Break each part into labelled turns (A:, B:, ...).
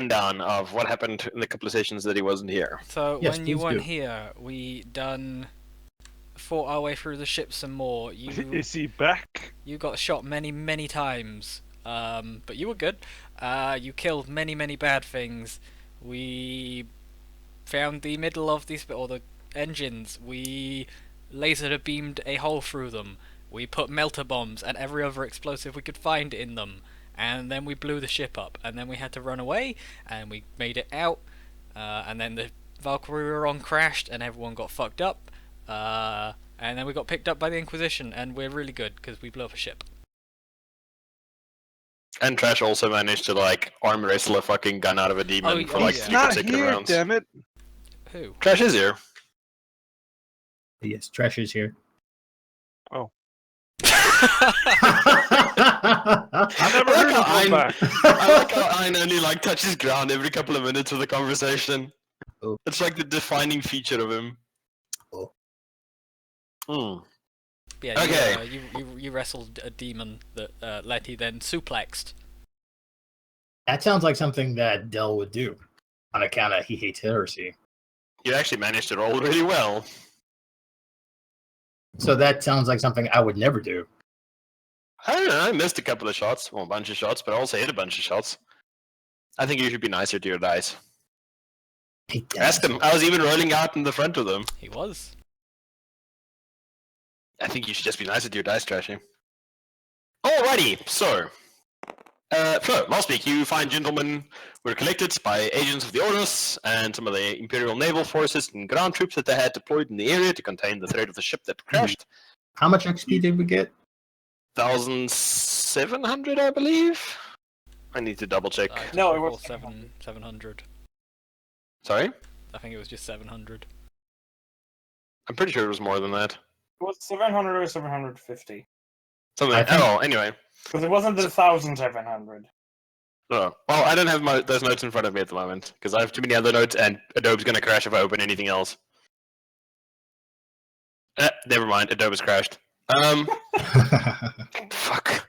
A: rundown of what happened in the couple of sessions that he wasn't here.
B: So
C: Yes,
B: when you
C: please
B: weren't
C: do.
B: here, we fought our way through the ship some more.
D: Is he back?
B: You got shot many times, but you were good. You killed many bad things. We found the middle of these, or the engines. We laser beamed a hole through them. We put melter bombs and every other explosive we could find in them. And then we blew the ship up. And then we had to run away, and we made it out. And then the Valkyrie we were on crashed, and everyone got fucked up. And then we got picked up by the Inquisition, and we're really good because we blew up a ship.
A: And Trash also managed to like arm wrestle a fucking gun out of a demon for like
B: yeah.
A: 3
D: Not
A: consecutive
D: here,
A: rounds.
D: damn it!
B: Who?
A: Trash is here.
C: Yes, Trash is here.
D: Oh.
C: I
D: Never heard of him back.
A: I like how Ein only like touches ground every couple of minutes of the conversation.
C: Oh.
A: It's like the defining feature of him.
C: Oh.
A: Hmm.
B: Yeah,
A: Okay.
B: you wrestled a demon that Letty then suplexed.
C: That sounds like something that Dell would do, on account of he hates heresy.
A: You actually managed to roll really well.
C: So that sounds like something I would never do.
A: I don't know, I missed a couple of shots, well, a bunch of shots, but I also hit a bunch of shots. I think you should be nicer to your dice.
C: Hate that.
A: Ask them. I was even rolling out in the front of them.
B: He was.
A: I think you should just be nicer to your dice, Trashy. Alrighty, so. Flo, last week you find gentlemen were collected by agents of the Ordos and some of the Imperial naval forces and ground troops that they had deployed in the area to contain the threat of the ship that crashed.
C: How much XP did we get?
A: 1,700, I believe. I need to double check.
E: No, it was
B: 700.
A: Sorry?
B: I think it was just 700.
A: I'm pretty sure it was more than that.
E: It was 700 or 750.
A: Something.
C: I think-
A: Oh, anyway.
E: Because it wasn't 1,700.
A: Oh. Well, I don't have those notes in front of me at the moment because I have too many other notes, and Adobe's going to crash if I open anything else. Never mind. Adobe's crashed. Fuck.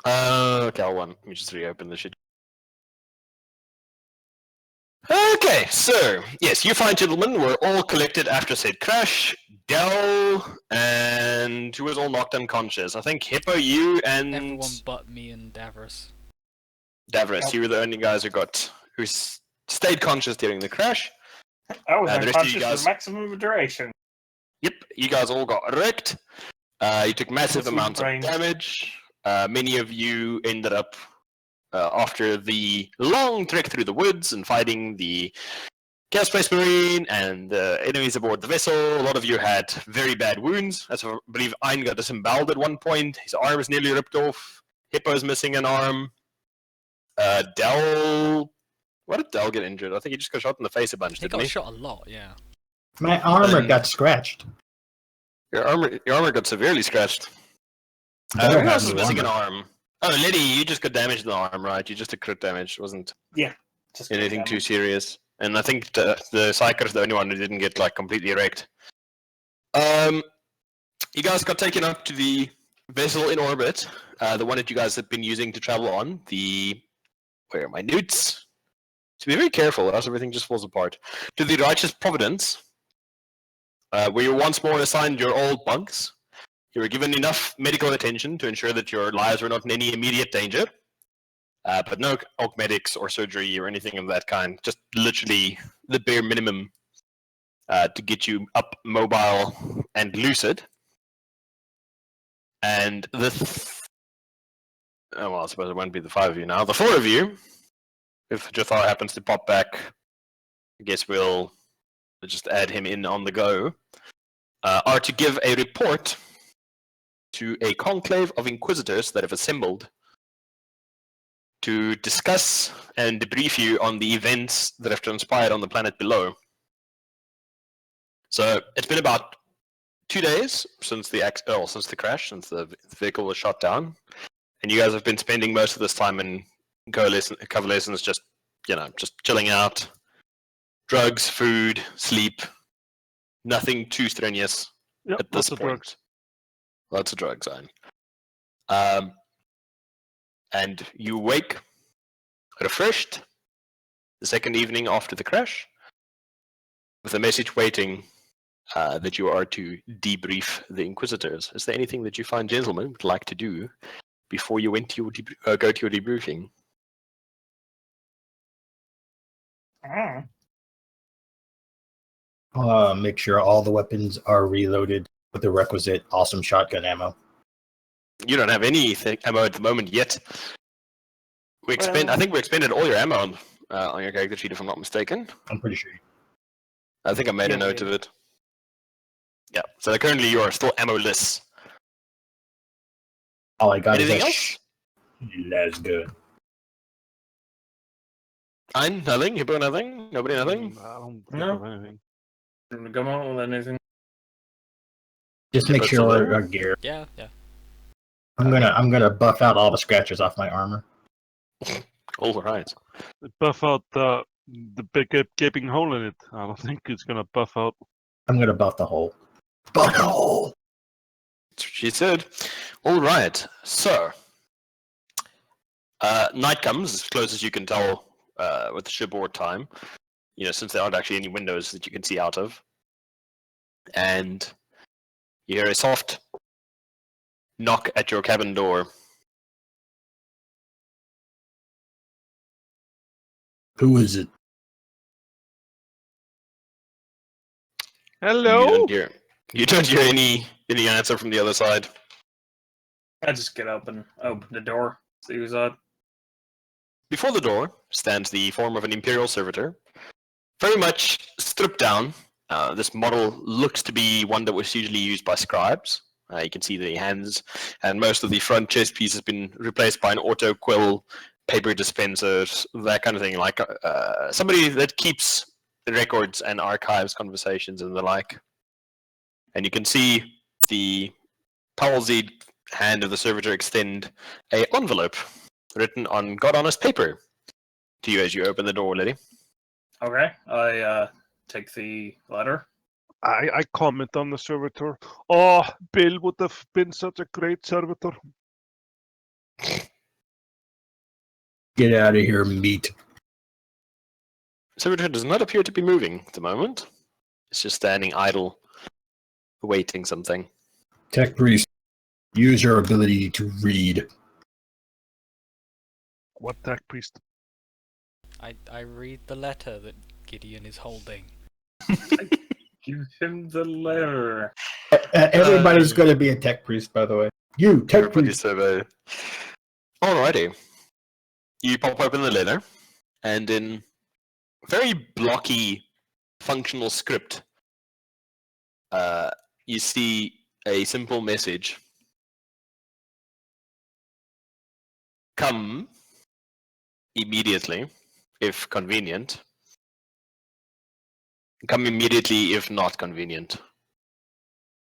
A: Okay, let me just reopen this shit. Okay, so yes, you fine gentlemen were all collected after said crash. Dell and who was all knocked unconscious. I think Hippo, you and
B: Everyone but me and Davros.
A: Davros. You were the only guys who stayed conscious during the crash.
E: I was
A: the rest of you
E: unconscious for
A: guys-
E: the maximum duration.
A: Yep, you guys all got wrecked. You took massive
E: That's
A: amounts of
E: brain.
A: damage. Many of you ended up, after the long trek through the woods and fighting the Chaos Space Marine and enemies aboard the vessel, a lot of you had very bad wounds. As I believe Ein got disemboweled at one point. His arm is nearly ripped off. Hippo's missing an arm. Dell... What did Dell get injured? I think he just got shot in the face a bunch,
B: He
A: didn't
B: got
A: he?
B: shot a lot, yeah.
C: My armor
A: And-
C: got scratched.
A: Your armor got severely scratched.
C: Better
A: Who
C: have
A: else is
C: new
A: missing an
C: armor.
A: arm? Oh, Liddy, you just got damaged in the arm, right? You just took crit damage. It wasn't
E: Just
A: anything too serious. And I think the Psyker is the only one who didn't get like completely wrecked. You guys got taken up to the vessel in orbit, the one that you guys have been using to travel on. Where are my notes? To be very careful, or else everything just falls apart. To the Righteous Providence, where you once more assigned your old bunks. You were given enough medical attention to ensure that your lives were not in any immediate danger. But no medics or surgery or anything of that kind. Just literally the bare minimum to get you up, mobile, and lucid. And I suppose it won't be the 5 of you now. The 4 of you, if Jafar happens to pop back, I guess we'll just add him in on the go, are to give a report to a conclave of inquisitors that have assembled to discuss and debrief you on the events that have transpired on the planet below. So it's been about 2 days since the crash, since the vehicle was shot down, and you guys have been spending most of this time in convalescence, just chilling out, drugs, food, sleep, nothing too strenuous
D: Yep,
A: at this
D: lots of
A: point.
D: drugs.
A: Lots of drugs, and you wake refreshed the second evening after the crash, with a message waiting that you are to debrief the Inquisitors. Is there anything that you fine gentlemen would like to do before you went to your go to your debriefing?
C: Make sure all the weapons are reloaded with the requisite awesome shotgun ammo.
A: You don't have any ammo at the moment yet. I think we expended all your ammo on your character sheet, if I'm not mistaken.
C: I'm pretty sure.
A: I think I made a
E: Yeah,
A: note
E: we
A: of it. Yeah, so currently you are still ammo-less.
C: All I got
A: Anything
C: is
A: else?
C: That's good.
A: Fine, nothing? Hippo, nothing? Nobody, nothing?
D: I don't think
E: No.
D: of anything.
E: Didn't come out with anything.
C: Just make
A: But
C: sure
A: still
C: we're gear.
B: Yeah, yeah.
C: I'm gonna buff out all the scratches off my armor.
A: All right.
D: Buff out the big gaping hole in it. I don't think it's gonna buff out.
C: I'm gonna buff the hole. Buff the hole.
A: That's what she said. All right, so night comes as close as you can tell with the shipboard time. You know, since there aren't actually any windows that you can see out of, and you hear a soft knock at your cabin door.
C: Who is it?
D: Hello.
A: You don't hear any answer from the other side.
E: I just get up and open the door. See who's out.
A: Before the door stands the form of an Imperial servitor, very much stripped down. This model looks to be one that was usually used by scribes. You can see the hands and most of the front chest piece has been replaced by an auto quill, paper dispensers, that kind of thing. Like somebody that keeps records and archives conversations and the like. And you can see the palsied hand of the servitor extend a envelope written on God honest paper to you as you open the door, lady.
E: Okay, I take the letter.
D: I comment on the servitor. Oh, Bill would have been such a great servitor.
C: Get out of here, meat.
A: Servitor does not appear to be moving at the moment. It's just standing idle, awaiting something.
C: Tech priest, use your ability to read.
D: What tech priest?
B: I read the letter that Gideon is holding.
E: Give him the letter.
C: Everybody's going to be a tech priest, by the way. You, tech
A: Everybody's
C: priest.
A: survey. Alrighty. You pop open the letter, and in very blocky, functional script, you see a simple message. Come immediately, if convenient. Come immediately, if not convenient.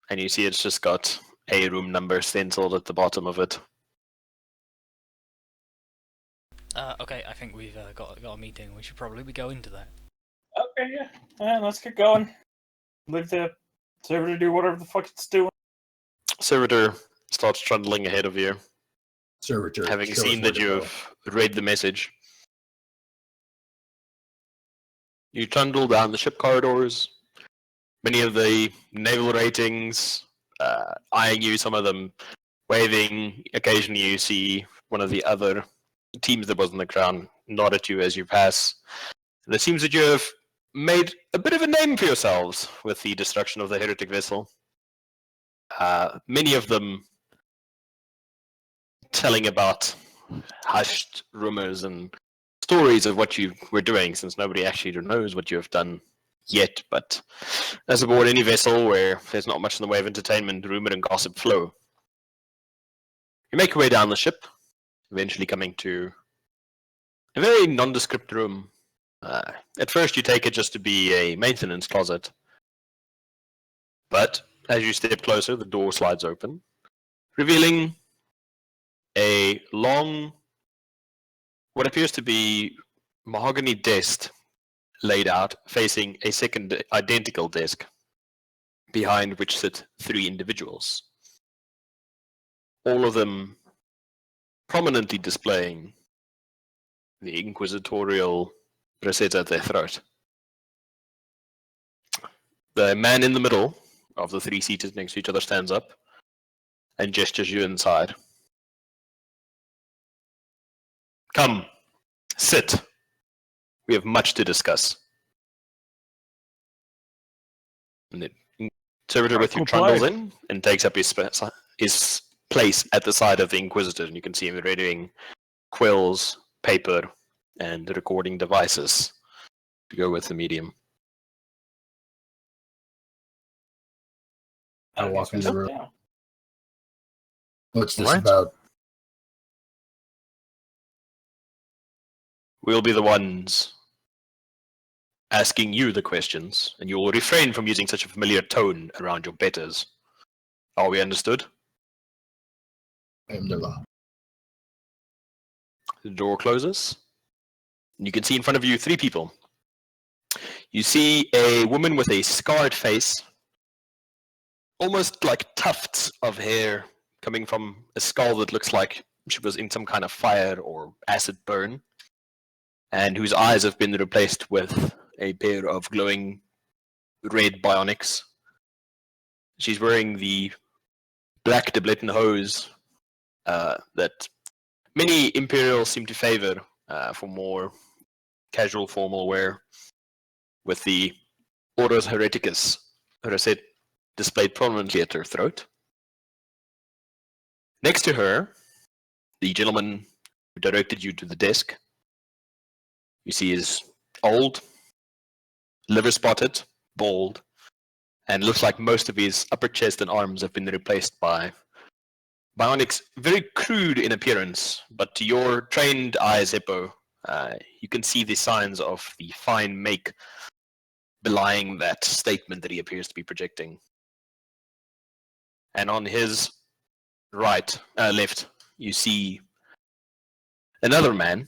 A: And you see it's just got a room number stenciled at the bottom of it.
B: Okay, I think we've got a meeting. We should probably be going to that.
E: Okay, yeah, let's get going. Leave the server to do whatever the fuck it's doing.
A: Servitor starts trundling ahead of you,
C: Servitor.
A: having
C: show us
A: seen
C: where
A: that
C: to go.
A: you've read the message. You trundle down the ship corridors. Many of the naval ratings eyeing you, some of them waving. Occasionally you see one of the other teams that was on the ground nod at you as you pass. And it seems that you have made a bit of a name for yourselves with the destruction of the heretic vessel. Many of them telling about hushed rumors and stories of what you were doing, since nobody actually knows what you have done yet. But as aboard any vessel where there's not much in the way of entertainment, rumor and gossip flow. You make your way down the ship, eventually coming to a very nondescript room. At first you take it just to be a maintenance closet, but as you step closer, the door slides open, revealing a long, what appears to be mahogany desk laid out, facing a second identical desk, behind which sit 3 individuals. All of them prominently displaying the inquisitorial Rosetta at their throat. The man in the middle of the three seated next to each other stands up and gestures you inside. Come, sit. We have much to discuss. And the servitor with you
D: comply.
A: trundles in and takes up his place at the side of the Inquisitor, and you can see him readying quills, paper, and recording devices to go with the medium.
C: I walk in the room.
E: Down.
C: What's this
A: Right.
C: about?
A: We'll be the ones asking you the questions, and you will refrain from using such a familiar tone around your betters. Are we understood?
C: Alhamdulillah.
A: The door closes, and you can see in front of you three people. You see a woman with a scarred face, almost like tufts of hair coming from a skull that looks like she was in some kind of fire or acid burn, and whose eyes have been replaced with a pair of glowing red bionics. She's wearing the black doublet and hose that many Imperials seem to favor for more casual formal wear, with the Orders Hereticus Reset displayed prominently at her throat. Next to her, the gentleman who directed you to the desk, you see is old, liver-spotted, bald, and looks like most of his upper chest and arms have been replaced by bionics, very crude in appearance, but to your trained eyes, Hippo, you can see the signs of the fine make belying that statement that he appears to be projecting. And on his left, you see another man,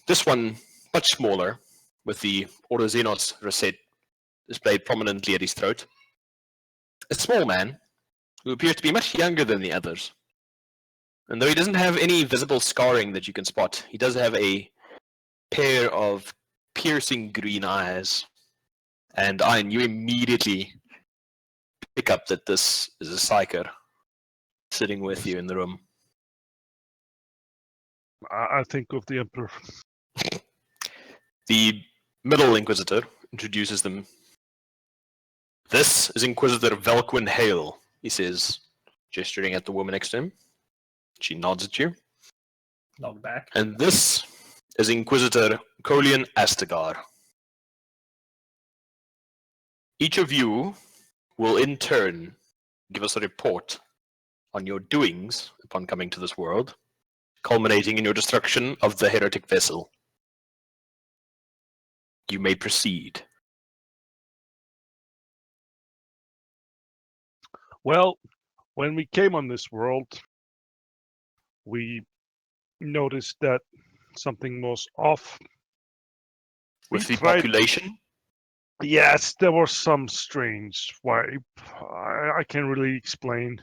A: this one much smaller, with the Ordo Xenos Reset displayed prominently at his throat. A small man who appears to be much younger than the others. And though he doesn't have any visible scarring that you can spot, he does have a pair of piercing green eyes. And Ian, you immediately pick up that this is a psyker sitting with you in the room.
D: I think of the Emperor.
A: The middle Inquisitor introduces them. This is Inquisitor Velquin Hale, he says, gesturing at the woman next to him. She nods at you.
E: Nod back.
A: And this is Inquisitor Colian Astagar. Each of you will in turn give us a report on your doings upon coming to this world, culminating in your destruction of the heretic vessel. You may proceed.
D: Well, when we came on this world, we noticed that something was off.
A: With
D: We
A: the
D: tried-
A: population?
D: Yes, there was some strange vibe. I can't really explain.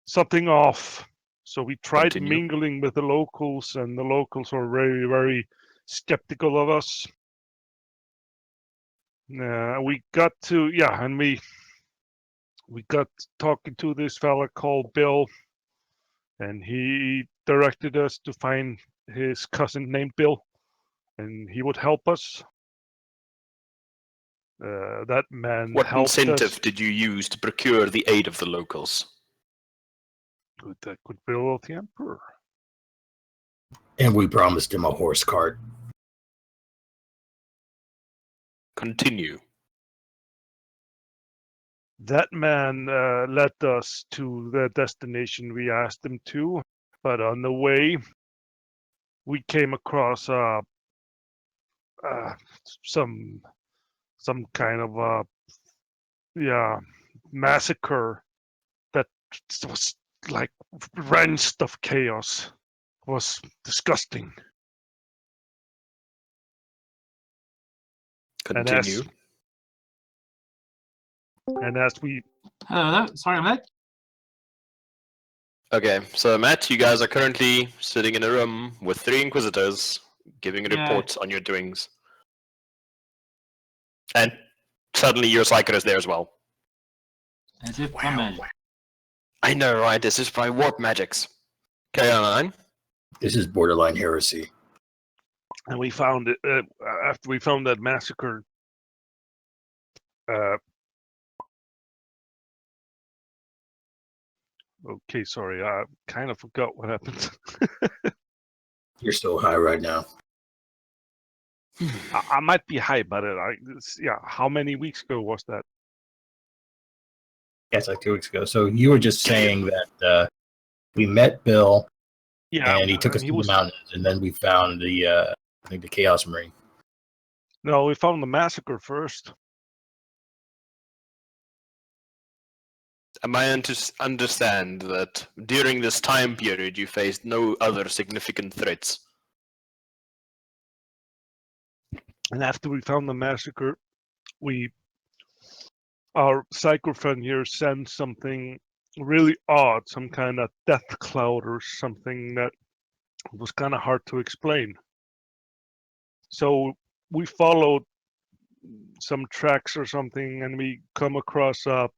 D: Something off. So we tried
A: Continue.
D: mingling with the locals, and the locals were very, very skeptical of us. We got to, and we got talking to this fella called Bill, and he directed us to find his cousin named Bill, and he would help us. That man
A: What
D: helped
A: incentive
D: us
A: did you use to procure the aid of the locals?
D: with the goodwill of the Emperor.
C: And we promised him a horse cart.
A: Continue.
D: That man led us to the destination we asked him to, but on the way, we came across some kind of massacre that was like wrenched of chaos. It was disgusting.
A: Continue.
D: And as we
F: Hello, sorry, mate.
A: Okay, so Matt, you guys are currently sitting in a room with three Inquisitors, giving a
F: Yeah.
A: report on your doings. And suddenly your psyker is there as well.
F: As if
B: Wow.
F: from magic.
A: I know, right? This is by warp magics. Carry on.
C: This is borderline heresy.
D: And we found it after we found that massacre. Okay, sorry, I kind of forgot what happened.
C: You're so high right now.
D: I might be high, but how many weeks ago was that?
C: Yeah, it's like 2 weeks ago. So you were just saying that we met Bill
D: Yeah,
C: and he took us
D: he
C: to
D: was.
C: the mountains, and then we found the I think the Chaos Marine.
D: No, we found the massacre first.
A: Am I to understand that during this time period you faced no other significant threats?
D: And after we found the massacre, our psycho friend here sent something really odd, some kind of death cloud or something that was kind of hard to explain. So we followed some tracks or something, and we come across a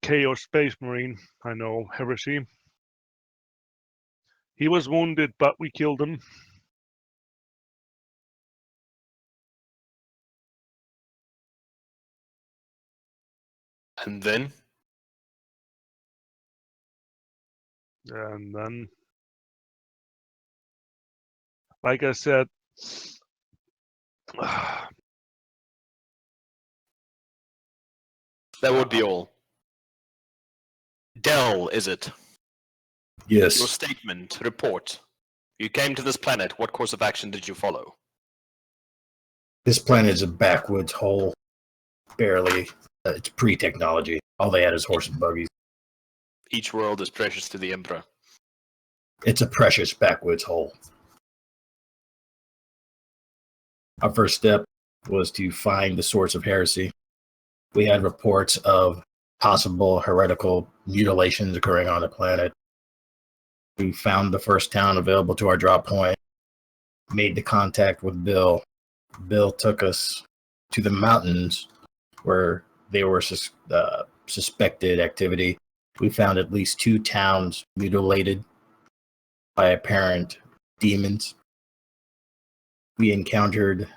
D: Chaos Space Marine. I know, Heresy. He was wounded, but we killed him.
A: And then?
D: And then, like I said,
A: That would be all. Dell, is it?
C: Yes.
A: Your statement, report. You came to this planet. What course of action did you follow?
C: This planet is a backwoods hole. Barely. It's pre-technology. All they had is horse and buggies.
A: Each world is precious to the Emperor.
C: It's a precious backwoods hole. Our first step was to find the source of heresy. We had reports of possible heretical mutilations occurring on the planet. We found the first town available to our drop point, made the contact with Bill. Bill took us to the mountains where there were suspected activity. We found at least 2 towns mutilated by apparent demons. We encountered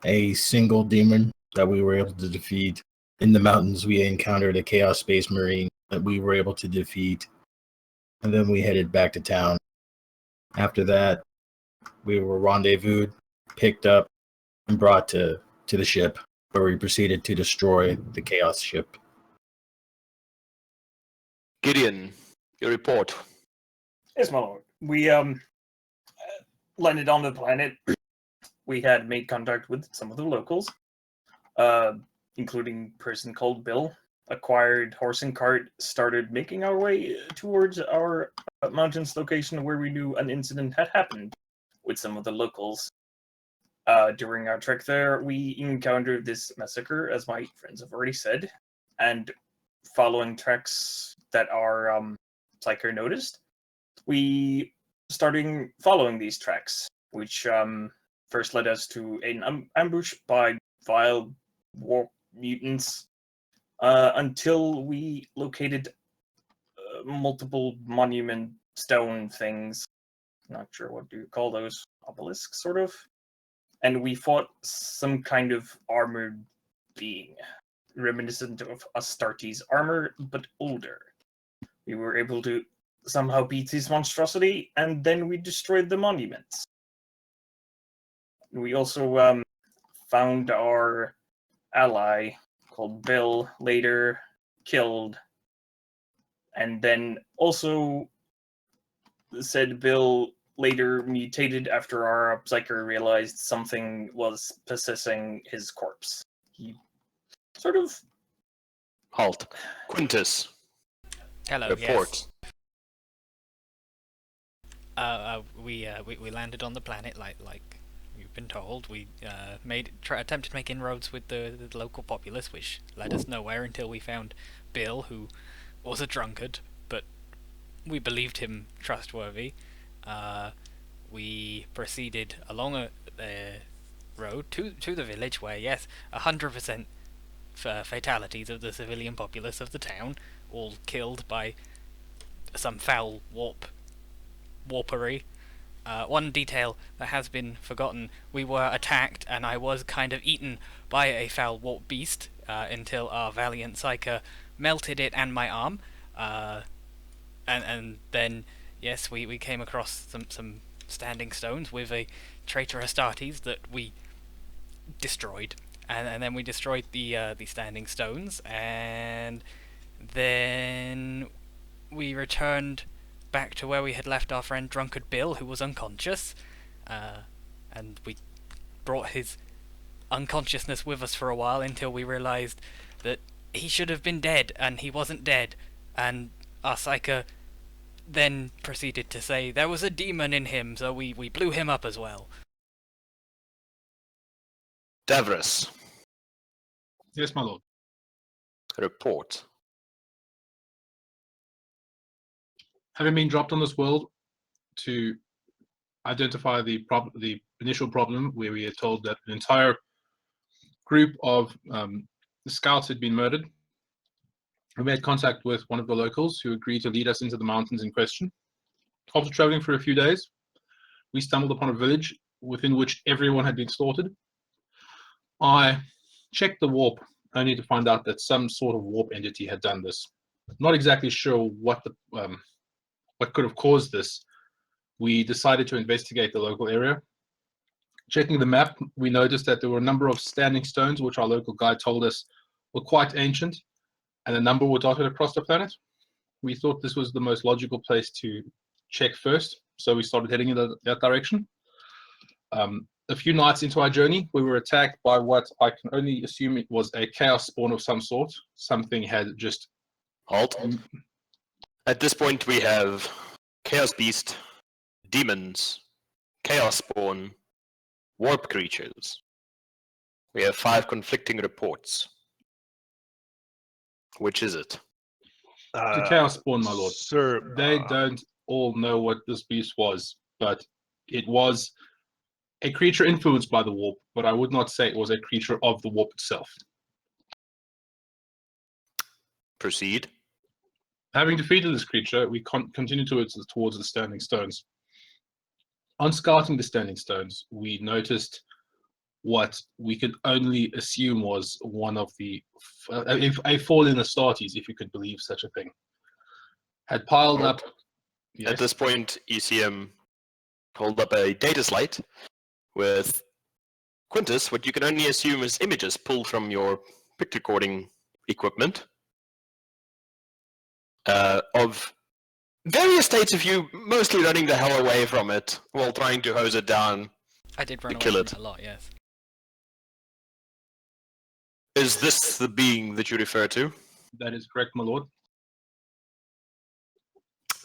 C: a single demon that we were able to defeat. In the mountains, we encountered a Chaos Space Marine that we were able to defeat. And then we headed back to town. After that, we were rendezvoused, picked up, and brought to the ship, where we proceeded to destroy the Chaos ship.
A: Gideon, your report.
E: Yes, my lord. We landed on the planet. We had made contact with some of the locals, including a person called Bill. Acquired horse and cart, started making our way towards our mountains location where we knew an incident had happened with some of the locals. During our trek there, we encountered this massacre, as my friends have already said, and following tracks that our psyker noticed, we started following these tracks, which first led us to an ambush by vile warp mutants, until we located multiple monument stone things. Not sure what do you call those, obelisks, sort of. And we fought some kind of armored being, reminiscent of Astartes' armor, but older. We were able to somehow beat this monstrosity, and then we destroyed the monuments. We also found our ally called Bill, later killed, and then also said Bill later mutated after our psyker realized something was possessing his corpse. He sort of...
A: Halt. Quintus,
B: Hello.
A: report.
B: Yes. We landed on the planet like you've been told. We attempted to make inroads with the local populace, which led us nowhere until we found Bill, who was a drunkard, but we believed him trustworthy. We proceeded along road to the village where, yes, 100% fatalities of the civilian populace of the town, all killed by some foul warpery. One detail that has been forgotten: we were attacked, and I was kind of eaten by a foul warp beast until our valiant psyker melted it and my arm. And then, yes, we came across some standing stones with a traitor Astartes that we destroyed. And then we destroyed the standing stones, and then we returned back to where we had left our friend Drunkard Bill, who was unconscious, and we brought his unconsciousness with us for a while until we realised that he should have been dead, and he wasn't dead, and our psyker then proceeded to say there was a demon in him, so we blew him up as well.
A: Davros,
G: Yes, my lord.
A: report.
G: Having been dropped on this world to identify the initial problem, where we are told that an entire group of scouts had been murdered, we made contact with one of the locals who agreed to lead us into the mountains in question. After traveling for a few days, we stumbled upon a village within which everyone had been slaughtered. I checked the warp, only to find out that some sort of warp entity had done this. Not exactly sure what could have caused this. We decided to investigate the local area. Checking the map, we noticed that there were a number of standing stones, which our local guide told us were quite ancient, and a number were dotted across the planet. We thought this was the most logical place to check first, so we started heading in that direction. A few nights into our journey, we were attacked by what I can only assume it was a chaos spawn of some sort. Something had just...
A: Halt. At this point, we have Chaos Beast, demons, Chaos Spawn, warp creatures. We have 5 conflicting reports. Which is it?
G: The chaos spawn, my lord.
D: Sir,
G: They don't all know what this beast was, but it was a creature influenced by the warp, but I would not say it was a creature of the warp itself.
A: Proceed.
G: Having defeated this creature, we continued towards the standing stones. On scouting the standing stones, we noticed what we could only assume was one of the a fallen Astartes, if you could believe such a thing, had piled up. Yes.
A: At this point, you see him hold up a data slate with Quintus, what you can only assume is images pulled from your picture recording equipment of various states of you mostly running the hell away from it while trying to hose it down.
B: I did run
A: To
B: away
A: kill
B: from
A: it.
B: it a lot, yes.
A: Is this the being that you refer to?
G: That is correct, my lord.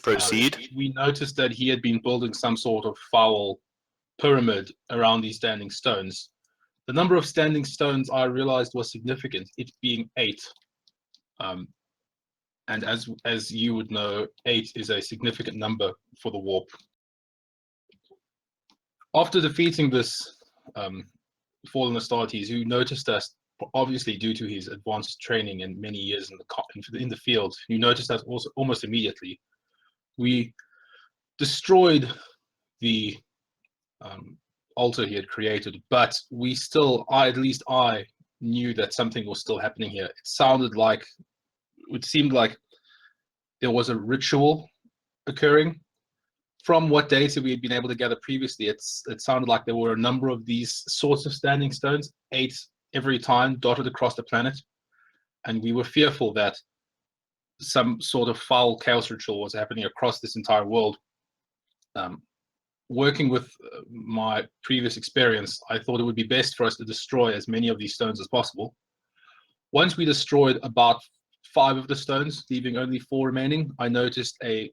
A: Proceed.
G: We noticed that he had been building some sort of foul pyramid around these standing stones. The number of standing stones I realized was significant, it being 8. And as you would know, 8 is a significant number for the warp. After defeating this fallen Astartes, who noticed us, obviously due to his advanced training and many years in the field, who noticed us also almost immediately, we destroyed the altar he had created, but we still, at least I knew that something was still happening here. It seemed like there was a ritual occurring. From what data we had been able to gather previously, it sounded like there were a number of these sorts of standing stones, 8 every time, dotted across the planet, and we were fearful that some sort of foul chaos ritual was happening across this entire world. Working with my previous experience, I thought it would be best for us to destroy as many of these stones as possible. Once we destroyed about 5 of the stones, leaving only 4 remaining, I noticed a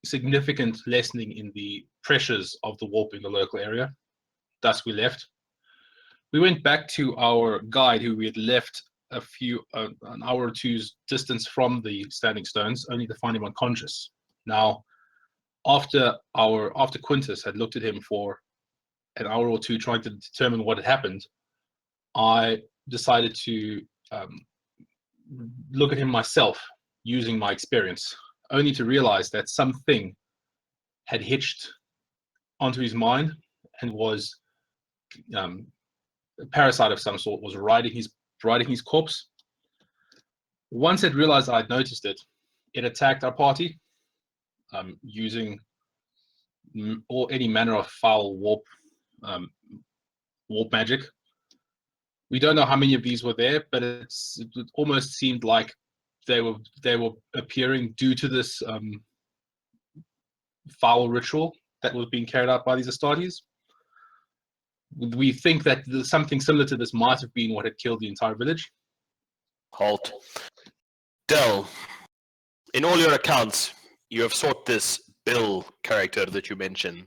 G: significant lessening in the pressures of the warp in the local area. Thus, we left. We went back to our guide, who we had left an hour or two's distance from the standing stones, only to find him unconscious. Now, after Quintus had looked at him for an hour or two trying to determine what had happened, I decided to look at him myself using my experience, only to realize that something had hitched onto his mind and was a parasite of some sort, was riding his corpse. Once it realized I'd noticed it, it attacked our party using any manner of foul warp magic. We don't know how many of these were there, but it almost seemed like they were appearing due to this foul ritual that was being carried out by these Astartes. We think that something similar to this might have been what had killed the entire village.
A: Halt. Del, in all your accounts, you have sought this Bill character that you mentioned.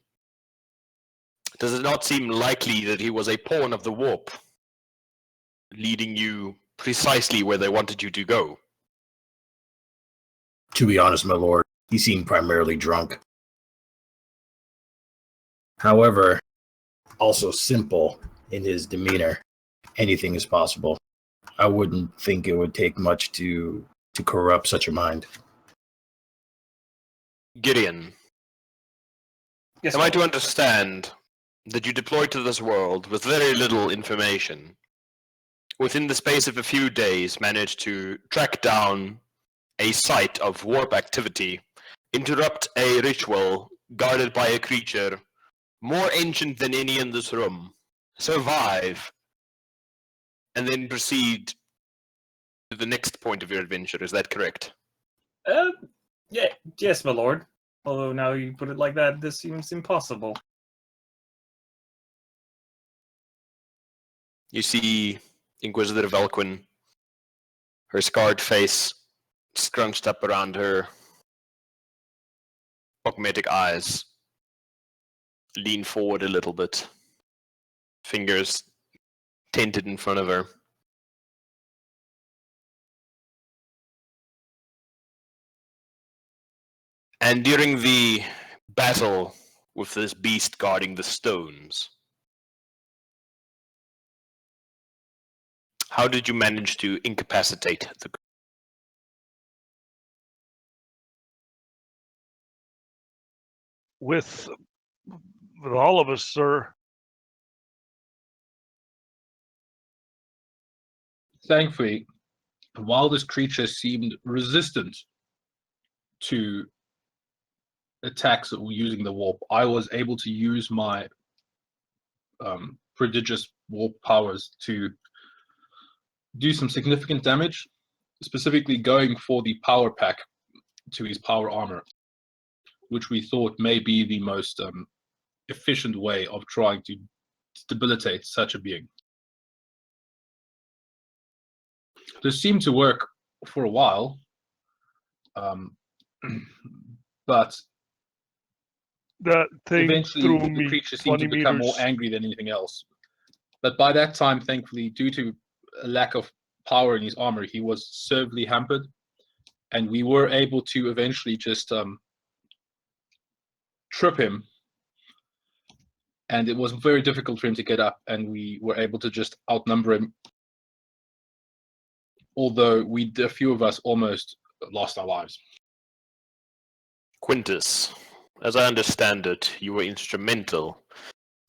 A: Does it not seem likely that he was a pawn of the warp, leading you precisely where they wanted you to go?
C: To be honest, my lord, he seemed primarily drunk. However, also simple in his demeanor. Anything is possible. I wouldn't think it would take much to corrupt such a mind.
A: Gideon,
E: Yes,
A: am I
E: my
A: to
E: lord.
A: understand that you deployed to this world with very little information? Within the space of a few days, managed to track down a site of warp activity, interrupt a ritual guarded by a creature more ancient than any in this room, survive, and then proceed to the next point of your adventure. Is that correct?
E: Yeah, yes, my lord. Although now you put it like that, this seems impossible.
A: You see Inquisitor Velquin, her scarred face scrunched up around her pragmatic eyes, lean forward a little bit, fingers tented in front of her. And during the battle with this beast guarding the stones, how did you manage to incapacitate the...
D: With all of us, sir.
G: Thankfully, while this creature seemed resistant to attacks that were using the warp, I was able to use my prodigious warp powers to do some significant damage, specifically going for the power pack to his power armor, which we thought may be the most efficient way of trying to debilitate such a being. This seemed to work for a while, but
D: That thing
G: eventually
D: threw
G: the
D: me
G: creature seemed
D: 20
G: to become more
D: meters.
G: angry than anything else. But by that time, thankfully, due to a lack of power in his armor, he was severely hampered, and we were able to eventually just trip him, and it was very difficult for him to get up, and we were able to just outnumber him, although a few of us almost lost our lives.
A: Quintus, as I understand it, you were instrumental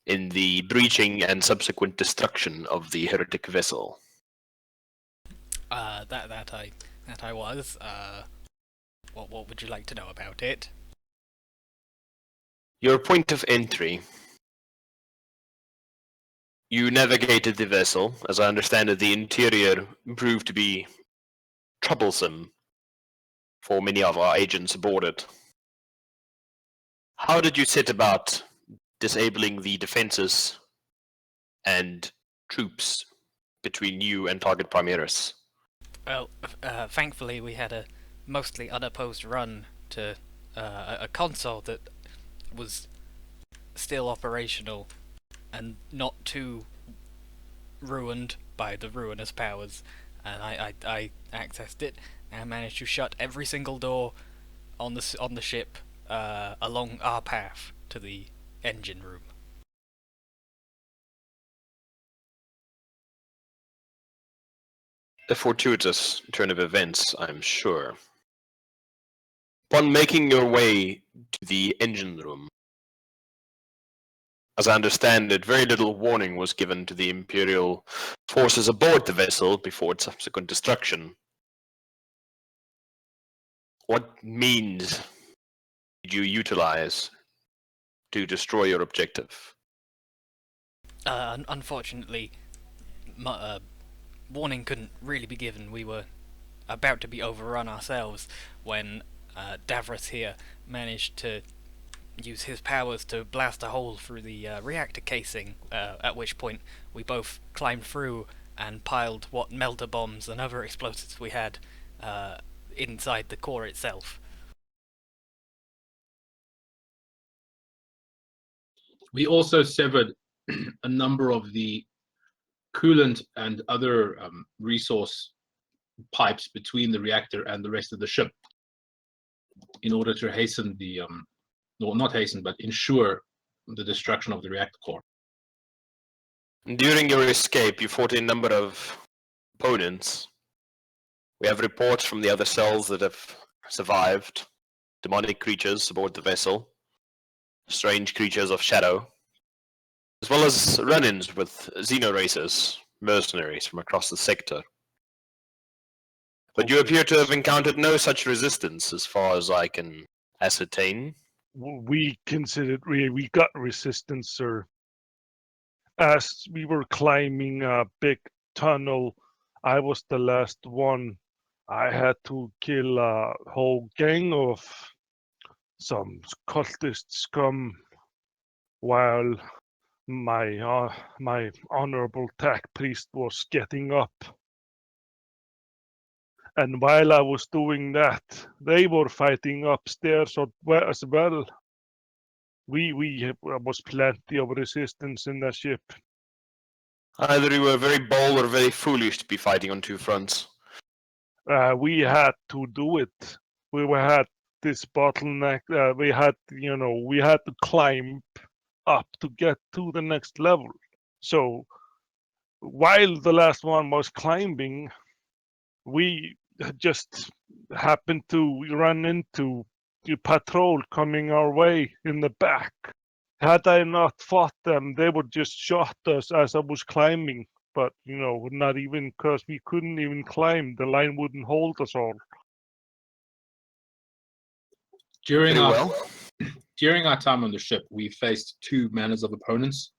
A: in the breaching and subsequent destruction of the heretic vessel.
B: That I was. What would you like to know about it?
A: Your point of entry. You navigated the vessel. As I understand it, the interior proved to be troublesome for many of our agents aboard it. How did you set about disabling the defenses and troops between you and Target Primaris?
B: Well, thankfully we had a mostly unopposed run to a console that was still operational and not too ruined by the ruinous powers, and I accessed it and managed to shut every single door on the ship along our path to the engine room.
A: a fortuitous turn of events, I'm sure. Upon making your way to the engine room, as I understand it, very little warning was given to the Imperial forces aboard the vessel before its subsequent destruction. What means did you utilize to destroy your objective?
B: Unfortunately, warning couldn't really be given. We were about to be overrun ourselves when Davros here managed to use his powers to blast a hole through the reactor casing, at which point we both climbed through and piled what melter bombs and other explosives we had inside the core itself.
G: We also severed a number of the coolant and other resource pipes between the reactor and the rest of the ship in order to hasten the, well, not hasten, but ensure the destruction of the reactor core.
A: During your escape, you fought a number of opponents. We have reports from the other cells that have survived, demonic creatures aboard the vessel, strange creatures of shadow, as well as run-ins with xenoracers, mercenaries from across the sector. But you appear to have encountered no such resistance as far as I can ascertain.
D: We considered we got resistance, sir. As we were climbing a big tunnel, I was the last one. I had to kill a whole gang of some cultist scum while my honorable tech priest was getting up. And while I was doing that, they were fighting upstairs as well. We was plenty of resistance in the ship.
A: Either you were very bold or very foolish to be fighting on two fronts.
D: We had to do it. We had this bottleneck. We had to climb up to get to the next level. So while the last one was climbing, we just happened to run into the patrol coming our way in the back. Had I not fought them, they would just shot us as I was climbing. But, not even because we couldn't even climb. The line wouldn't hold us all.
G: During
A: Very
G: our,
A: well.
G: during our time on the ship, we faced two manners of opponents.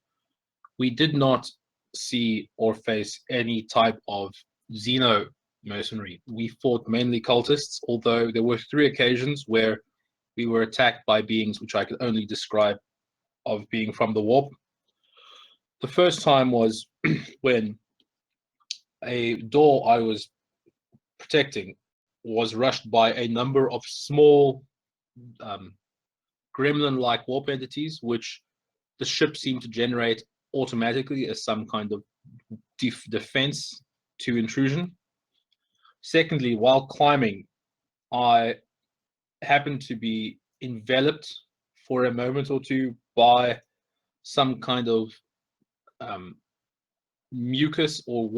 G: We did not see or face any type of xeno mercenary. We fought mainly cultists, although there were 3 occasions where we were attacked by beings which I could only describe of being from the warp. The first time was when a door I was protecting was rushed by a number of small gremlin-like warp entities, which the ship seemed to generate automatically as some kind of defense to intrusion. Secondly, while climbing, I happened to be enveloped for a moment or two by some kind of mucus or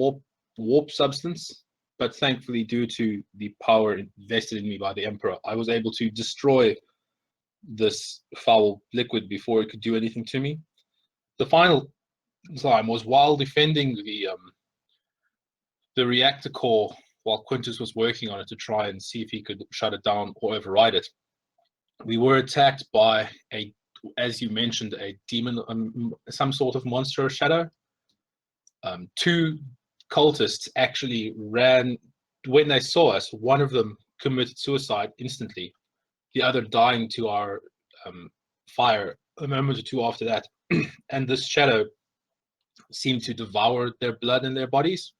G: warp substance, but thankfully, due to the power invested in me by the Emperor, I was able to destroy this foul liquid before it could do anything to me. The final time was while defending the reactor core, while Quintus was working on it to try and see if he could shut it down or override it. We were attacked by as you mentioned, a demon, some sort of monster or shadow. 2 cultists actually ran. When they saw us, one of them committed suicide instantly, the other dying to our fire a moment or 2 after that. And this shadow seemed to devour their blood in their bodies,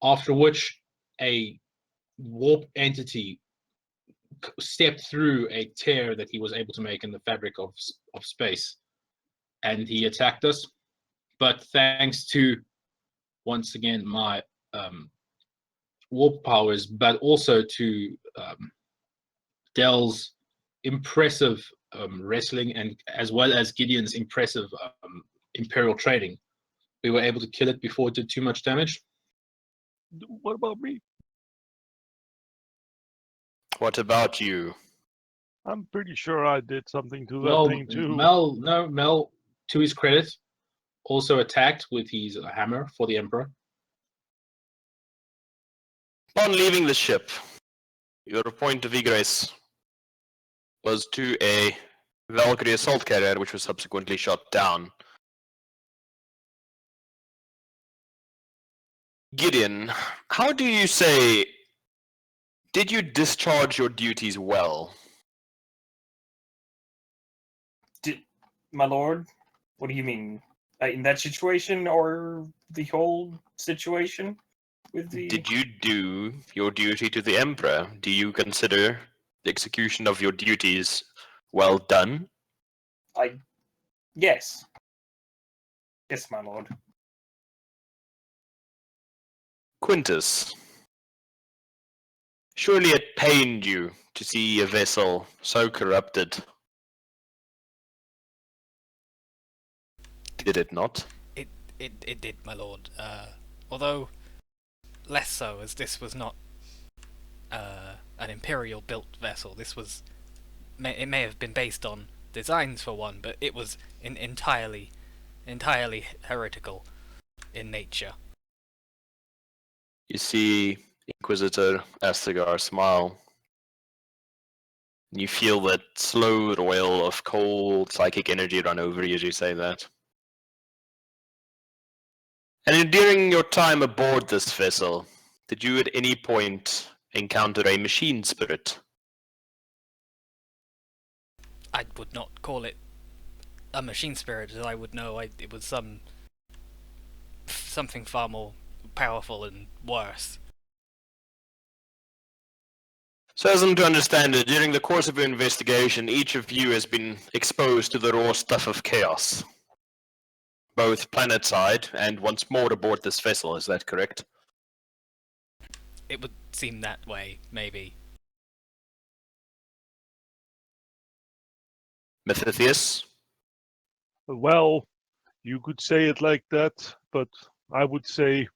G: after which a warp entity stepped through a tear that he was able to make in the fabric of space, and he attacked us. But thanks to, once again, my warp powers, but also to Dell's impressive wrestling, and as well as Gideon's impressive Imperial training, we were able to kill it before it did too much damage.
D: What about me?
A: What about you?
D: I'm pretty sure I did something to that
G: Well,
D: thing too.
G: Mel, to his credit, also attacked with his hammer for the Emperor.
A: Upon leaving the ship, your point of egress was to a Valkyrie assault carrier, which was subsequently shot down. Gideon, how do you say, did you discharge your duties well?
E: My lord, what do you mean? In that situation or the whole situation with the?
A: Did you do your duty to the Emperor? Do you consider the execution of your duties well done?
E: Yes. Yes, my lord.
A: Quintus, surely it pained you to see a vessel so corrupted. Did it not?
B: It did, my lord. Although less so, as this was not an imperial-built vessel. This was it may have been based on designs for one, but it was entirely heretical in nature.
A: You see Inquisitor Astigar smile. You feel that slow roil of cold psychic energy run over you as you say that. And during your time aboard this vessel, did you at any point encounter a machine spirit?
B: I would not call it a machine spirit, as I would know it was something far more powerful and worse.
A: So as I'm to understand it, during the course of your investigation, each of you has been exposed to the raw stuff of chaos. Both planetside and once more aboard this vessel, is that correct?
B: It would seem that way, maybe.
A: Mephitheus?
D: Well, you could say it like that, but I would say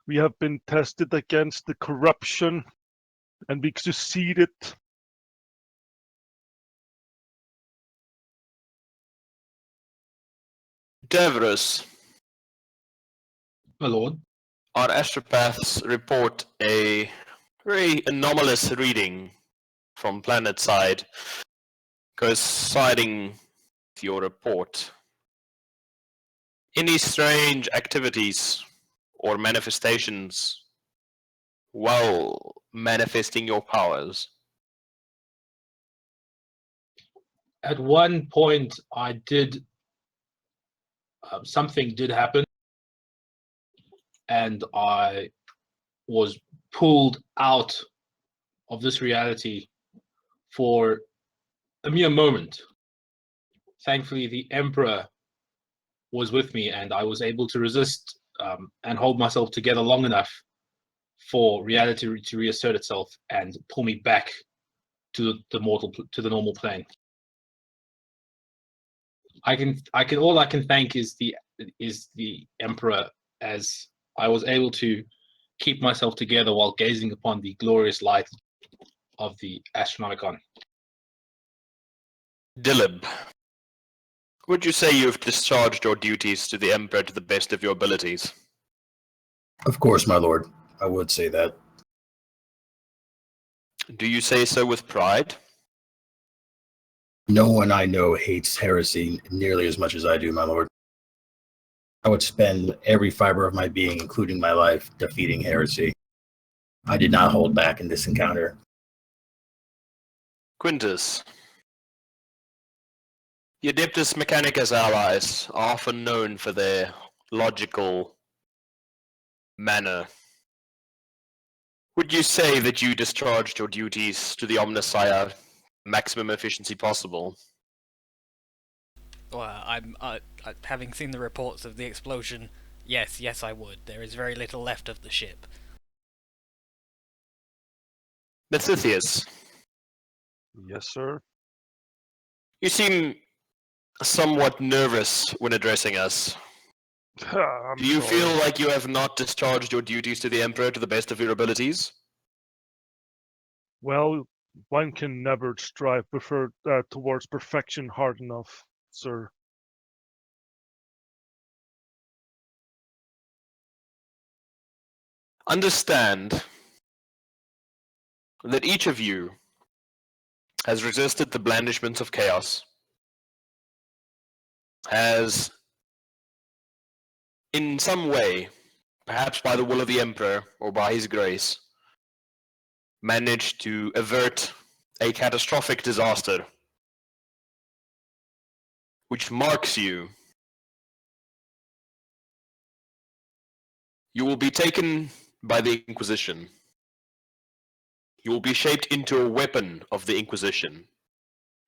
D: we have been tested against the corruption and we succeeded.
A: Davros,
G: My lord.
A: our astropaths report a very anomalous reading from planetside coinciding with your report. Any strange activities or manifestations while manifesting your powers?
G: At one point, I did something did happen, and I was pulled out of this reality for a mere moment. Thankfully, the Emperor was with me, and I was able to resist and hold myself together long enough for reality to reassert itself and pull me back to the normal plane. All I can thank is the Emperor, as I was able to keep myself together while gazing upon the glorious light of the Astronomicon.
A: Dilib, would you say you have discharged your duties to the Emperor to the best of your abilities?
C: Of course, my lord. I would say that.
A: Do you say so with pride?
C: No one I know hates heresy nearly as much as I do, my lord. I would spend every fiber of my being, including my life, defeating heresy. I did not hold back in this encounter.
A: Quintus, the Adeptus Mechanicus allies are often known for their logical manner. Would you say that you discharged your duties to the Omnissiah maximum efficiency possible?
B: Well, I'm having seen the reports of the explosion. Yes, I would. There is very little left of the ship.
A: Mephitheus,
D: Yes, sir.
A: you seem somewhat nervous when addressing us.
D: I'm
A: Do you
D: sorry.
A: feel like you have not discharged your duties to the Emperor to the best of your abilities?
D: Well, one can never strive towards perfection hard enough, sir.
A: Understand that each of you has resisted the blandishments of chaos, has, in some way, perhaps by the will of the Emperor or by his grace, managed to avert a catastrophic disaster which marks you. You will be taken by the Inquisition. You will be shaped into a weapon of the Inquisition.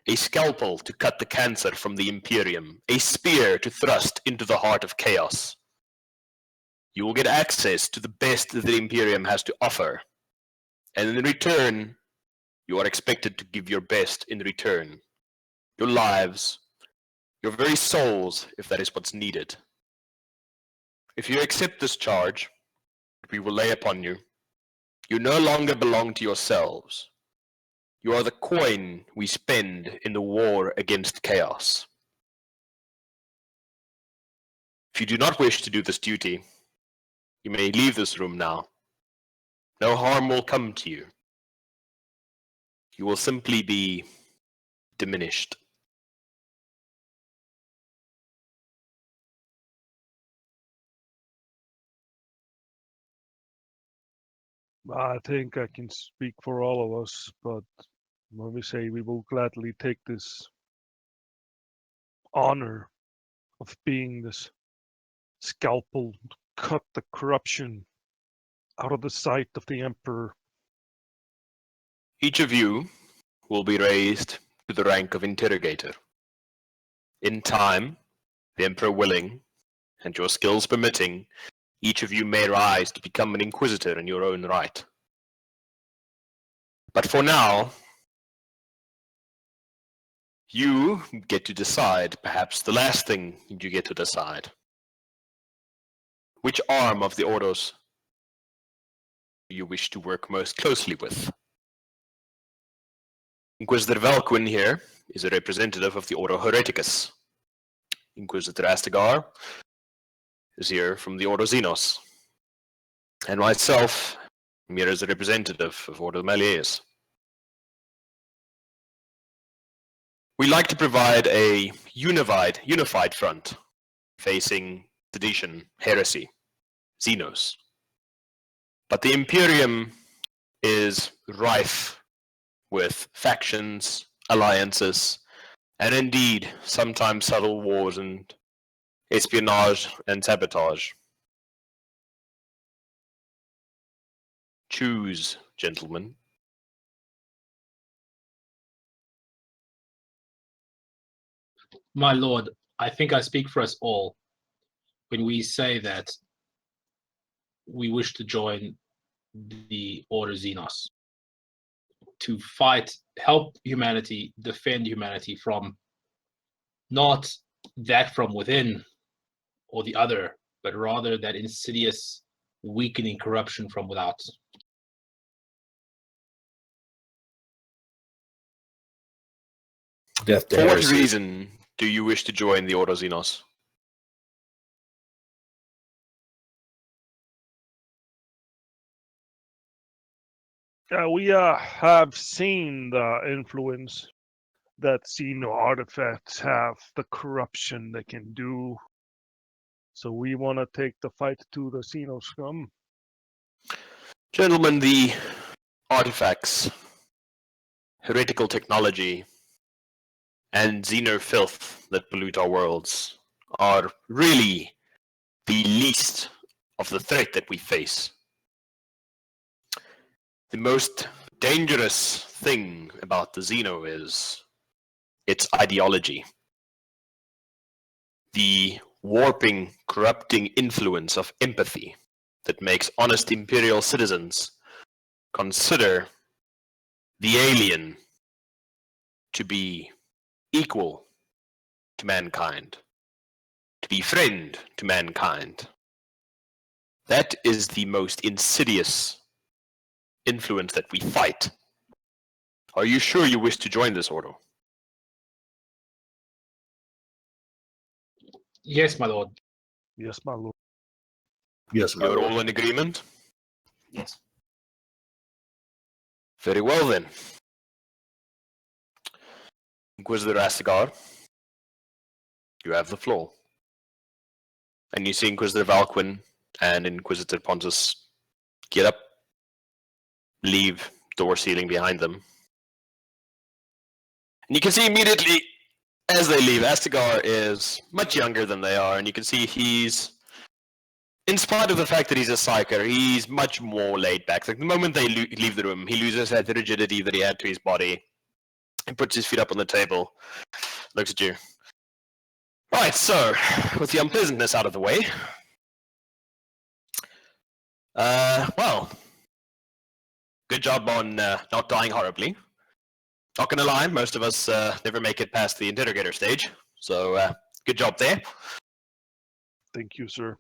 A: A scalpel to cut the cancer from the Imperium. A spear to thrust into the heart of chaos. You will get access to the best that the Imperium has to offer. And in return, you are expected to give your best in return. Your lives, your very souls, if that is what's needed. If you accept this charge, we will lay upon you, you no longer belong to yourselves. You are the coin we spend in the war against chaos. If you do not wish to do this duty, you may leave this room now. No harm will come to you. You will simply be diminished.
D: I think I can speak for all of us, but when we say we will gladly take this honor of being this scalpel to cut the corruption out of the sight of the Emperor.
A: Each of you will be raised to the rank of interrogator. In time, the Emperor willing, and your skills permitting, each of you may rise to become an inquisitor in your own right. But for now, you get to decide, perhaps the last thing you get to decide. Which arm of the Ordos you wish to work most closely with? Inquisitor Velquin here is a representative of the Ordo Hereticus. Inquisitor Astigar is here from the Ordo Xenos. And myself, I'm here as a representative of Ordo Malleus. We like to provide a unified front facing sedition, heresy, Xenos. But the Imperium is rife with factions, alliances, and indeed sometimes subtle wars and espionage and sabotage. Choose, gentlemen.
G: My lord, I think I speak for us all when we say that we wish to join the Order Xenos to fight, help humanity, defend humanity from not that from within or the other, but rather that insidious weakening corruption from without.
C: Death to
A: For what
C: heresy.
A: reason do you wish to join the Ordo Xenos?
D: We have seen the influence that Xeno artifacts have, the corruption they can do. So we want to take the fight to the Xeno scum.
A: Gentlemen, the artifacts, heretical technology, and xeno filth that pollute our worlds are really the least of the threat that we face. The most dangerous thing about the Xeno is its ideology. The warping, corrupting influence of empathy that makes honest imperial citizens consider the alien to be equal to mankind, to be friend to mankind. That is the most insidious influence that we fight. Are you sure you wish to join this order?
G: Yes, my lord.
D: Yes, my lord.
C: Yes, my
A: You're
C: lord.
A: all in agreement?
E: Yes.
A: Very well then. Inquisitor Astigar, you have the floor. And you see Inquisitor Valquin and Inquisitor Pontus get up, leave, door sealing behind them. And you can see immediately as they leave, Astigar is much younger than they are, and you can see he's, in spite of the fact that he's a psyker, he's much more laid back. Like the moment they leave the room, he loses that rigidity that he had to his body, and puts his feet up on the table, looks at you. Right, so, with the unpleasantness out of the way, well, good job on not dying horribly. Not gonna lie, most of us never make it past the interrogator stage, so good job there.
D: Thank you, sir.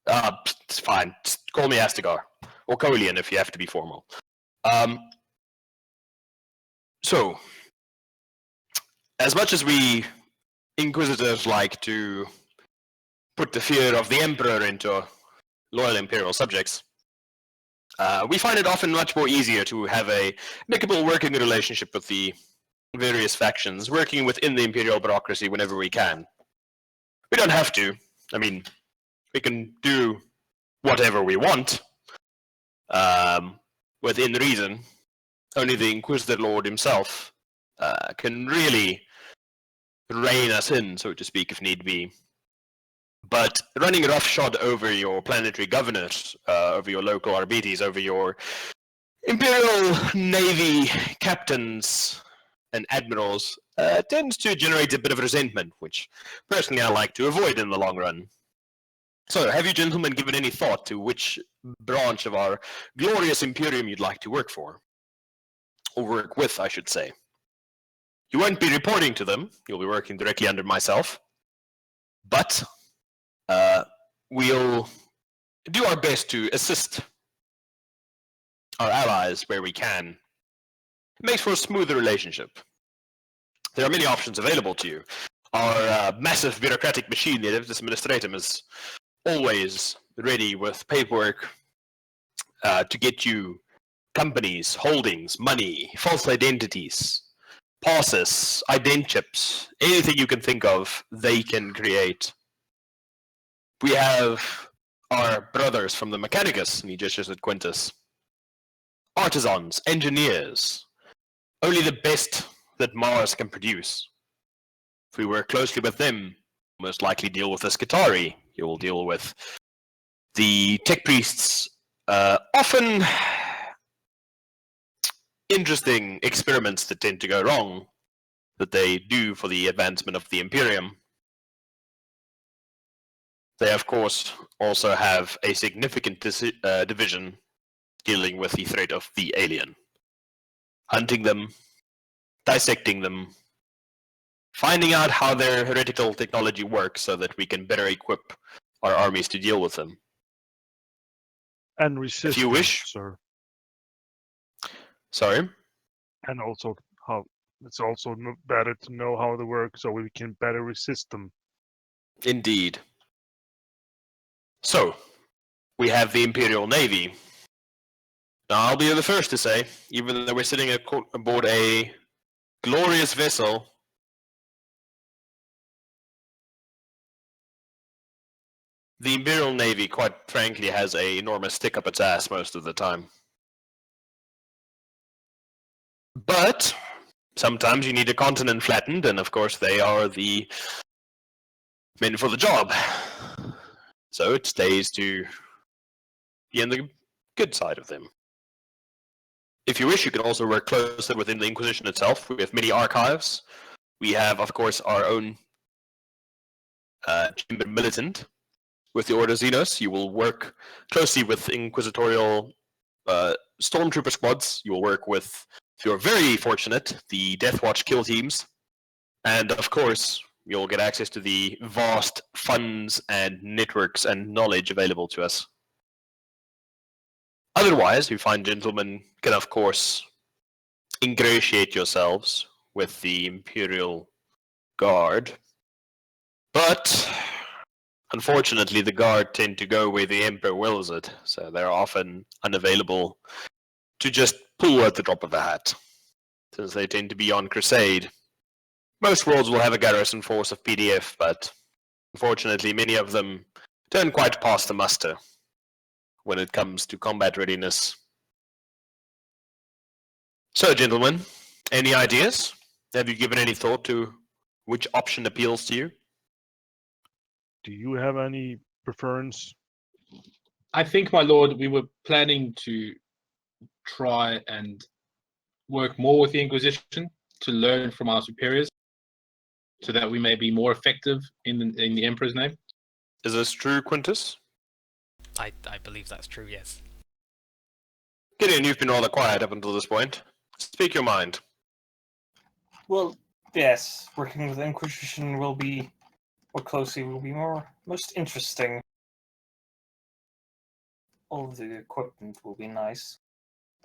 A: It's fine. Just call me Astigar, or Colian if you have to be formal. So, as much as we Inquisitors like to put the fear of the Emperor into loyal Imperial subjects, we find it often much more easier to have a amicable working relationship with the various factions, working within the Imperial bureaucracy whenever we can. We don't have to. I mean, we can do whatever we want, within reason. Only the Inquisitor Lord himself can really rein us in, so to speak, if need be. But running roughshod over your planetary governors, over your local arbites, over your Imperial Navy captains and admirals, tends to generate a bit of resentment, which personally I like to avoid in the long run. So, have you gentlemen given any thought to which branch of our glorious Imperium you'd like to work for? Or work with, I should say. You won't be reporting to them, you'll be working directly under myself. But, we'll do our best to assist our allies where we can. It makes for a smoother relationship. There are many options available to you. Our massive bureaucratic machine, the Adeptus Administratum, is always ready with paperwork to get you companies, holdings, money, false identities, passes, ident chips, anything you can think of, they can create. We have our brothers from the Mechanicus, and he gestures at Quintus. Artisans, engineers, only the best that Mars can produce. If we work closely with them, we'll most likely deal with the Skitari. You will deal with the tech priests, often interesting experiments that tend to go wrong, that they do for the advancement of the Imperium. They, of course, also have a significant division dealing with the threat of the alien. Hunting them, dissecting them, finding out how their heretical technology works so that we can better equip our armies to deal with them.
D: And resist,
A: you wish.
D: sir.
A: Sorry?
D: And also how it's also better to know how they work so we can better resist them.
A: Indeed. So, we have the Imperial Navy. Now, I'll be the first to say, even though we're sitting aboard a glorious vessel, the Imperial Navy, quite frankly, has an enormous stick up its ass most of the time. But sometimes you need a continent flattened, and of course they are the men for the job. So it stays to be on the good side of them. If you wish, you can also work closer within the Inquisition itself. We have many archives. We have, of course, our own chamber militant. With the Order Xenos, you will work closely with inquisitorial stormtrooper squads. You will work with, if you're very fortunate, the Death Watch kill teams. And, of course, you'll get access to the vast funds and networks and knowledge available to us. Otherwise, you fine gentlemen can, of course, ingratiate yourselves with the Imperial Guard. But, unfortunately, the Guard tend to go where the Emperor wills it, so they're often unavailable to just pull at the drop of a hat, since they tend to be on crusade. Most worlds will have a garrison force of PDF, but unfortunately many of them don't quite pass the muster when it comes to combat readiness. So, gentlemen, any ideas? Have you given any thought to which option appeals to you?
D: Do you have any preference?
G: I think, my lord, we were planning to try and work more with the Inquisition to learn from our superiors, so that we may be more effective in the Emperor's name.
A: Is this true, Quintus?
B: I believe that's true, yes.
A: Gideon, you've been rather quiet up until this point. Speak your mind.
E: Well, yes, working with the Inquisition will be, or closely, will be most interesting. All of the equipment will be nice.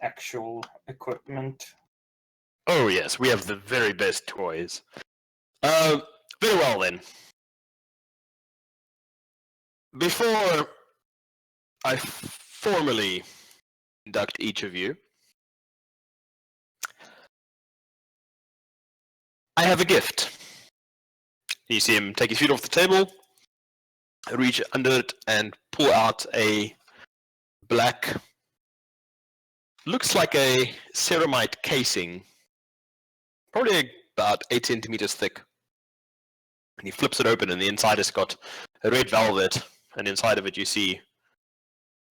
E: Actual equipment.
A: Oh yes, we have the very best toys. Very well then. Before I formally induct each of you, I have a gift. You see him take his feet off the table, reach under it, and pull out a black, looks like a ceramite casing, probably about 8 centimeters thick. And he flips it open, and the inside has got a red velvet, and inside of it you see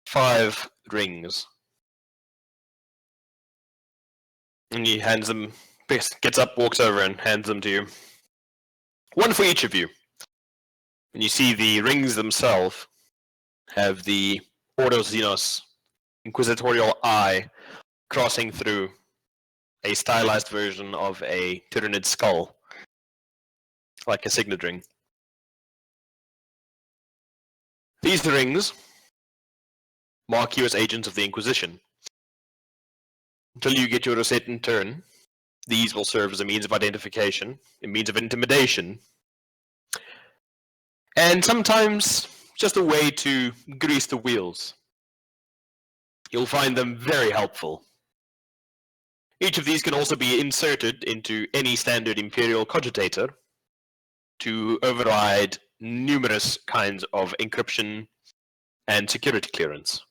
A: 5 rings. And he hands them, gets up, walks over, and hands them to you. One for each of you. And you see the rings themselves have the Ordo Xenos inquisitorial eye crossing through a stylized version of a Tyranid skull, like a signet ring. These rings mark you as agents of the Inquisition. Until you get your Rosetan turn, these will serve as a means of identification, a means of intimidation, and sometimes just a way to grease the wheels. You'll find them very helpful. Each of these can also be inserted into any standard Imperial cogitator to override numerous kinds of encryption and security clearance.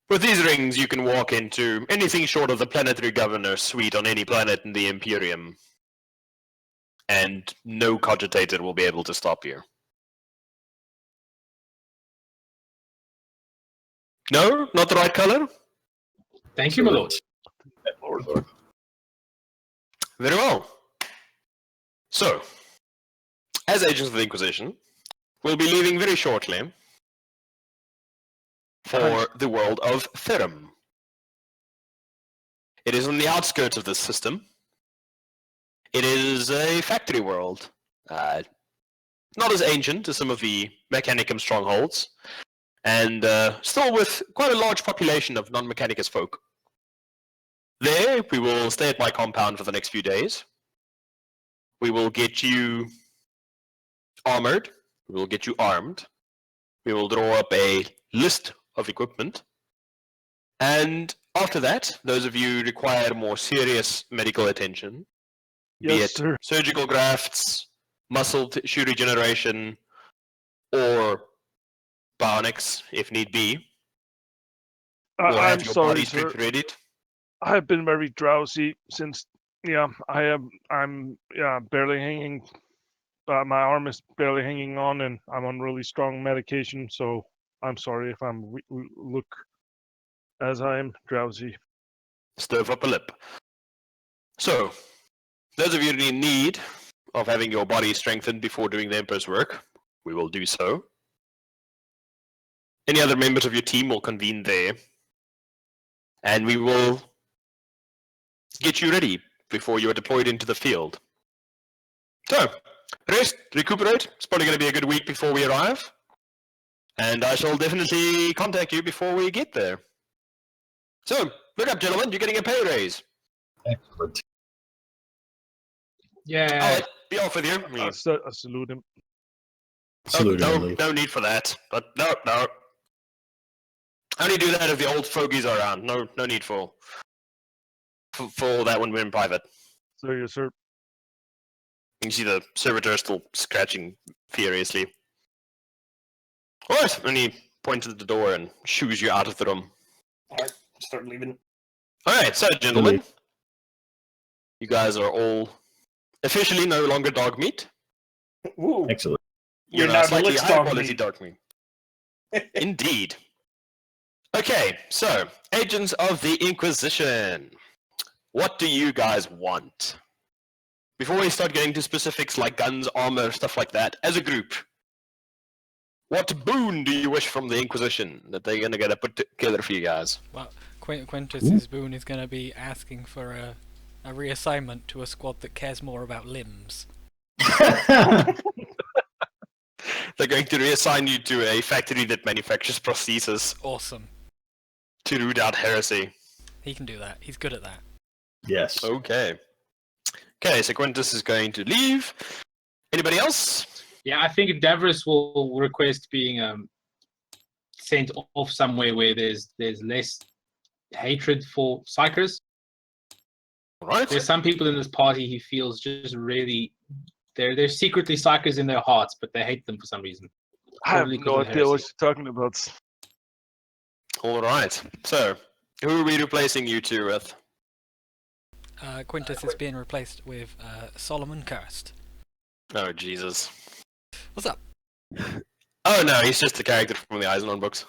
A: With these rings, you can walk into anything short of the planetary governor suite on any planet in the Imperium, and no cogitator will be able to stop you. No? Not the right color?
G: Thank you, my lord.
A: Very well. So, as agents of the Inquisition, we'll be leaving very shortly for the world of Therum. It is on the outskirts of this system. It is a factory world. Not as ancient as some of the Mechanicum strongholds, and still with quite a large population of non-Mechanicus folk. There, we will stay at my compound for the next few days. We will get you armored. We will get you armed. We will draw up a list of equipment. And after that, those of you who require more serious medical attention, be it
D: Sir.
A: surgical grafts, muscle tissue regeneration, or bionics, if need be, we'll
D: I'm
A: have your
D: sorry,
A: bodies
D: sir.
A: ready.
D: I have been very drowsy since. I'm barely hanging. My arm is barely hanging on, and I'm on really strong medication. So I'm sorry if I'm look as I'm drowsy.
A: Stir up a lip. So, those of you in need of having your body strengthened before doing the Emperor's work, we will do so. Any other members of your team will convene there, and we will get you ready before you are deployed into the field. So, rest, recuperate. It's probably going to be a good week before we arrive. And I shall definitely contact you before we get there. So, look up, gentlemen. You're getting a pay raise.
C: Excellent.
G: Yeah.
A: I'll be off with you.
D: I salute him.
C: Salute and
A: no,
C: leave.
A: no need for that. But no. I only do that if the old fogies are around. No need for that when we're in private.
D: So yes, sir.
A: You see the servitor still scratching furiously. Alright, and he points at the door and shoos you out of the room.
E: Alright, start leaving.
A: Alright, so gentlemen, you guys are all officially no longer dog meat.
E: Ooh,
C: Excellent.
E: You're
A: You're
E: now
A: now slightly
E: deluxe
A: higher
E: dog
A: quality
E: meat.
A: dog meat. Indeed. Okay, so, agents of the Inquisition. What do you guys want? Before we start getting to specifics like guns, armor, stuff like that, as a group, what boon do you wish from the Inquisition that they're going to get put together for you guys?
B: Well, Quintus's boon is going to be asking for a reassignment to a squad that cares more about limbs.
A: They're going to reassign you to a factory that manufactures prostheses
B: Awesome.
A: to root out heresy.
B: He can do that. He's good at that.
C: Yes.
A: Okay. Okay, so Quintus is going to leave. Anybody else?
G: Yeah, I think Davros will request being sent off somewhere where there's less hatred for psychers.
A: Alright.
G: There's some people in this party he feels just really they're secretly psychers in their hearts, but they hate them for some reason.
D: I have
G: Probably 'cause
D: no
G: of
D: idea what
G: heresy.
D: you're talking about.
A: Alright. So, who are we replacing you two with?
B: Quintus is being replaced with Solomon Cursed.
A: Oh, Jesus.
B: What's up?
A: Oh no, he's just a character from the Eisenhorn books.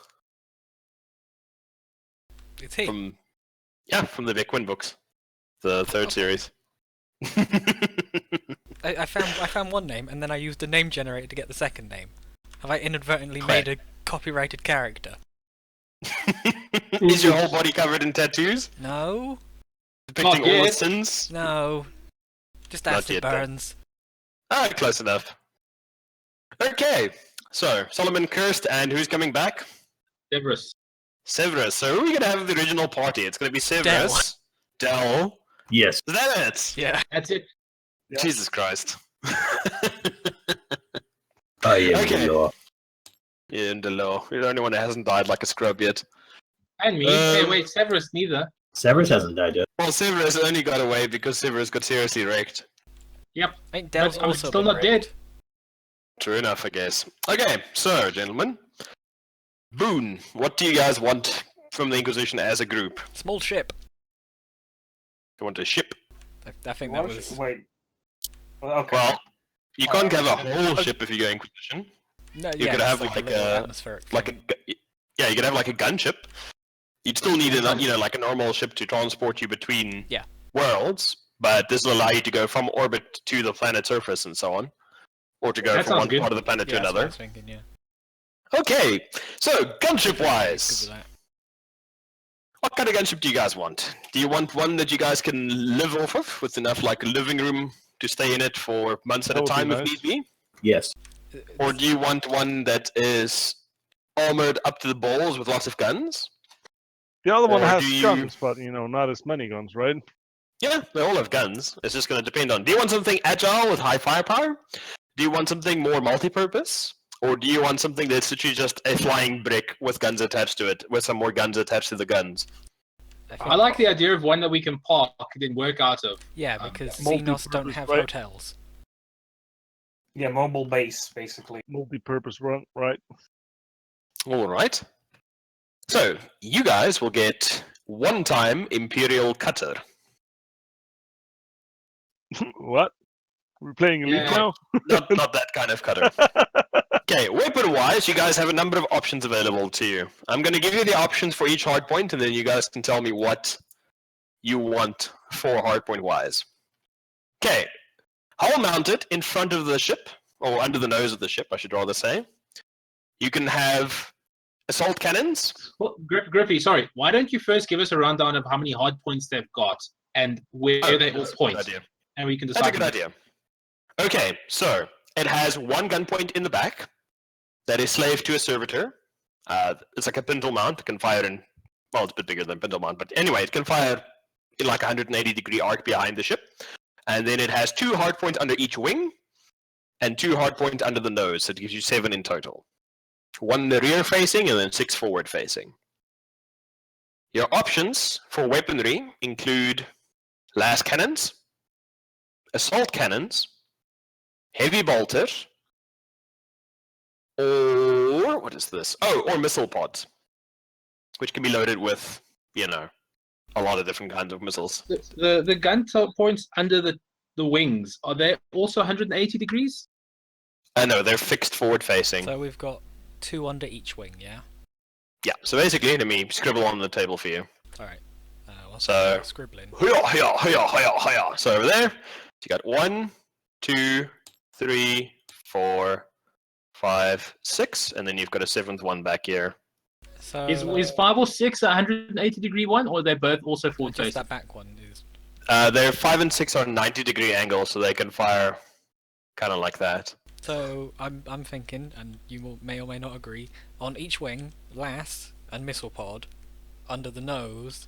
B: It's he.
A: From the Vic Quinn books. The third series.
B: I found one name and then I used a name generator to get the second name. Have I inadvertently
A: Correct.
B: made a copyrighted character?
A: Is your whole body covered in tattoos?
B: No.
A: Depicting
G: Not
A: all the
G: yet.
A: sins?
B: No. Just
A: Not
B: acid
A: yet, then.
B: burns.
A: Ah, close enough. Okay, so Solomon Cursed, and who's coming back?
G: Davros.
A: Severus. So who are we going to have at the original party? It's going to be Severus, Del.
C: Yes.
A: Is that it?
B: Yeah.
G: That's it.
E: Yeah.
A: Jesus Christ.
C: Oh yeah.
A: Okay.
C: Yeah.
A: Yeah, and Delo. You're the only one that hasn't died like a scrub yet.
G: And me.
A: Um,
G: Hey, wait, Severus neither.
C: Severus hasn't died yet.
A: Well, Severus only got away because Severus got seriously wrecked.
B: I think Dell's
G: But I'm
B: also
G: still
B: been
G: not dead.
B: raped.
A: True enough, I guess. Okay, so, gentlemen. Boon, what do you guys want from the Inquisition as a group?
B: Small ship.
A: You want a ship?
B: I think that was.
E: Wait. Well, okay.
A: Well, you can't have a whole ship if you go Inquisition.
B: No,
A: you
B: yeah,
A: could
B: it's
A: have
B: a
A: like
B: little
A: a-
B: atmospheric
A: Like a,
B: thing.
A: yeah, you could have like a gunship. You'd still need a, like a normal ship to transport you between
B: Yeah.
A: worlds, but this will allow you to go from orbit to the planet's surface and so on, or to go
G: That
A: from
G: sounds
A: one
G: good.
A: part of the planet
B: Yeah,
A: to
B: that's what I
A: another.
B: was thinking, yeah.
A: Okay, so gunship
B: Good
A: wise,
B: with that.
A: what kind of gunship do you guys want? Do you want one that you guys can live off of, with enough like living room to stay in it for months at
D: That
A: a
D: would be
A: time if
D: nice.
A: need be?
C: Yes.
A: Or do you want one that is armored up to the balls with lots of guns?
D: The other one
A: Or
D: has
A: do you-
D: guns, but not as many guns, right?
A: Yeah, they all have guns. It's just going to depend on. Do you want something agile with high firepower? Do you want something more multi-purpose? Or do you want something that's literally just a flying brick with guns attached to it, with some more guns attached to the guns?
G: I like the idea of one that we can park and then work out of.
B: Yeah, because Xenos
D: multi-purpose,
B: don't have
D: right?
B: hotels.
E: Yeah, mobile base, basically.
D: Multi-purpose run, right?
A: All right. So, you guys will get one-time Imperial Cutter.
D: What? We're playing Elite
G: Yeah.
D: now?
A: Not that kind of cutter. Okay, weapon-wise, you guys have a number of options available to you. I'm going to give you the options for each hardpoint, and then you guys can tell me what you want for hardpoint-wise. Okay, hull mounted in front of the ship, or under the nose of the ship, I should rather say. You can have assault cannons.
G: Well, Griffey, sorry. Why don't you first give us a rundown of how many hard points they've got, and where they all
A: That's a good
G: point,
A: idea.
G: and we can
A: That's
G: decide.
A: a good idea. Okay, so it has one gun point in the back that is slave to a servitor. It's like a pintle mount. It can fire in, well, it's a bit bigger than pintle mount, but anyway, it can fire in like a 180-degree arc behind the ship. And then it has 2 hard points under each wing and 2 hard points under the nose. So it gives you 7 in total. 1 in the rear facing and then 6 forward facing. Your options for weaponry include las cannons, assault cannons, heavy bolters, or what is this? Oh, or missile pods, which can be loaded with, a lot of different kinds of missiles.
G: The gun points under the wings, are they also 180 degrees?
A: No, they're fixed forward facing.
B: So we've got 2 under each wing, yeah?
A: Yeah, so basically, let me scribble on the table for you.
B: Alright.
A: So-
B: scribbling.
A: So over there, you got 1, 2, 3, 4, 5, 6, and then you've got a 7th one back here.
B: So
G: Is 5 or 6 a 180 degree one, or they're both also forward
B: just
G: facing?
B: that back one is.
A: They're 5 and 6 are 90-degree angles, so they can fire kind of like that.
B: So I'm thinking, and you may or may not agree, on each wing, las and missile pod, under the nose,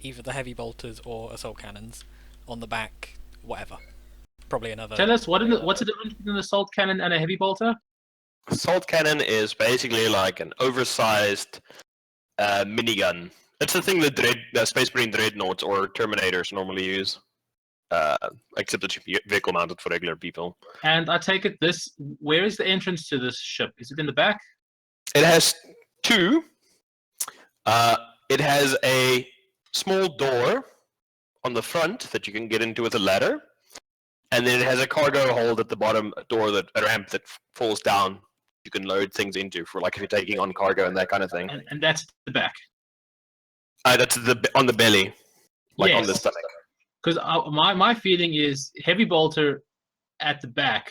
B: either the heavy bolters or assault cannons, on the back, whatever. Probably another.
G: Tell us what's the difference between an assault cannon and a heavy bolter?
A: Assault cannon is basically like an oversized minigun. It's the thing that Space Marine dreadnoughts or Terminators normally use. Except it's vehicle mounted for regular people.
G: And I take it where is the entrance to this ship? Is it in the back?
A: It has 2. It has a small door on the front that you can get into with a ladder. And then it has a cargo hold at the bottom door, a ramp that falls down. You can load things into for like if you're taking on cargo and that kind of thing.
G: And that's the back.
A: That's on the belly, like on the
G: Yes.
A: stomach.
G: Because my feeling is heavy bolter at the back,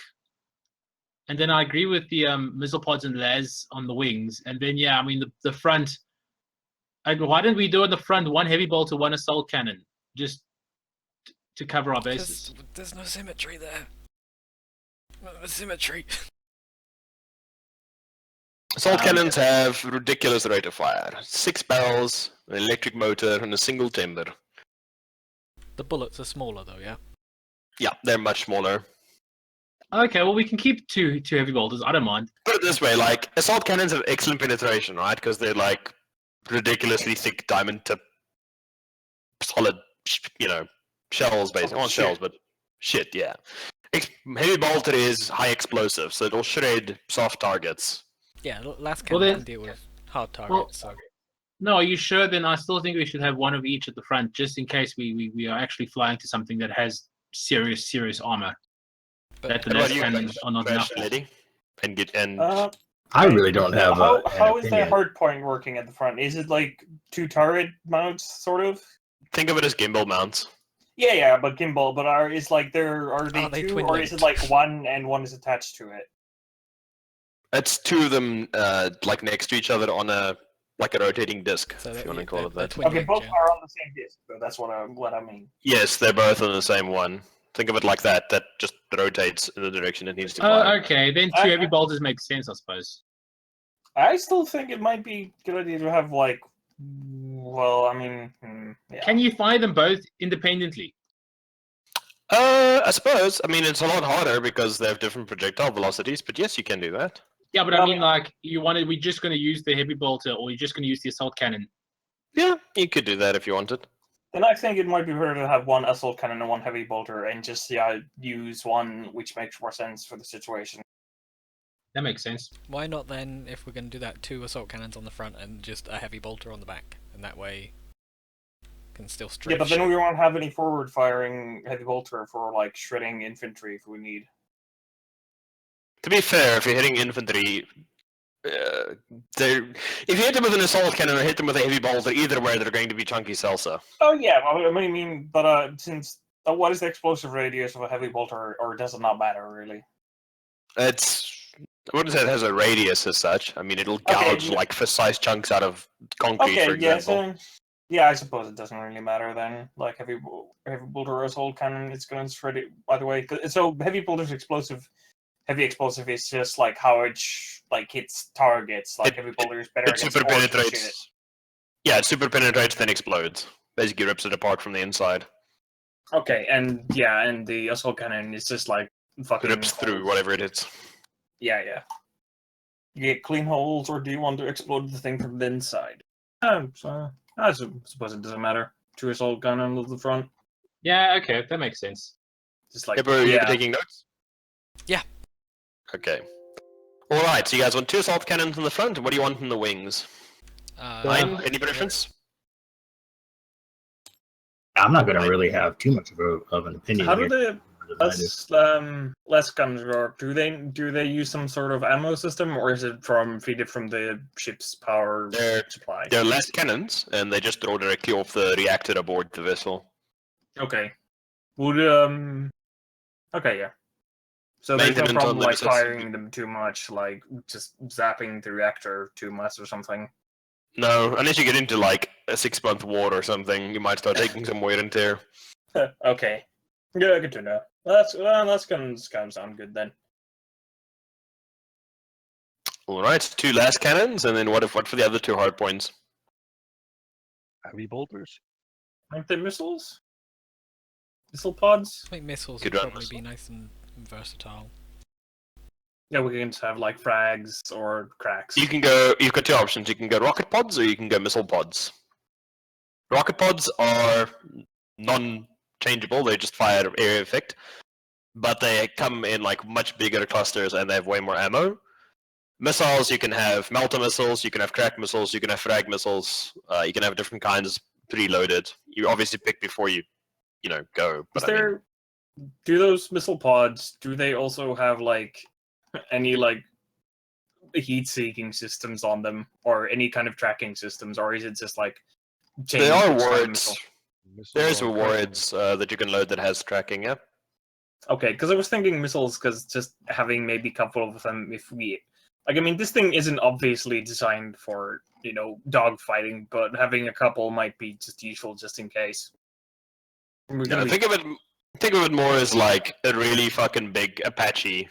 G: and then I agree with the missile pods and las on the wings, and then I mean the front. Why didn't we do in the front 1 heavy bolter, 1 assault cannon, just to cover our bases?
B: There's no symmetry there. No symmetry.
A: Assault cannons have ridiculous rate of fire. 6 barrels, an electric motor, and a single chamber.
B: The bullets are smaller though, yeah?
A: Yeah, they're much smaller.
G: Okay, well we can keep two heavy bolters. I don't mind.
A: Put it this way, like, assault cannons have excellent penetration, right? Because they're like ridiculously thick diamond tip, solid, shells basically. Not shells, but shit, yeah. Heavy bolter is high explosive, so it'll shred soft targets.
B: Yeah, last
G: Well,
B: cannon
G: then-
B: can deal with hard targets, so.
G: No, are you sure? Then I still think we should have 1 of each at the front, just in case we are actually flying to something that has serious armor.
B: But
G: That the
A: What about
G: las
A: you,
G: cannons are not enough.
A: Lady? And
C: I really don't have
E: How
C: an
E: is the
C: opinion.
E: hard point working at the front? Is it like 2 turret mounts, sort of?
A: think of it as gimbal mounts.
E: Yeah, but gimbal. But are they 2,
B: twin
E: or is it
B: linked?
E: like 1 and 1 is attached to it?
A: It's 2 of them like next to each other on a rotating disc,
B: So
A: if you want to
B: they're-
A: call it
B: they're
A: that.
B: twin
E: Okay,
B: linked,
E: both
B: yeah.
E: are on the same disc. So that's what I mean.
A: Yes, they're both on the same one. Think of it like that. That just rotates in the direction it needs to
G: Oh,
A: fly.
G: okay. Then 2 heavy bolters make sense, I suppose.
E: I still think it might be a good idea to have like. Well, I mean, yeah.
G: Can you fire them both independently?
A: I suppose. I mean, it's a lot harder because they have different projectile velocities, but yes, you can do that.
G: Yeah, but I
E: Well,
G: mean, like, we're just going to use the heavy bolter, or you're just going to use the assault cannon.
A: Yeah, you could do that if you wanted.
E: Then I think it might be better to have 1 assault cannon and 1 heavy bolter, and just use 1 which makes more sense for the situation.
G: That makes sense.
B: Why not then, if we're going to do that, 2 assault cannons on the front and just a heavy bolter on the back? And that way, can still strafe
E: Yeah, but then
B: shit.
E: we won't have any forward firing heavy bolter for like shredding infantry if we need.
A: To be fair, if you're hitting infantry, if you hit them with an assault cannon or hit them with a heavy bolter, either way, they're going to be chunky salsa.
E: Oh yeah, well, I mean, but since what is the explosive radius of a heavy bolter, or does it not matter really?
A: I wouldn't say it has a radius as such. I mean, it'll gouge
E: Okay.
A: like fist-sized chunks out of concrete,
E: Okay,
A: for
E: yeah,
A: example.
E: Yeah, I suppose it doesn't really matter then. Like heavy bolter or assault cannon, it's going to spread it either way. So heavy bolter's explosive. Heavy explosive is just like how it hits targets. Like heavy bolter is better
A: It
E: against
A: super
E: orcs and shit.
A: penetrates. Yeah, it super penetrates, then explodes. Basically rips it apart from the inside.
E: Okay, and the assault cannon is just like fucking
A: Rips through
E: holes.
A: whatever it hits.
E: Yeah. You get clean holes, or do you want to explode the thing from the inside? So I suppose it doesn't matter. 2 assault cannon at the front.
F: Yeah, okay, that makes sense.
E: Just like
A: Ever, you taking notes?
B: Yeah.
A: Okay. Alright, so you guys want 2 assault cannons in the front, and what do you want in the wings? 9? Any preference?
C: I'm not going to really have too much of an opinion
E: How do
C: here.
E: the less guns work? Do they use some sort of ammo system, or is it feed from the ship's power supply?
A: They're less cannons, and they just throw directly off the reactor aboard the vessel.
E: Okay. Would Okay, yeah. So there's no
A: Maintenance
E: problem
A: on them
E: like
A: is just-
E: firing them too much, like just zapping the reactor too much or something.
A: No, unless you get into like a 6-month war or something, you might start taking some wear and tear.
E: Okay. Yeah, good to know. That's gonna kind of sound good then.
A: Alright, 2 last cannons, and then what for the other 2 hard points?
D: Heavy bolters.
E: Aren't they missiles? Missile pods?
B: I think missiles
A: Good
B: would
A: run,
B: probably be
A: missile.
B: nice and versatile.
E: Yeah, we can just have like frags or cracks.
A: You've got 2 options. You can go rocket pods or you can go missile pods. Rocket pods are non-changeable, they just fire area effect. But they come in like much bigger clusters and they have way more ammo. Missiles, you can have melter missiles, you can have crack missiles, you can have frag missiles, you can have different kinds preloaded. You obviously pick before you go. But
E: Do those missile pods, do they also have like any like heat-seeking systems on them, or any kind of tracking systems, or is it just like
A: there are
E: chain style
A: wards.
E: missile?
A: There's
D: Missile or
A: wards that you can load that has tracking, yeah.
E: Okay, because I was thinking missiles, because just having maybe a couple of them, if we like, I mean, this thing isn't obviously designed for dogfighting, but having a couple might be just useful just in case. We're
A: Yeah,
E: gonna be-
A: think of it more as like a really fucking big Apache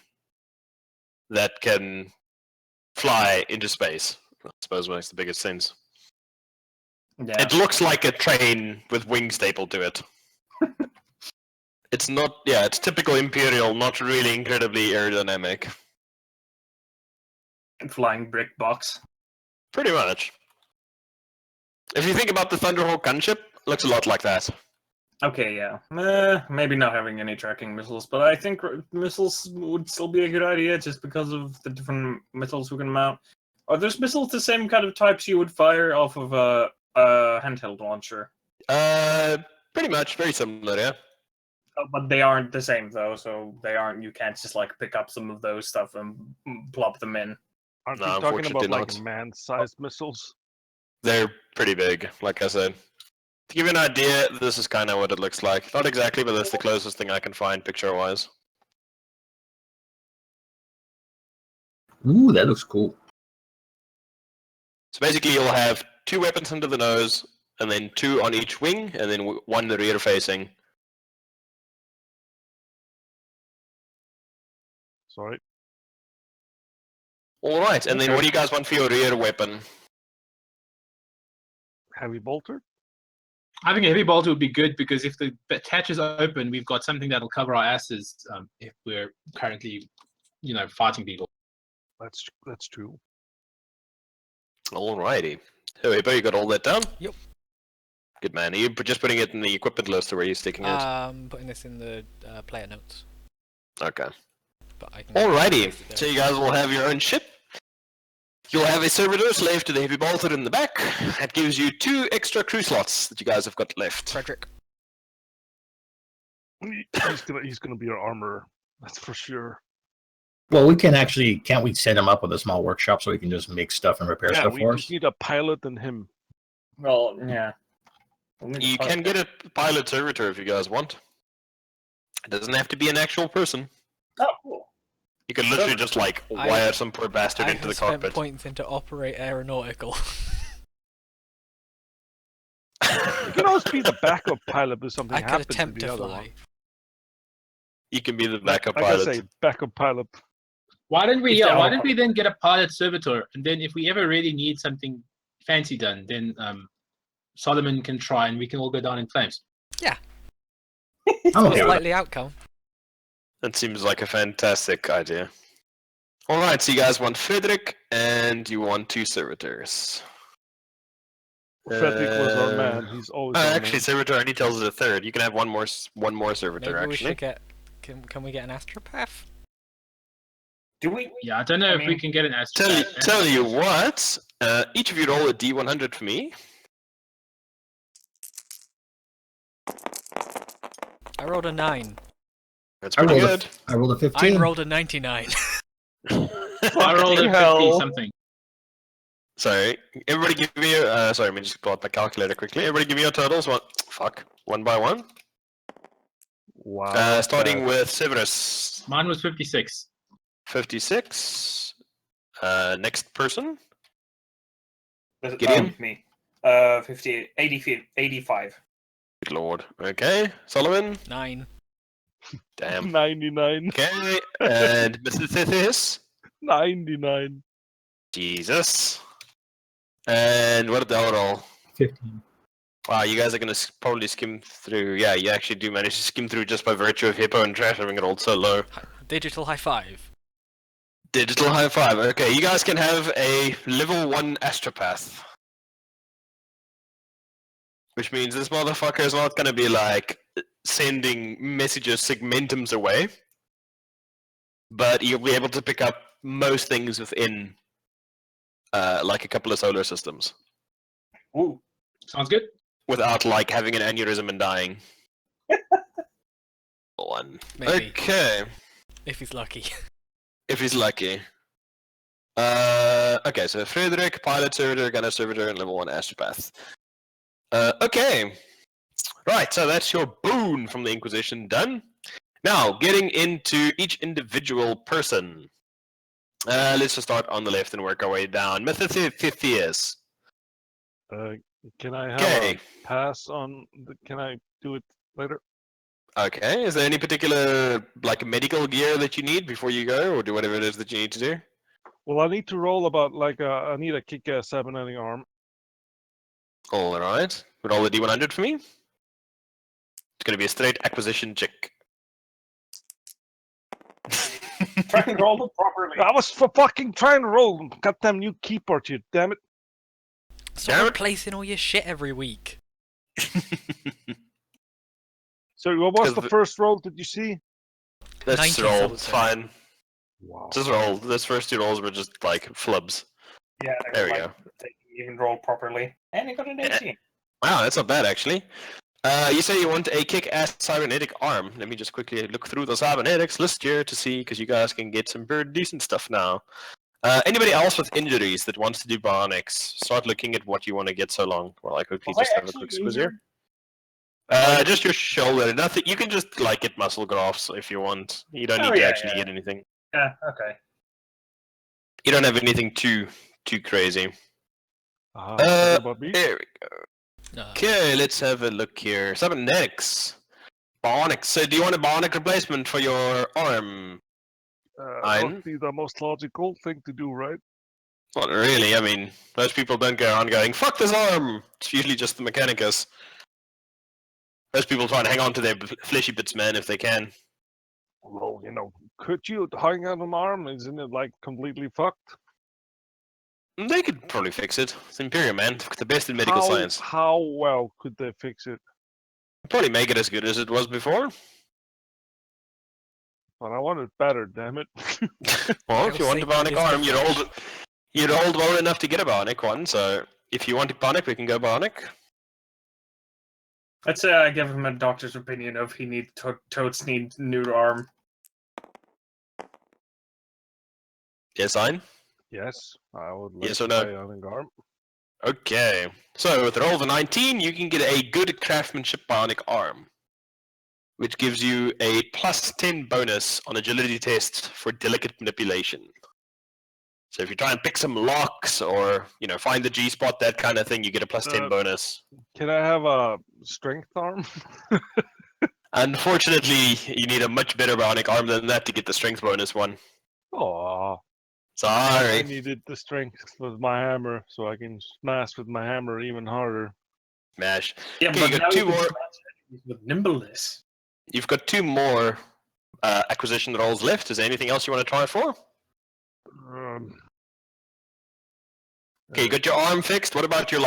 A: that can fly into space. I suppose makes the biggest sense.
E: yeah.
A: It looks like a train with wings stapled to it. It's not, yeah, it's typical Imperial, not really incredibly aerodynamic.
E: Flying brick box.
A: Pretty much. If you think about the Thunderhawk gunship, it looks a lot like that.
E: Okay, yeah. Maybe not having any tracking missiles, but I think missiles would still be a good idea just because of the different missiles we can mount. Are those missiles the same kind of types you would fire off of a handheld launcher?
A: Pretty much, very similar, yeah.
E: But they aren't the same though, so they aren't. You can't just like pick up some of those stuff and plop them in.
D: Aren't
A: No,
D: you talking
A: unfortunately
D: about like
A: not.
D: man-sized missiles?
A: They're pretty big, like I said. To give you an idea, this is kind of what it looks like. Not exactly, but that's the closest thing I can find picture-wise.
C: Ooh, that looks cool.
A: So basically you'll have 2 weapons under the nose, and then 2 on each wing, and then 1 the rear facing.
D: Sorry.
A: Alright, and then
D: Okay.
A: what do you guys want for your rear weapon?
D: Heavy bolter?
G: I think a heavy bolter would be good because if the hatch is open, we've got something that'll cover our asses if we're currently, fighting people.
D: That's true.
A: Alrighty. So, Hippo, you got all that down?
B: Yep.
A: Good man. Are you just putting it in the equipment list, or where are you sticking it?
B: Putting this in the player notes,
A: Okay.
B: but I can.
A: Alrighty.
B: paste it there.
A: So you guys will have your own ship. You'll have a servitor slave to the heavy bolter in the back. That gives you 2 extra crew slots that you guys have got left.
B: Frederick.
D: He's gonna be our armorer. That's for sure.
C: Well, can't we set him up with a small workshop so he can just make stuff and repair
D: Yeah,
C: stuff
D: we
C: for
D: just
C: us?
D: need a pilot and him.
E: Well, yeah.
A: You can get a pilot servitor if you guys want. It doesn't have to be an actual person.
E: Oh, cool.
A: You can literally just like wire some poor bastard
B: I
A: into the
B: have spent
A: cockpit.
B: points into operate aeronautical.
D: can always be the backup pilot if something
B: I could
D: happens to
B: attempt
D: the
B: to
D: other
B: fly.
D: one.
A: You can be the
D: Like
A: backup
D: I
A: pilot.
D: say, backup pilot.
F: Why don't we?
E: If the
F: Why
E: auto
F: don't we
E: pilot-
F: then get a pilot servitor, and then if we ever really need something fancy done, then Solomon can try, and we can all go down in flames.
C: I'm okay with
B: Slightly outcome.
A: That seems like a fantastic idea. All right, so you guys want Frederick, and you want 2 servitors.
D: Frederick was our man. He's always our
A: Actually,
D: man.
A: servitor only tells us a third. You can have one more servitor.
B: Maybe we
A: Actually,
B: should get. Can we get an astropath?
E: Do we?
F: Yeah, I don't know
E: I
F: if we
E: mean,
F: can get an
A: tell you what. Each of you roll a d100 for me.
B: I rolled a 9.
A: That's
C: I
A: pretty
C: rolled
A: good.
C: I rolled a
B: I
C: 15.
B: rolled a 99.
F: I rolled a 50
E: hell.
F: something.
A: Sorry, everybody give me your. Sorry, let me just pull out my calculator quickly. Everybody give me your totals. One by one.
D: Wow.
A: Starting with Severus,
F: Mine was 56.
A: 56. Next person,
E: This-
A: Gideon?
E: Me. 58, 80, 85.
A: good lord. Okay, Solomon.
B: 9.
A: Damn.
D: 99.
A: Okay, and Mr. Thithis.
D: 99.
A: Jesus. And what did the other roll?
C: 15.
A: Wow, you guys are gonna probably skim through. Yeah, you actually do manage to skim through just by virtue of Hippo and Trash having it rolled so low.
B: Digital high five.
A: Digital high five. Okay, you guys can have a level 1 astropath. Which means this motherfucker is not gonna be like sending messages segmentums away. But you'll be able to pick up most things within like a couple of solar systems.
E: Ooh.
F: Sounds good.
A: Without like having an aneurysm and dying. One.
B: Maybe.
A: Okay.
B: If he's lucky.
A: If he's lucky. Okay, so Frederick, pilot servitor, gunner servitor, and level 1 astropath. Okay. Right, so that's your boon from the Inquisition done. Now, getting into each individual person. Let's just start on the left and work our way down. Methotheus.
D: Can I have
A: Okay.
D: a pass on? Can I do it later?
A: Okay, is there any particular like medical gear that you need before you go, or do whatever it is that you need to do?
D: Well, I need to roll about like I need a kick-ass cybernetic arm.
A: All right. Roll the D100 for me. It's going to be a straight acquisition check.
E: Try and roll it properly.
D: I was for fucking trying to roll. Goddamn new keyboard, you damn it.
B: Stop
A: Damn it.
B: replacing all your shit every week.
D: So what was
A: Because
D: the
A: the-
D: first roll? Did you see?
A: Let's
B: 90
A: roll. It's
B: something.
A: fine.
D: Wow.
A: Just roll. Those first 2 rolls were just like flubs.
E: Yeah,
A: There we
E: like,
A: go.
E: They didn't even roll properly. And you got an 18.
A: Wow, that's not bad actually. You say you want a kick-ass cybernetic arm. Let me just quickly look through the cybernetics list here to see, because you guys can get some pretty decent stuff now. Anybody else with injuries that wants to do bionics? Start looking at what you want to get so long. Well, I quickly
E: Was I
A: just have a
E: actually
A: quick squiz here.
E: injured?
A: Just your shoulder. Nothing. You can just like get muscle grafts if you want. You don't
E: Oh,
A: need to
E: yeah,
A: actually
E: yeah.
A: get anything.
E: Yeah, okay.
A: You don't have anything too crazy.
D: Sorry about me.
A: There we go. Okay, let's have a look here. Cybernetics. Bionics. So do you want a bionic replacement for your arm?
D: That
A: Fine.
D: would be the most logical thing to do, right?
A: Not really. I mean, most people don't go around going, fuck this arm! It's usually just the mechanicus. Most people try and hang on to their fleshy bits, man, if they can.
D: Well, could you hang on an arm? Isn't it like completely fucked?
A: They could probably fix it. It's Imperium, man. The best in medical science.
D: How well could they fix it?
A: Probably make it as good as it was before.
D: But I want it better, damn it.
A: Well, if you want a bionic
B: Is the
A: arm,
B: flesh.
A: you'd old well enough to get a bionic one, so if you want a bionic, we can go bionic.
E: Let's say I give him a doctor's opinion of he needs totes need new arm.
A: Yes, Ein?
D: Yes, I would like
A: Yes
D: to
A: or no?
D: buy an arm.
A: Okay. So with a roll of a 19, you can get a good craftsmanship bionic arm, which gives you a +10 bonus on agility tests for delicate manipulation. So if you try and pick some locks or find the G spot, that kind of thing, you get a +10 bonus.
D: Can I have a strength arm?
A: Unfortunately, you need a much better bionic arm than that to get the strength bonus one.
D: Oh, I
A: Sorry.
D: needed the strength with my hammer, so I can smash with my hammer even harder.
A: Smash.
E: Yeah,
A: Okay,
E: but
A: you got
E: now
A: two
E: you can
A: more.
E: smash enemies with nimbleness.
A: You've got 2 more acquisition rolls left. Is there anything else you want to try for? Okay, you got your arm fixed. What about your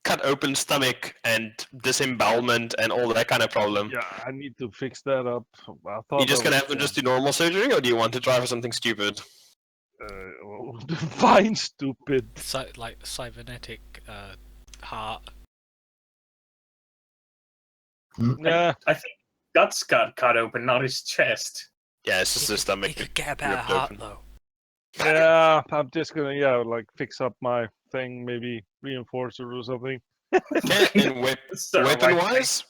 A: cut open stomach and disembowelment and all that kind of problem?
D: Yeah, I need to fix that up. I thought
A: You just
D: that
A: gonna
D: was-
A: have them just do normal surgery, or do you want to try for something stupid?
D: Fine, stupid.
B: Like cybernetic heart.
D: Yeah,
E: I think guts got cut open, not his chest.
A: Yeah, it's just the stomach.
B: He could get a
A: ripped
B: better heart
A: open.
B: though.
D: yeah. I'm just gonna fix up my thing, maybe reinforce it or something.
A: Okay, and weapon-wise,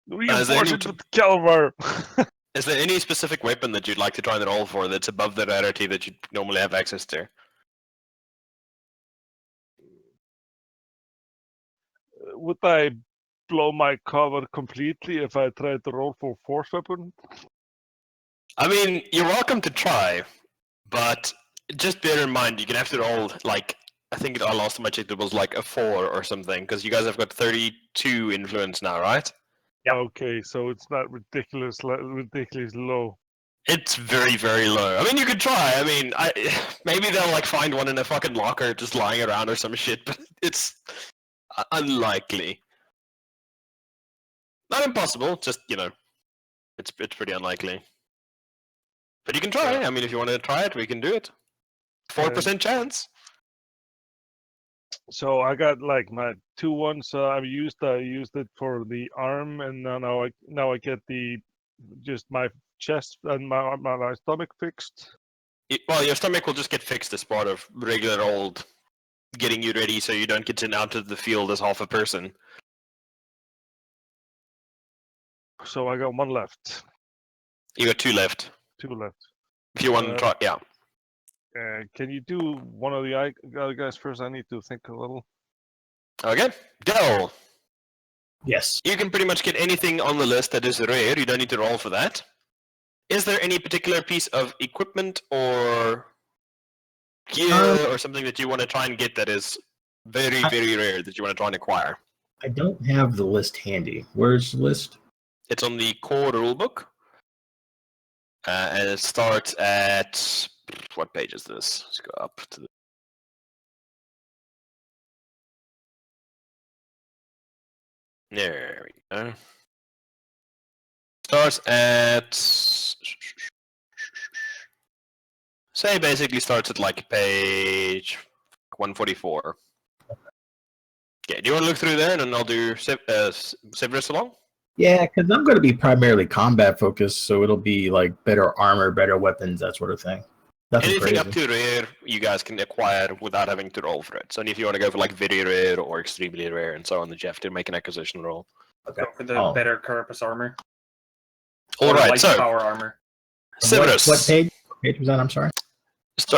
D: Reinforce it with Calvar.
A: is there any specific weapon that you'd like to try and roll for that's above the rarity that you normally have access to?
D: Would I blow my cover completely if I tried to roll for force weapon?
A: I mean, you're welcome to try, but just bear in mind you can have to roll I think our last time I checked it was a 4 or something, because you guys have got 32 influence now, right?
E: Yep.
D: Okay, so it's not ridiculously low.
A: It's very, very low. I mean, you could try. I mean, maybe they'll find one in a fucking locker just lying around or some shit, but it's unlikely. Not impossible, just it's pretty unlikely. But you can try.
D: Yeah.
A: I mean, if you want to try it, we can do it. 4% chance.
D: So I got my 2 ones. I used it for the arm, and now I get just my chest and my stomach fixed.
A: Well, your stomach will just get fixed as part of regular old getting you ready, so you don't get sent out to the field as half a person.
D: So I got 1 left.
A: You got 2 left.
D: 2 left.
A: If you want to try, yeah.
D: Can you do one of the other guys first? I need to think a little.
A: Okay, go.
C: Yes.
A: You can pretty much get anything on the list that is rare. You don't need to roll for that. Is there any particular piece of equipment or gear or something that you want to try and get that is very, very rare that you want to try and acquire?
C: I don't have the list handy. Where's the list?
A: It's on the core rulebook. And it starts at... What page is this? Let's go up to the... There we go. Starts at... Say basically starts at page 144. Okay, do you want to look through there and then I'll do Severus along?
C: Yeah, because I'm going to be primarily combat focused, so it'll be better armor, better weapons, that sort of thing. Nothing
A: Anything
C: crazy.
A: up to rare, you guys can acquire without having to roll for it. So if you want to go for very rare or extremely rare and so on, that you have to make an acquisition roll.
C: Okay.
E: Go for the better carapace armor.
A: All
E: Or
A: right,
E: light
A: so
E: power armor.
A: Severus.
C: What page? What page was that? I'm sorry.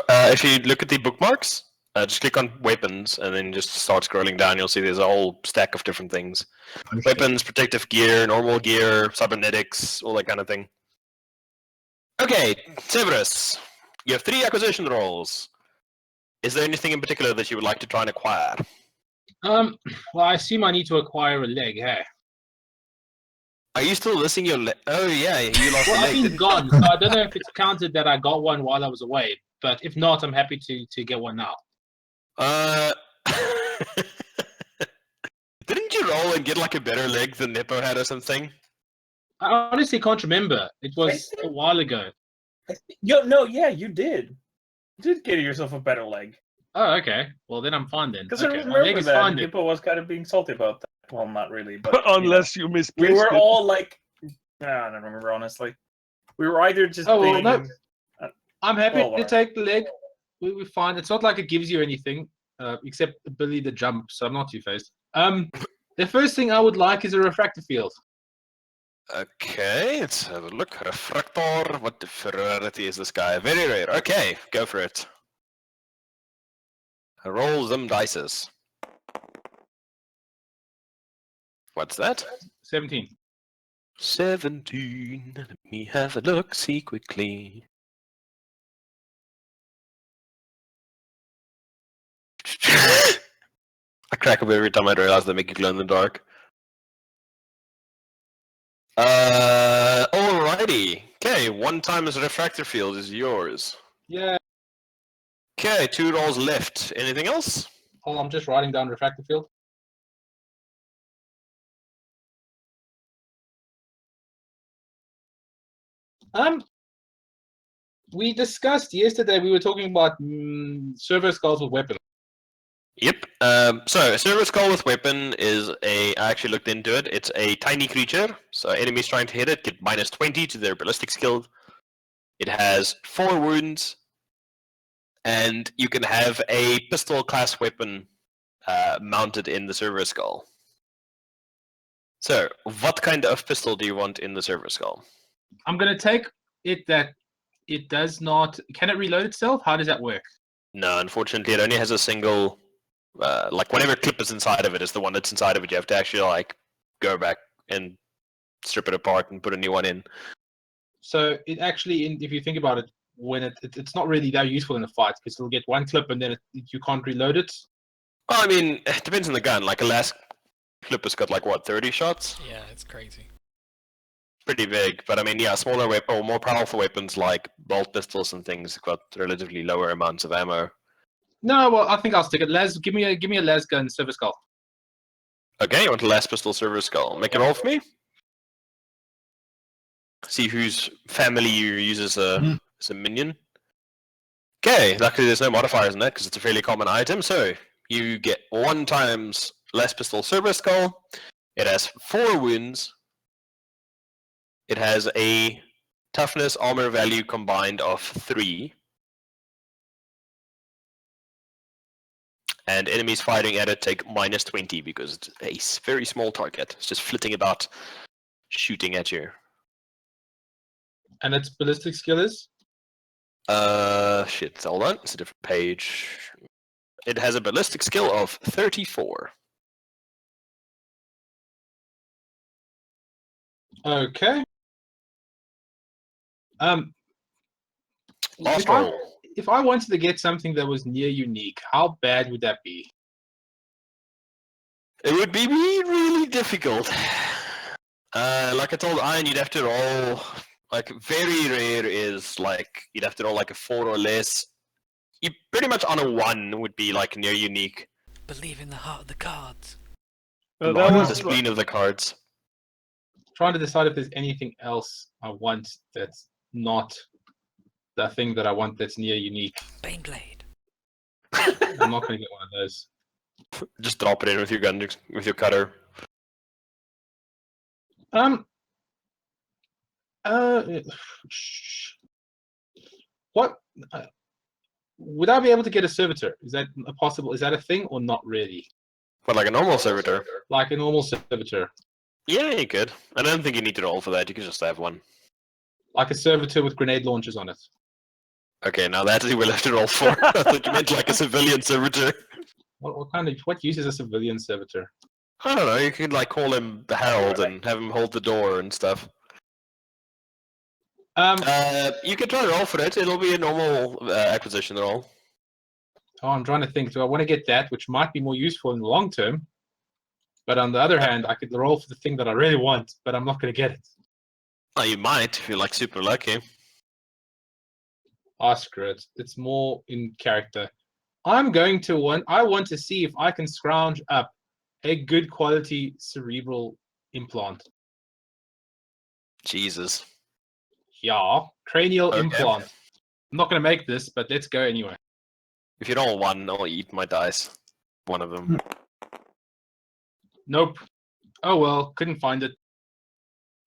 A: If you look at the bookmarks, just click on weapons and then just start scrolling down. You'll see there's a whole stack of different things.
C: Understood.
A: Weapons, protective gear, normal gear, cybernetics, all that kind of thing. Okay, Severus. You have 3 acquisition rolls. Is there anything in particular that you would like to try and acquire?
F: Well, I assume I need to acquire a leg, hey?
A: Are you still listing your leg? Oh yeah, you lost
F: Well,
A: a
F: I've
A: leg.
F: been
A: didn't
F: gone, so I don't know if it's counted that I got one while I was away. But if not, I'm happy to get one now.
A: Didn't you roll and get a better leg than Nepo had or something?
F: I honestly can't remember. It was a while ago.
E: Yeah, you did. You did get yourself a better leg.
F: Oh, okay. Well, then I'm fine then.
E: Because
F: Okay,
E: I
F: my leg
E: remember
F: is
E: that
F: fine then.
E: Hippo was kind of being salty about that. Well, not really, but
D: Unless you misplaced
E: we were
D: it.
E: all I don't remember honestly. We were either just
F: Oh, well,
E: being,
F: no. I'm happy
E: Well,
F: to
E: whatever.
F: take the leg. We're fine. It's not like it gives you anything, except ability to jump, so I'm not two-faced. The first thing I would like is a refractor field.
A: Okay, let's have a look. Refractor. What the rarity is this guy? Very rare. Okay, go for it. Roll them dices. What's that?
F: 17.
A: 17. Let me have a look, see quickly. I crack up every time I realize they make you glow in the dark. Alrighty. Okay, 1 times refractor field is yours.
F: Yeah.
A: Okay, 2 rolls left. Anything else?
F: Oh, I'm just writing down refractor field. We discussed yesterday. We were talking about servo skulls with weapons.
A: Yep. So a servo skull with weapon is I actually looked into it. It's a tiny creature. So enemies trying to hit it get minus 20 to their ballistic skill. It has 4 wounds, and you can have a pistol class weapon mounted in the servo skull. So, what kind of pistol do you want in the servo skull?
F: I'm going to take it that it does not. Can it reload itself? How does that work?
A: No, unfortunately, it only has a single. Like whatever clip is inside of it is the one that's inside of it. You have to actually like go back and strip it apart and put a new one in.
F: So it actually, if you think about it, when it's not really that useful in a fight because it'll get 1 clip and then you can't reload it.
A: Well, I mean, it depends on the gun. Like a last clip has got like what 30 shots.
B: Yeah, it's crazy.
A: Pretty big, but I mean, yeah, smaller weapon or more powerful weapons like bolt pistols and things got relatively lower amounts of ammo.
F: No, well, I think I'll stick it. Les, give me a les gun servo skull.
A: Okay, you want a last pistol servo skull? Make a roll for me. See whose family you use as a minion. Okay, luckily there's no modifiers in that because it's a fairly common item. So you get 1 times last pistol servo skull. It has 4 wounds. It has a toughness armor value combined of 3. And enemies fighting at it take minus 20 because it's a very small target. It's just flitting about, shooting at you.
F: And its ballistic skill is?
A: Shit, hold on. It's a different page. It has a ballistic skill of 34.
F: Okay.
A: Last roll.
F: If I wanted to get something that was near unique, how bad would that be?
A: It would be really difficult. Like I told Ian, you'd have to roll. Like very rare is like you'd have to roll like a 4 or less. You pretty much on a 1 would be like near unique.
B: Believe in the heart of the cards.
D: That
A: Lord of
D: was
A: the spleen of the cards.
F: Trying to decide if there's anything else I want that's not the thing that I want that's near unique.
B: Baneblade.
F: I'm not going to get one of those.
A: Just drop it in with your gun, with your cutter.
F: What would I be able to get a servitor? Is that a possible? Is that a thing or not really?
A: But like a normal servitor.
F: Like a normal servitor,
A: Yeah, you could. I don't think you need to roll for that. You can just have one.
F: like a servitor with grenade launchers on it.
A: Okay, now that we'll have to roll for. I thought you meant like a civilian servitor.
F: What use is a civilian servitor?
A: I don't know. You could like call him the Herald and have him hold the door and stuff. You can try to roll for it. It'll be a normal acquisition roll.
F: Oh, I'm trying to think. Do I want to get that, which might be more useful in the long term? But on the other hand, I could roll for the thing that I really want, but I'm not going to get it.
A: Oh, you might if you're like super lucky.
F: Oh, screw it. It's more in character. I want to see if I can scrounge up a good quality cerebral implant.
A: Jesus.
F: Yeah, cranial
A: Okay.
F: implant. I'm not going to make this, but let's go anyway.
A: If you roll 1, I'll eat my dice. One of them.
F: Nope. Oh well, couldn't find it.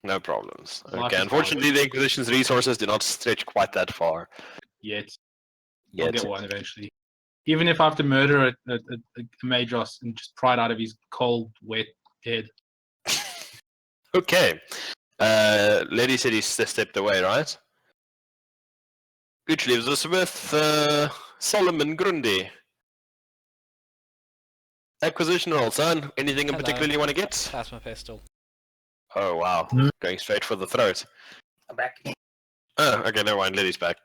A: No problems.
F: Life
A: Okay,
F: is
A: unfortunately the Inquisition's resources do not stretch quite that far.
F: Yet. I'll
A: Yet.
F: get one eventually. Even if I have to murder a Magos and just pry it out of his cold, wet head.
A: Okay. Lady said he stepped away, right? Which leaves us with Solomon Grundy. Acquisition roll, son. Anything in
B: Hello.
A: particular you want to get?
B: Plasma pistol.
A: Oh, wow.
C: Hmm.
A: Going straight for the throat.
E: I'm back.
A: Oh, okay, never mind. Lily's back.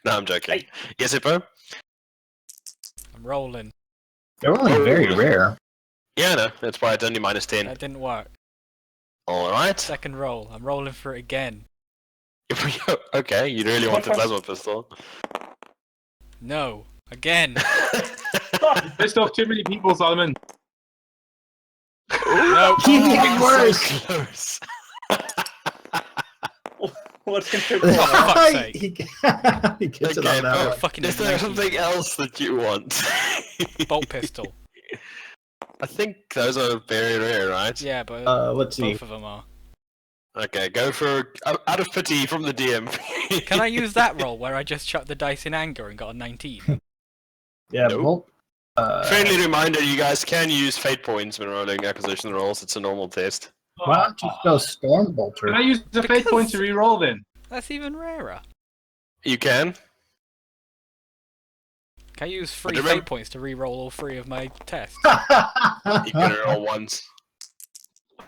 A: No, I'm joking.
E: Hey.
A: Yes, Hippo?
B: I'm rolling.
C: They're only very rare.
A: Yeah, I know. That's why it's only minus 10.
B: That didn't work.
A: Alright.
B: Second roll. I'm rolling for it again.
A: Okay, you really want the plasma pistol.
B: No. Again.
F: You pissed off too many people, Solomon.
B: No.
C: Keep getting
A: So
C: worse.
A: close.
E: What's going
B: For fuck's sake.
C: he gets it
A: Okay,
C: on that
A: but
C: one.
B: Fucking
A: is there
B: ignite you.
A: something else that you want?
B: Bolt pistol.
A: I think those are very rare, right?
B: Yeah, but
C: Let's see.
B: both of them are.
A: Okay, go for out of pity from the DM.
B: Can I use that roll where I just chucked the dice in anger and got a 19?
C: Yeah,
A: Nope.
C: Bolt.
A: Friendly reminder: you guys can use fate points when rolling acquisition rolls. It's a normal test.
C: Why don't you go Storm
F: Can
C: Bolter?
F: I use the fate point to reroll then?
B: That's even rarer.
A: You can.
B: Can I use 3
A: remember-
B: fate points to re-roll all 3 of my tests?
A: You can roll once.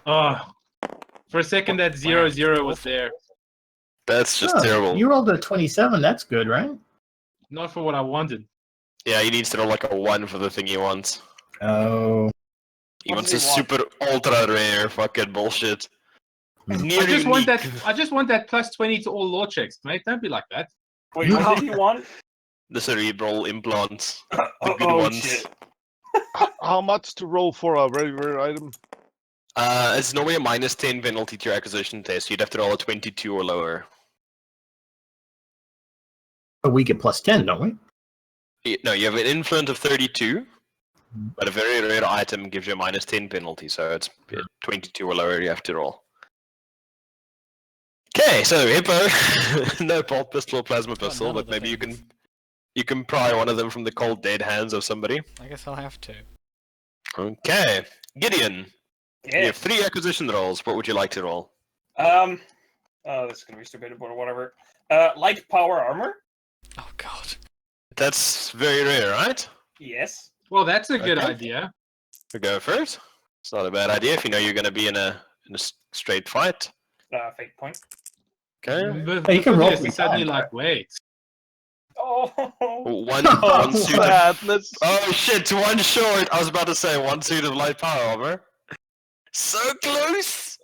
F: Oh, for a second that 0-0 was there.
A: That's just
C: Oh,
A: terrible.
C: You rolled a 27. That's good, right?
F: Not for what I wanted.
A: Yeah, he needs to roll like a 1 for the thing he wants.
C: Oh.
A: He
E: What
A: wants
E: does
A: a
E: he want?
A: super ultra rare fucking bullshit. Near
F: I just want that.
A: unique.
F: I just want that plus 20 to all law checks, mate. Don't be like that.
E: Wait, what did he want?
A: The cerebral implants. The good
E: Oh,
A: ones.
E: shit.
D: How much to roll for a very rare item?
A: It's normally a minus 10 penalty to your acquisition test. You'd have to roll a 22 or lower.
C: But we get plus 10, don't we?
A: No, you have an influence of 32, but a very rare item gives you a minus 10 penalty, so it's 22 or lower you have to roll. Okay, so Hippo, no bolt pistol or plasma
B: Got
A: pistol,
B: none of
A: but
B: the
A: maybe
B: things.
A: you can pry one of them from the cold dead hands of somebody.
B: I guess I'll have to.
A: Okay, Gideon, you
E: Yeah.
A: have 3 acquisition rolls. What would you like to roll?
E: Oh, this is gonna be stupid, but whatever. Light power armor?
B: Oh god.
A: That's very rare, right?
E: Yes.
F: Well, that's a good
A: Okay.
F: idea.
A: We go first. It's not a bad idea if you know you're going to be in a straight fight.
E: Fate point.
A: Okay.
F: But
C: Hey, you can roll
F: this
C: for
F: is suddenly
C: time.
F: like, wait.
E: Oh,
A: One suit of...
D: Sadness.
A: Oh shit, one short! I was about to say one suit of light power armor. So close!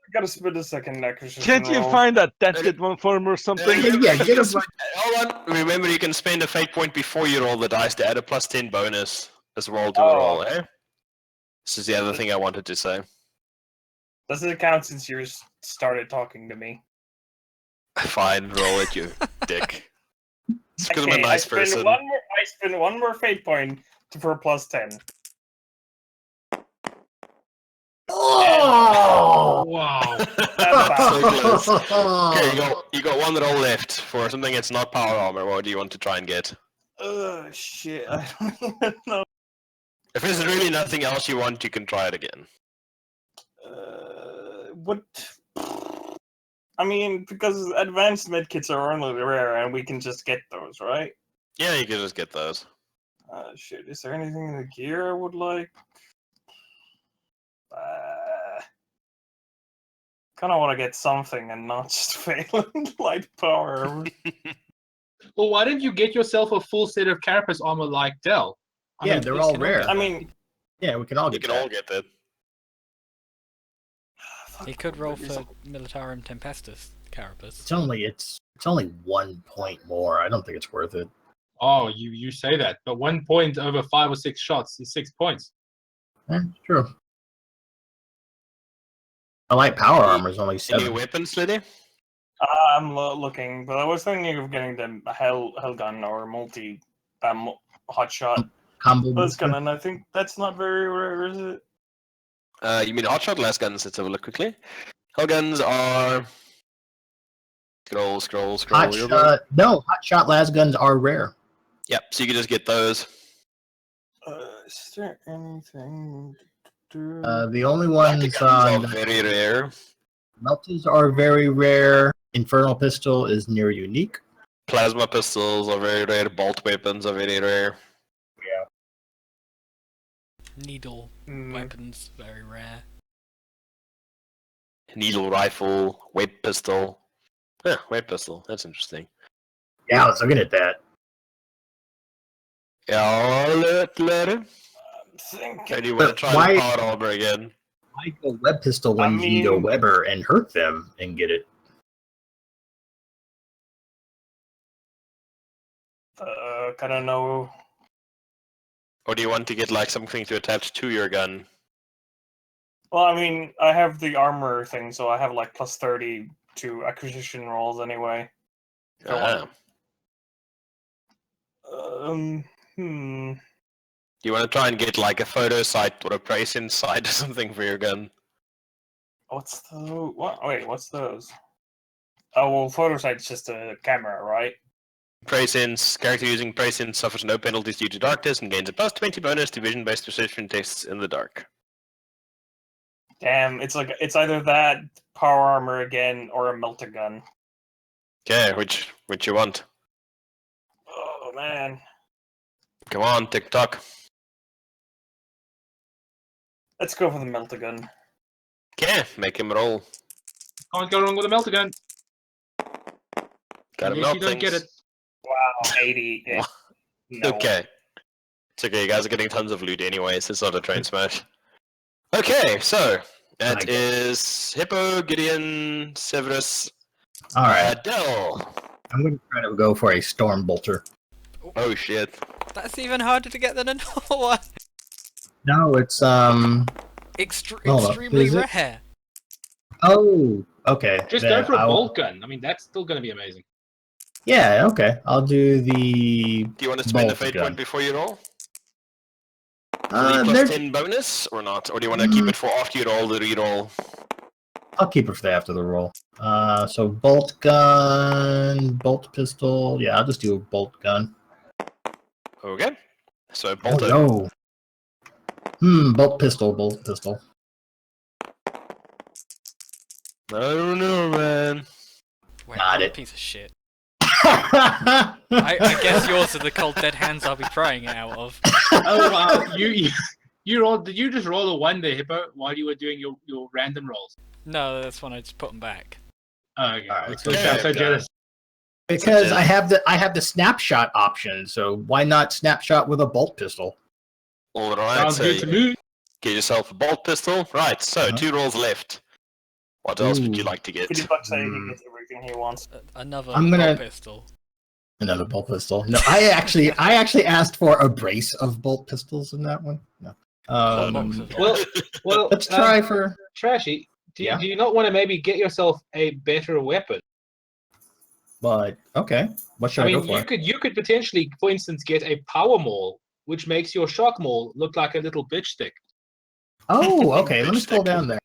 E: I gotta spend a second acquisition
D: Can't you
E: roll.
D: find a dented one for him or something?
C: Yeah, get him.
A: Hold on. Remember, you can spend a fate point before you roll the dice to add a plus 10 bonus as well to the
E: Oh.
A: roll, eh? This is the other thing I wanted to say.
E: Doesn't it count since you started talking to me?
A: Fine, roll it, you dick. It's because I'm a
E: Okay,
A: nice
E: I spend
A: person.
E: I spend one more fate point for plus 10.
C: Oh!
F: Wow.
E: That's
A: So close. Okay, you got one roll left for something that's not power armor. What do you want to try and get?
E: Oh shit! I don't even know.
A: If there's really nothing else you want, you can try it again.
E: What? I mean, because advanced medkits are only rare, and we can just get those, right?
A: Yeah, you can just get those.
E: Shit. Is there anything in the gear I would like? Kind of want to get something and not just Phelan light power.
F: Well, why didn't you get yourself a full set of carapace armor like Dell? I
C: Yeah,
F: mean,
C: they're
B: we
C: all
B: can
C: rare.
B: get
E: I mean,
C: Yeah, we can all
A: You
C: get
A: can all
C: that.
A: get that.
B: He could roll for Militarum Tempestus carapace.
C: It's only 1 point more. I don't think it's worth it.
F: Oh, you say that, but 1 point over 5 or 6 shots is 6 points.
C: True. A light power armor is only
A: Any
C: 7.
A: weapons, Liddy?
E: I'm looking, but I was thinking of getting the hell gun or multi hotshot
C: Combo
E: las
C: booster.
E: gun, and I think that's not very rare, is it?
A: You mean hotshot las guns? Let's have a look quickly. Hellguns are... Scroll.
C: Hot shot. No, hot shot las guns are rare.
A: Yep, so you can just get those.
E: Is there anything?
C: The only ones
A: Guns
C: on
A: are very rare.
C: meltas are very rare. Infernal pistol is near unique.
A: Plasma pistols are very rare. Bolt weapons are very rare.
B: Needle weapons, very rare.
A: Needle rifle, web pistol. Huh, web pistol. That's interesting.
C: Yeah, I was looking at that.
A: Yeah, I'll let him.
E: Thinking.
A: Or do you want to
C: But
A: try
C: why-
A: the power armor again?
C: Why go web pistol when you can go
E: mean-
C: Weber and hurt them and get it?
E: Kind of know.
A: Or do you want to get like something to attach to your gun?
E: Well, I mean, I have the armor thing, so I have like plus 30 to acquisition rolls anyway. If I want-
A: Do you want to try and get like a photo sight or a price sight or something for your gun?
E: What's the what? Wait, what's those? Oh well, photosight's just a camera, right?
A: Presence, character using presence suffers no penalties due to darkness and gains a plus 20 bonus to vision-based perception tests in the dark.
E: Damn, it's like it's either that power armor again or a melter gun.
A: Okay, which you want?
E: Oh man,
A: Come on, TikTok.
E: let's go for the melter gun.
A: Okay, make him roll.
F: Can't go wrong with a melter gun.
A: Gotta
F: Unless
A: melt
F: you don't get
A: things.
F: it.
E: Wow, 80. Yeah. No.
A: Okay. It's okay, you guys are getting tons of loot anyways, it's not a train smash. Okay, so that
C: Okay.
A: is Hippo, Gideon, Severus,
C: All right,
A: Dell.
C: I'm going to try to go for a storm bolter.
A: Oh shit.
B: That's even harder to get than a normal one.
C: No, it's
B: Hold up,
C: Oh,
B: extremely
C: is it?
B: rare.
C: Oh, okay.
F: Just
C: then
F: go for a
C: I'll-
F: bolt gun. I mean, that's still going to be amazing.
C: Yeah, okay. I'll do the.
A: Do you want to spend a
C: bolt
A: fate
C: gun.
A: point before you roll? For the plus
C: They're-
A: 10 bonus or not? Or do you want to keep it for after you roll the reroll?
C: I'll keep it for after the roll. So bolt gun, bolt pistol. Yeah, I'll just do a bolt gun.
A: Okay. So
C: Oh
A: bolt it.
C: no. Bolt pistol, bolt pistol.
A: I don't know, man.
B: Wow,
C: Got
B: what a
C: it.
B: piece of shit. I guess yours are the cold dead hands I'll be prying it out of.
F: Oh wow, you rolled. Did you just roll a 1 there, Hippo, while you were doing your random rolls?
B: No, that's when I just put them back.
F: Oh, okay.
C: Alright,
F: I'm
A: okay,
F: so jealous.
C: Because I have the snapshot option, so why not snapshot with a bolt pistol?
A: Alright,
F: Sounds
A: so
F: good to me.
A: get yourself a bolt pistol. Right, so
C: Uh-huh.
A: 2 rolls left. What else would you
C: Ooh.
A: like to get?
E: Pretty much say he
C: Hmm.
E: gets everything he wants.
B: Another
C: I'm gonna-
B: bolt pistol.
C: Another bolt pistol. No, I actually asked for a brace of bolt pistols in that one. No.
B: Box of
F: Well,
C: Let's try for.
F: Trashy. Do
C: Yeah?
F: you not want to maybe get yourself a better weapon?
C: But okay, what should
F: I
C: I,
F: mean,
C: go for?
F: you could potentially, for instance, get a power maul, which makes your shock maul look like a little bitch stick.
C: Oh, okay. Let me
A: Bitch
C: scroll
A: stick.
C: down there.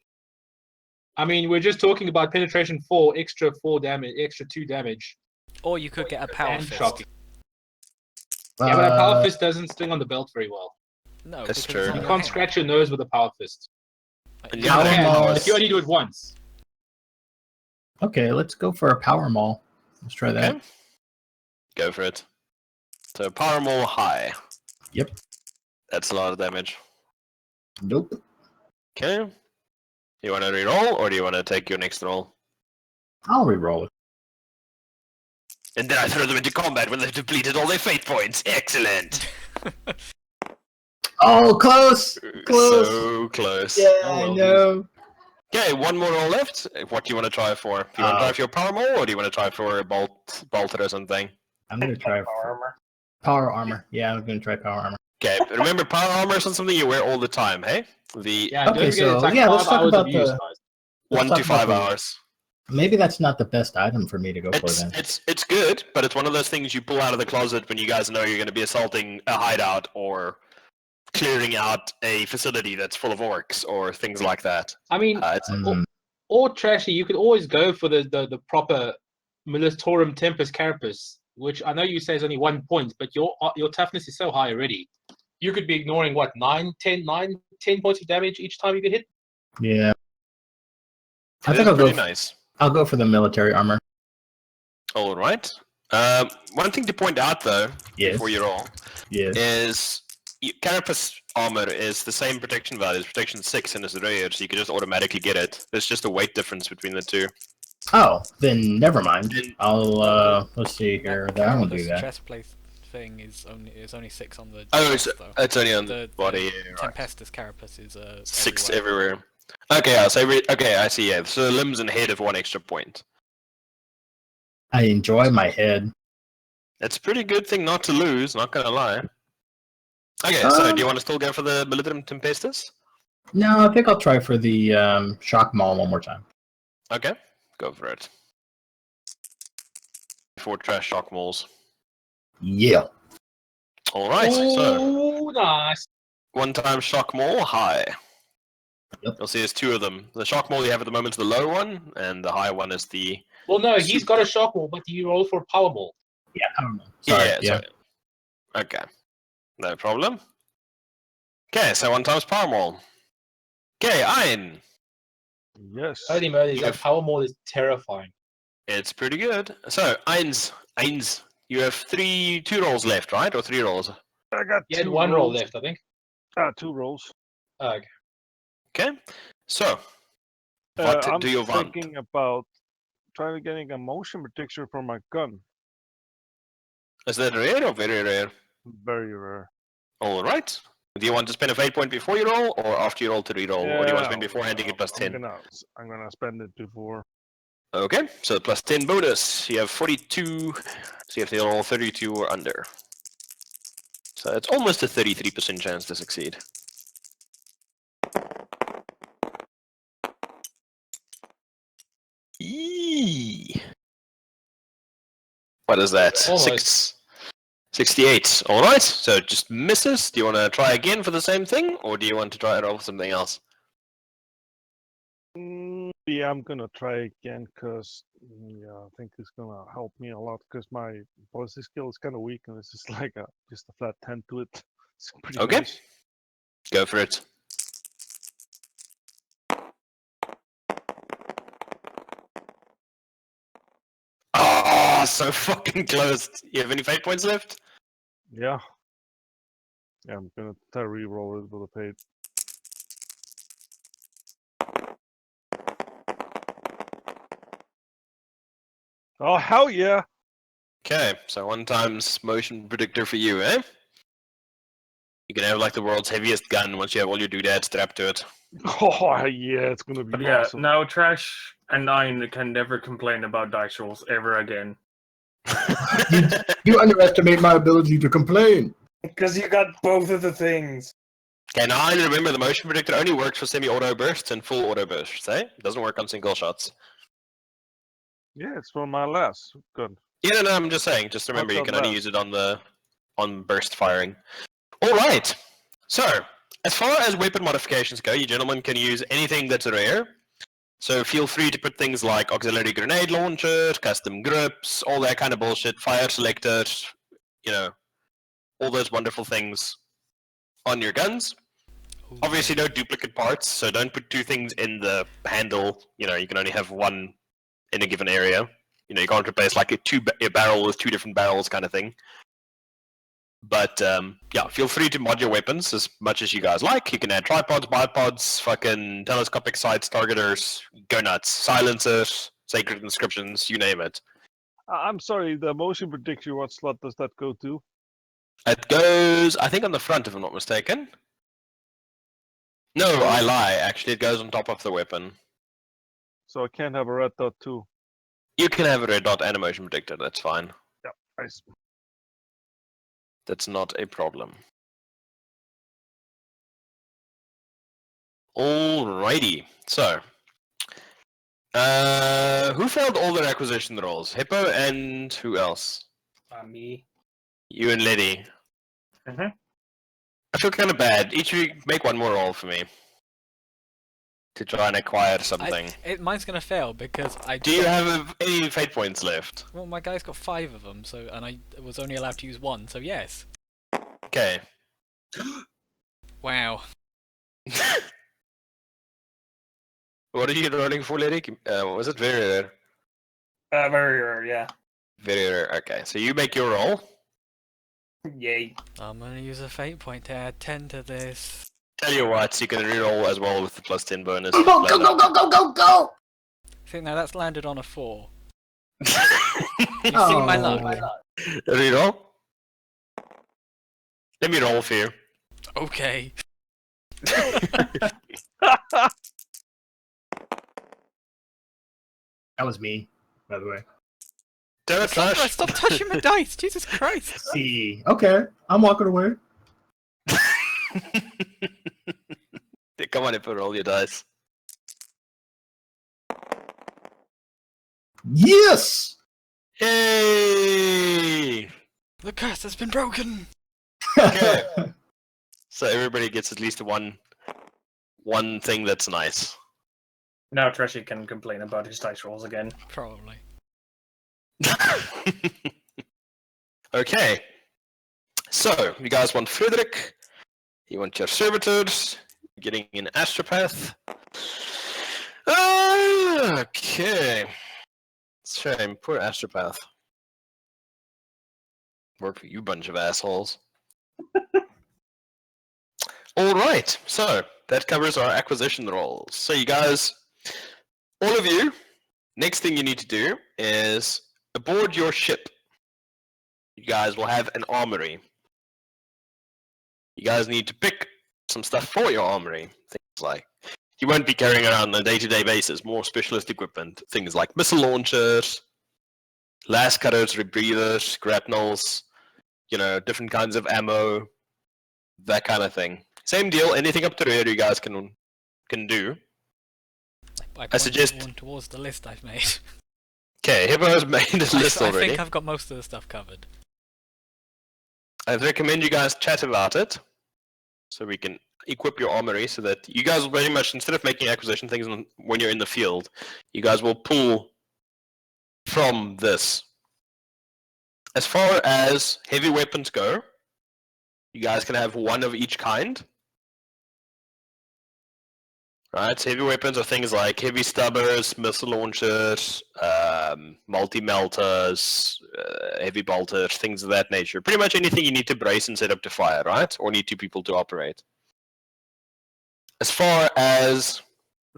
F: I mean, we're just talking about penetration 4, extra 4 damage, extra 2 damage.
B: Or you could get a power
F: and
B: fist.
F: shocking. Yeah, but a power
C: Uh,
F: fist doesn't sting on the belt very well.
B: No,
A: That's
B: because
A: true.
B: it's on
F: You
B: your
F: can't
B: hand.
F: scratch your nose with a power fist.
A: And
B: You
A: yeah,
F: You
C: Power
B: can.
F: can,
C: maul.
F: but you only do it once.
C: Okay, let's go for a power maul. Let's try that.
A: Okay. Go for it. So power maul high.
C: Yep.
A: That's a lot of damage.
C: Nope.
A: Okay. You want to reroll, or do you want to take your next roll?
C: I'll re-roll it.
A: And then I throw them into combat when they've depleted all their fate points. Excellent.
C: Oh, close. Close.
A: So close.
C: Yeah,
F: Oh,
C: I
F: well,
C: know.
A: Okay, one more roll left. What do you want to try for? Do you want to try
C: Uh,
A: for your power maul, or do you want to try for a bolter or something?
C: I'm gonna try
E: Power armor.
C: power armor. Yeah, I'm gonna try power armor.
A: Okay, but remember power armor is not something you wear all the time, hey? The
F: Yeah,
C: Okay,
F: don't forget
C: so,
F: it's like
C: yeah, let's
F: 5
C: talk
F: hours
C: about
F: of use,
C: the-
F: guys.
C: let's
A: 1
C: talk
A: to
C: about
A: 5
C: the-
A: hours.
C: Maybe that's not the best item for me to go for then.
A: It's good, but it's one of those things you pull out of the closet when you guys know you're going to be assaulting a hideout or clearing out a facility that's full of orcs or things like that.
F: I mean,
A: It's
C: Mm,
F: or Trashy, you could always go for the proper Militorum Tempus Carapace, which I know you say is only 1 point, but your toughness is so high already. You could be ignoring what 9, 10 points of damage each time you get hit.
C: yeah. I
A: it
C: think
A: is
C: I'll go.
A: pretty nice.
C: I'll go for the military armor.
A: All right. One thing to point out though,
C: Yes.
A: before you roll,
C: Yes.
A: is Carapace armor is the same protection value as protection 6 and it's rare, so you can just automatically get it. There's just a weight difference between the two.
C: Oh, then never mind.
A: Then-
C: I'll let's see here.
B: That
C: I won't do
B: carapace
C: that.
B: chest plate thing is only 6 on the
A: Oh,
B: chest, though.
A: it's only on
B: The
A: the body. Yeah, right.
B: Tempestus carapace is
A: 6
B: everywhere.
A: everywhere. Okay, yeah, so okay, I see. Yeah, so the limbs and head have 1 extra point.
C: I enjoy my head.
A: It's a pretty good thing not to lose. Not gonna lie. Okay, so do you want to still go for the Militarum Tempestus?
C: No, I think I'll try for the shock maul one more time.
A: Okay, go for it. 4 trash shock mauls.
C: Yeah.
A: All right, so
F: Oh, nice.
A: 1 time shock maul high.
C: Yep.
A: You'll see there's 2 of them. The shock maul you have at the moment is the low one, and the high one is the
F: Well, no, he's got a shock wall, but he rolled for power ball.
C: Yeah, I don't know. Sorry. Yeah.
A: Sorry. Okay, no problem. Okay, so 1 times power maul. Okay, Iron.
D: Yes.
F: Holy moly,
A: You
F: that
A: have-
F: power ball is terrifying.
A: It's pretty good. So, Eins, you have 2 rolls left, right? Or 3 rolls?
D: I got
F: He had
D: 2
F: one roll
D: rolls.
F: left, I think.
D: 2 rolls.
F: Oh, okay.
A: Okay, so, what
D: I'm
A: do you want?
D: thinking about trying to getting a motion detector for my gun.
A: Is that rare or very rare?
D: Very rare.
A: Alright. Do you want to spend a fate point before you roll, or after you roll to re-roll? Or do you want to spend before handing it plus 10?
D: I'm gonna spend it before.
A: Okay, so plus 10 bonus. You have 42, so you have to roll 32 or under. So it's almost a 33% chance to succeed. Eee. What is that?
F: Almost.
A: 68. Alright, so it just misses. Do you want to try again for the same thing, or do you want to try it off something else?
D: Yeah, I'm gonna try again because I think it's gonna help me a lot because my ballistic skill is kind of weak and it's just like just a flat 10 to it. It's pretty
A: Okay.
D: nice.
A: Go for it. Oh, so fucking close. You have any fate points left?
D: Yeah. Yeah, I'm gonna try to re-roll it with a page. Oh hell yeah!
A: Okay, so 1 times motion predictor for you, eh? You can have like the world's heaviest gun once you have all your doodads strapped to it.
D: Oh yeah, it's gonna be
E: But yeah,
D: awesome.
E: now Trash and Nine can never complain about dice rolls ever again.
C: You underestimate my ability to complain.
E: Because you got both of the things.
A: Okay, now I remember the motion predictor only works for semi-auto bursts and full auto bursts, eh? It doesn't work on single shots.
D: Yeah, it's for my last gun.
A: Yeah, no, I'm just saying. Just remember, you
D: What's
A: can
D: on
A: only
D: left?
A: use it on burst firing. All right. So, as far as weapon modifications go, you gentlemen can use anything that's rare. So feel free to put things like auxiliary grenade launcher, custom grips, all that kind of bullshit, fire selectors, you know, all those wonderful things on your guns.
B: Ooh.
A: Obviously, no duplicate parts, so don't put 2 things in the handle. You know, you can only have 1 in a given area. You know, you can't replace like a barrel with 2 different barrels kind of thing. But yeah, feel free to mod your weapons as much as you guys like. You can add tripods, bipods, fucking telescopic sights, targeters, go nuts, silencers, sacred inscriptions, you name it.
D: I'm sorry, the motion predictor, what slot does that go to?
A: It goes, I think, on the front, if I'm not mistaken. No, I lie. Actually, it goes on top of the weapon.
D: So I can't have a red dot too.
A: You can have a red dot and a motion predictor. That's fine.
D: Nice.
A: That's not a problem. Alrighty. So, who failed all their acquisition rolls? Hippo and who else?
E: Me.
A: You and Liddy.
E: Mhm.
A: I feel kind of bad. Each of you make 1 more roll for me to try and acquire something.
B: Mine's gonna fail because I.
A: Do you have any fate points left?
B: Well, my guy's got 5 of them, so and I was only allowed to use 1, so yes.
A: Okay.
B: Wow.
A: What are you rolling for, Liddy? Was it very rare?
E: Very rare, yeah.
A: Very rare. Okay, so you make your roll.
E: Yay.
B: I'm gonna use a fate point to add 10 to this.
A: Tell you what, you can reroll as well with the plus 10 bonus.
C: Go, go, go, go, go, go, go, go!
B: I think now that's landed on a 4. You see
C: Oh.
B: my luck.
A: Reroll? Let me roll for you.
B: Okay.
C: That was me, by the way.
A: Damn it, Trash.
B: Stop touching my dice! Jesus Christ!
C: See. Okay, I'm walking away.
A: Come on, Ippo, roll your dice.
C: Yes!
A: Yay!
B: The curse has been broken!
A: Okay. So everybody gets at least one thing that's nice.
E: Now Treshy can complain about his dice rolls again.
B: Probably.
A: Okay. So, you guys want Frederick. You want your servitors. Getting an astropath. Okay. Shame, poor astropath. Work for you bunch of assholes. Alright, so that covers our acquisition rolls. So you guys, all of you, next thing you need to do is aboard your ship. You guys will have an armory. You guys need to pick some stuff for your armory. Things like, you won't be carrying around on a day-to-day basis more specialist equipment. Things like missile launchers, las cutters, rebreathers, grapnels, you know, different kinds of ammo, that kind of thing. Same deal, anything up to rear you guys can do.
B: I
A: suggest-
B: one towards the list I've made.
A: Okay, Hippo has made his list
B: I
A: already.
B: think I've got most of the stuff covered.
A: I'd recommend you guys chat about it, so we can equip your armory, so that you guys will very much, instead of making acquisition things when you're in the field, you guys will pull from this. As far as heavy weapons go, you guys can have one of each kind. Right, so heavy weapons are things like heavy stubbers, missile launchers, multi-melters, heavy bolters, things of that nature. Pretty much anything you need to brace and set up to fire, right? Or need two people to operate. As far as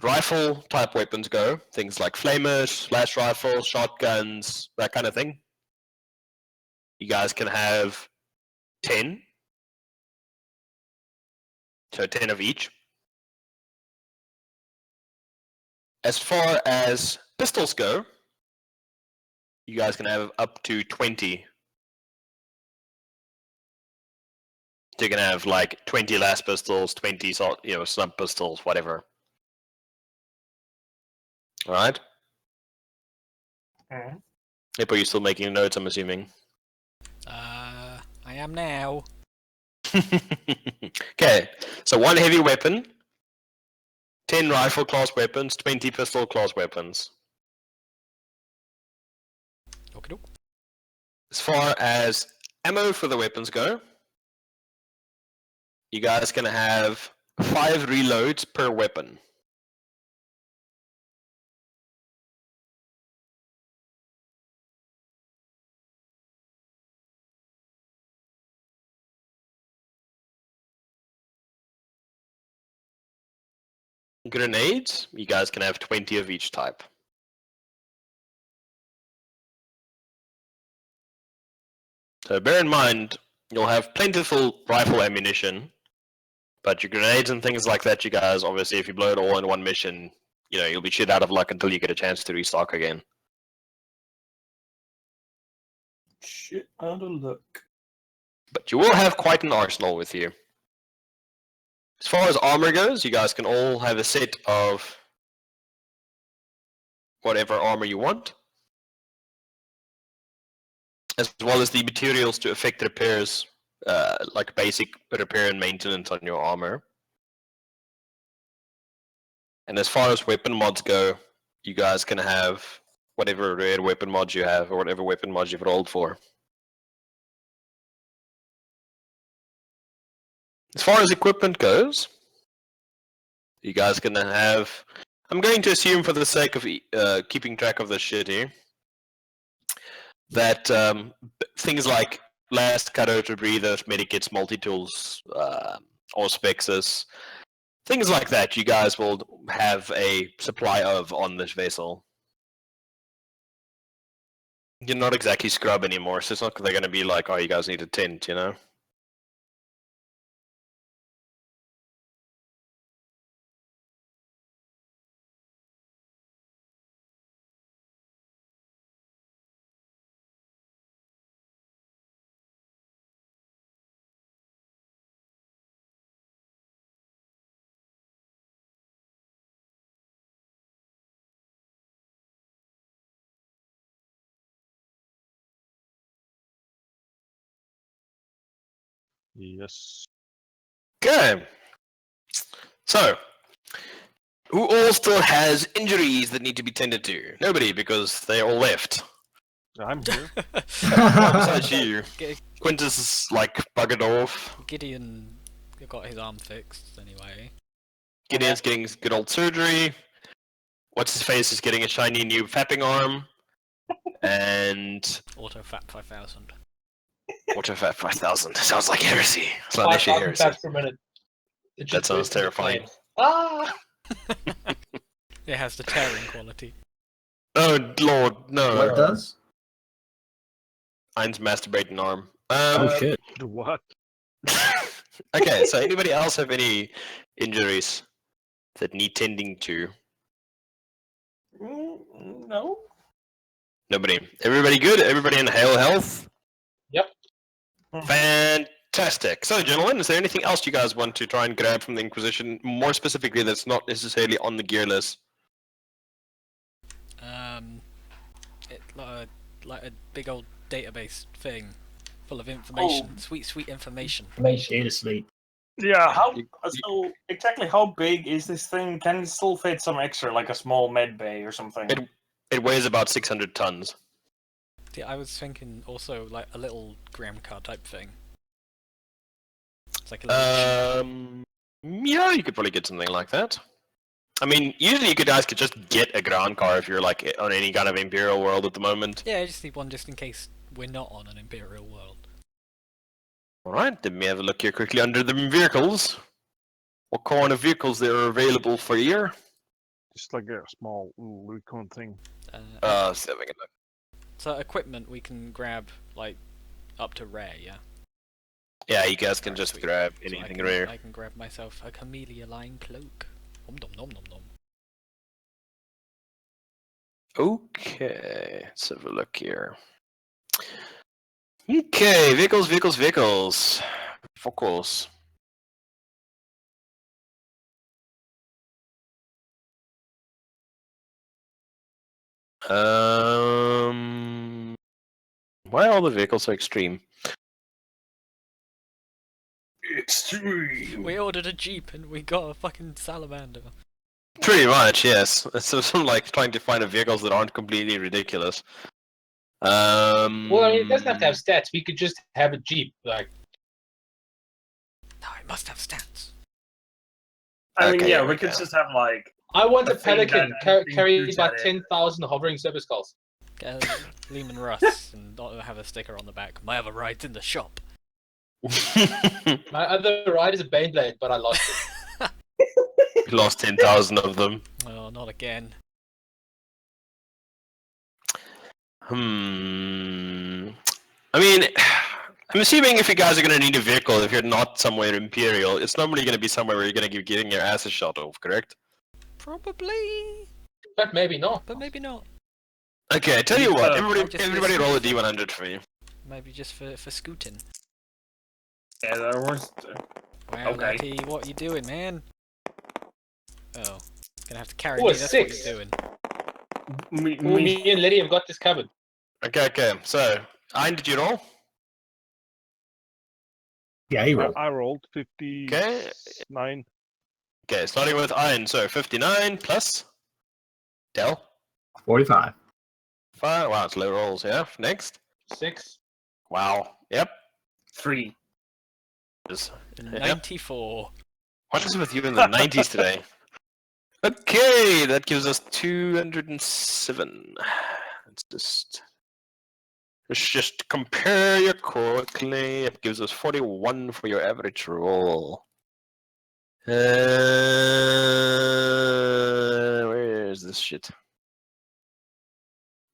A: rifle type weapons go, things like flamers, flash rifles, shotguns, that kind of thing. You guys can have 10. So 10 of each. As far as pistols go, you guys can have up to 20. So you can have like 20 las pistols, 20 snub pistols, whatever. Alright?
E: Mhm.
A: Yep, are you still making notes, I'm assuming?
B: I am now.
A: Okay, so one heavy weapon, 10 rifle class weapons, 20 pistol class weapons.
B: Okay, doke.
A: As far as ammo for the weapons go, you guys can have 5 reloads per weapon. Grenades, you guys can have 20 of each type. So bear in mind, you'll have plentiful rifle ammunition, but your grenades and things like that, you guys, obviously, if you blow it all in one mission, you know, you'll be shit out of luck until you get a chance to restock again.
E: Shit out of luck.
A: But you will have quite an arsenal with you. As far as armor goes, you guys can all have a set of whatever armor you want, as well as the materials to effect repairs, like basic repair and maintenance on your armor. And as far as weapon mods go, you guys can have whatever rare weapon mods you have, or whatever weapon mods you've rolled for. As far as equipment goes, you guys can have, I'm going to assume for the sake of keeping track of this shit here, that things like Last cutter to breathers, medikits, multi-tools, auspexes, things like that you guys will have a supply of on this vessel. You're not exactly scrub anymore, so it's not they're going to be like, oh, you guys need a tent, you know?
D: Yes.
A: Okay. So, who all still has injuries that need to be tended to? Nobody, because they all left.
D: I'm here.
A: Besides you.
B: G-
A: Quintus is like buggered off.
B: Gideon got his arm fixed anyway.
A: Gideon's getting good old surgery. What's his face is getting a shiny new fapping arm. And
B: Auto Fat 5000.
A: Autofat 5000. Sounds like heresy. It's not
F: 5,000
A: actually heresy.
F: taps per minute. It
A: That
F: just
A: sounds
F: bursts into
A: terrifying.
F: flame. Ah!
B: It has the tearing quality.
A: Oh lord, no.
C: What does?
A: Mine's masturbating arm.
C: Oh shit.
D: What?
A: Okay, so anybody else have any injuries that need tending to?
E: No.
A: Nobody. Everybody good? Everybody in hale health?
F: Yep.
A: Fantastic. So, gentlemen, is there anything else you guys want to try and grab from the Inquisition? More specifically, that's not necessarily on the gear list.
B: It like a big old database thing, full of information, sweet information.
C: Data slate.
E: Yeah. So exactly how big is this thing? Can it still fit some extra, like a small med bay or something?
A: It weighs about 600 tons.
B: Yeah, I was thinking also like a little gram car type thing. It's like a little
A: Yeah, you could probably get something like that. I mean, usually you guys could just get a ground car if you're like on any kind of Imperial world at the moment.
B: Yeah, I just need one just in case we're not on an Imperial world.
A: Alright, let me have a look here quickly under the vehicles. What kind of vehicles there are available for here?
D: Just like a small recon thing.
A: Let's have a look.
B: So equipment we can grab like up to rare, yeah.
A: Yeah, you guys can
B: Alright,
A: just
B: sweet.
A: grab
B: So
A: anything rare.
B: I can grab myself a camellia line cloak. Nom nom nom nom nom.
A: Okay, let's have a look here. Okay, vehicles. Focus. Why are all the vehicles so extreme? Extreme.
B: We ordered a jeep and we got a fucking salamander.
A: Pretty much, yes. So I'm like trying to find vehicles that aren't completely ridiculous.
F: Well, I mean, it doesn't have to have stats. We could just have a Jeep. Like,
B: No, it must have stats.
E: I mean,
A: Okay,
E: yeah,
A: here
E: we
A: we
E: could
A: go.
E: just have like
F: I want
E: A
F: a
E: thing
F: Pelican
E: that anything
F: carried
E: shoots
F: by
E: at it.
F: 10,000 hovering super skulls.
B: Get a Lehman Russ and not have a sticker on the back. My other ride's in the shop.
F: My other ride is a Baneblade, but I lost it.
A: We lost 10,000 of them.
B: Oh, not again.
A: I mean, I'm assuming if you guys are going to need a vehicle, if you're not somewhere Imperial, it's normally going to be somewhere where you're going to be getting your asses shot off, correct?
B: Probably,
F: But maybe not.
B: but maybe not.
A: Okay, I tell you what,
B: I'll just
A: everybody
B: listen.
A: roll a D100 for me.
B: Maybe just for scooting.
E: yeah, there was.
B: Wow,
E: Okay.
B: Natty, what are you doing, man? Oh, gonna have to carry
F: Ooh,
B: me.
F: a
B: That's
F: 6.
B: what you're doing.
F: Me and Liddy have got this covered.
A: Okay, so, Ein, did you roll?
C: Yeah, he rolled.
D: I rolled 59.
A: Okay, starting with Ein, so 59 plus Del.
C: 45.
A: 5, wow, it's low rolls, yeah. Next.
F: 6.
A: Wow, yep.
E: 3.
A: Yep.
B: 94.
A: What is with you in the 90s today? Okay, that gives us 207. Let's just Let's just compare you quickly. It gives us 41 for your average roll. Where is this shit?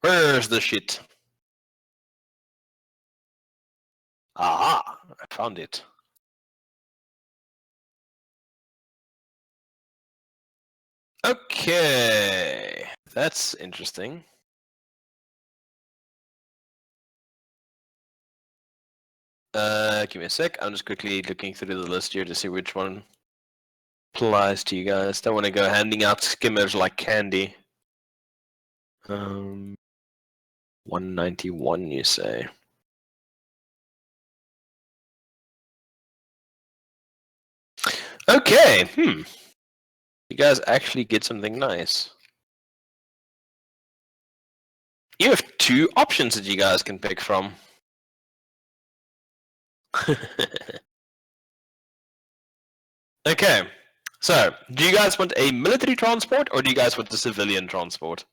A: Where's the shit? Aha! I found it. Okay, that's interesting. Give me a sec. I'm just quickly looking through the list here to see which one applies to you guys. Don't want to go handing out skimmers like candy. 191, you say? Okay. You guys actually get something nice. You have 2 options that you guys can pick from. Okay, so do you guys want a military transport or do you guys want a civilian transport?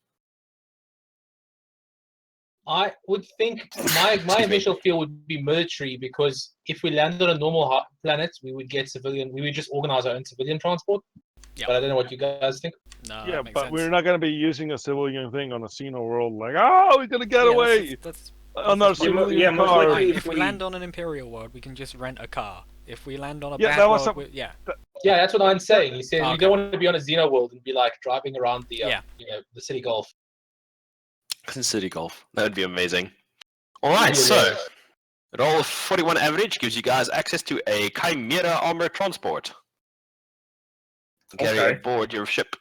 F: I would think my
A: Excuse me.
F: initial feel would be military, because if we land on a normal planet, we would get civilian. We would just organize our own civilian transport.
B: Yeah.
F: But I don't know what you guys think.
B: No,
D: Yeah,
B: that makes
D: but
B: sense.
D: we're not gonna be using a civilian thing on a Xeno world. Like, oh, we're gonna get
B: Yeah,
D: away
B: That's
D: on our
B: that's
E: Yeah,
D: civilian
E: most
D: car.
E: likely-
B: fine. If we
E: we-
B: land on an Imperial world, we can just rent a car. If we land on a
D: Yeah,
B: bad
D: that was
B: world,
D: some-
B: yeah.
F: Yeah, that's what I'm saying. He says we
B: Okay.
F: don't want to be on a Xeno world and be like driving around the
B: Yeah.
F: the city golf.
A: City Golf. That would be amazing. Alright, so roll of 41 average gives you guys access to a Chimera armored transport. Carry
E: Okay.
A: aboard your ship.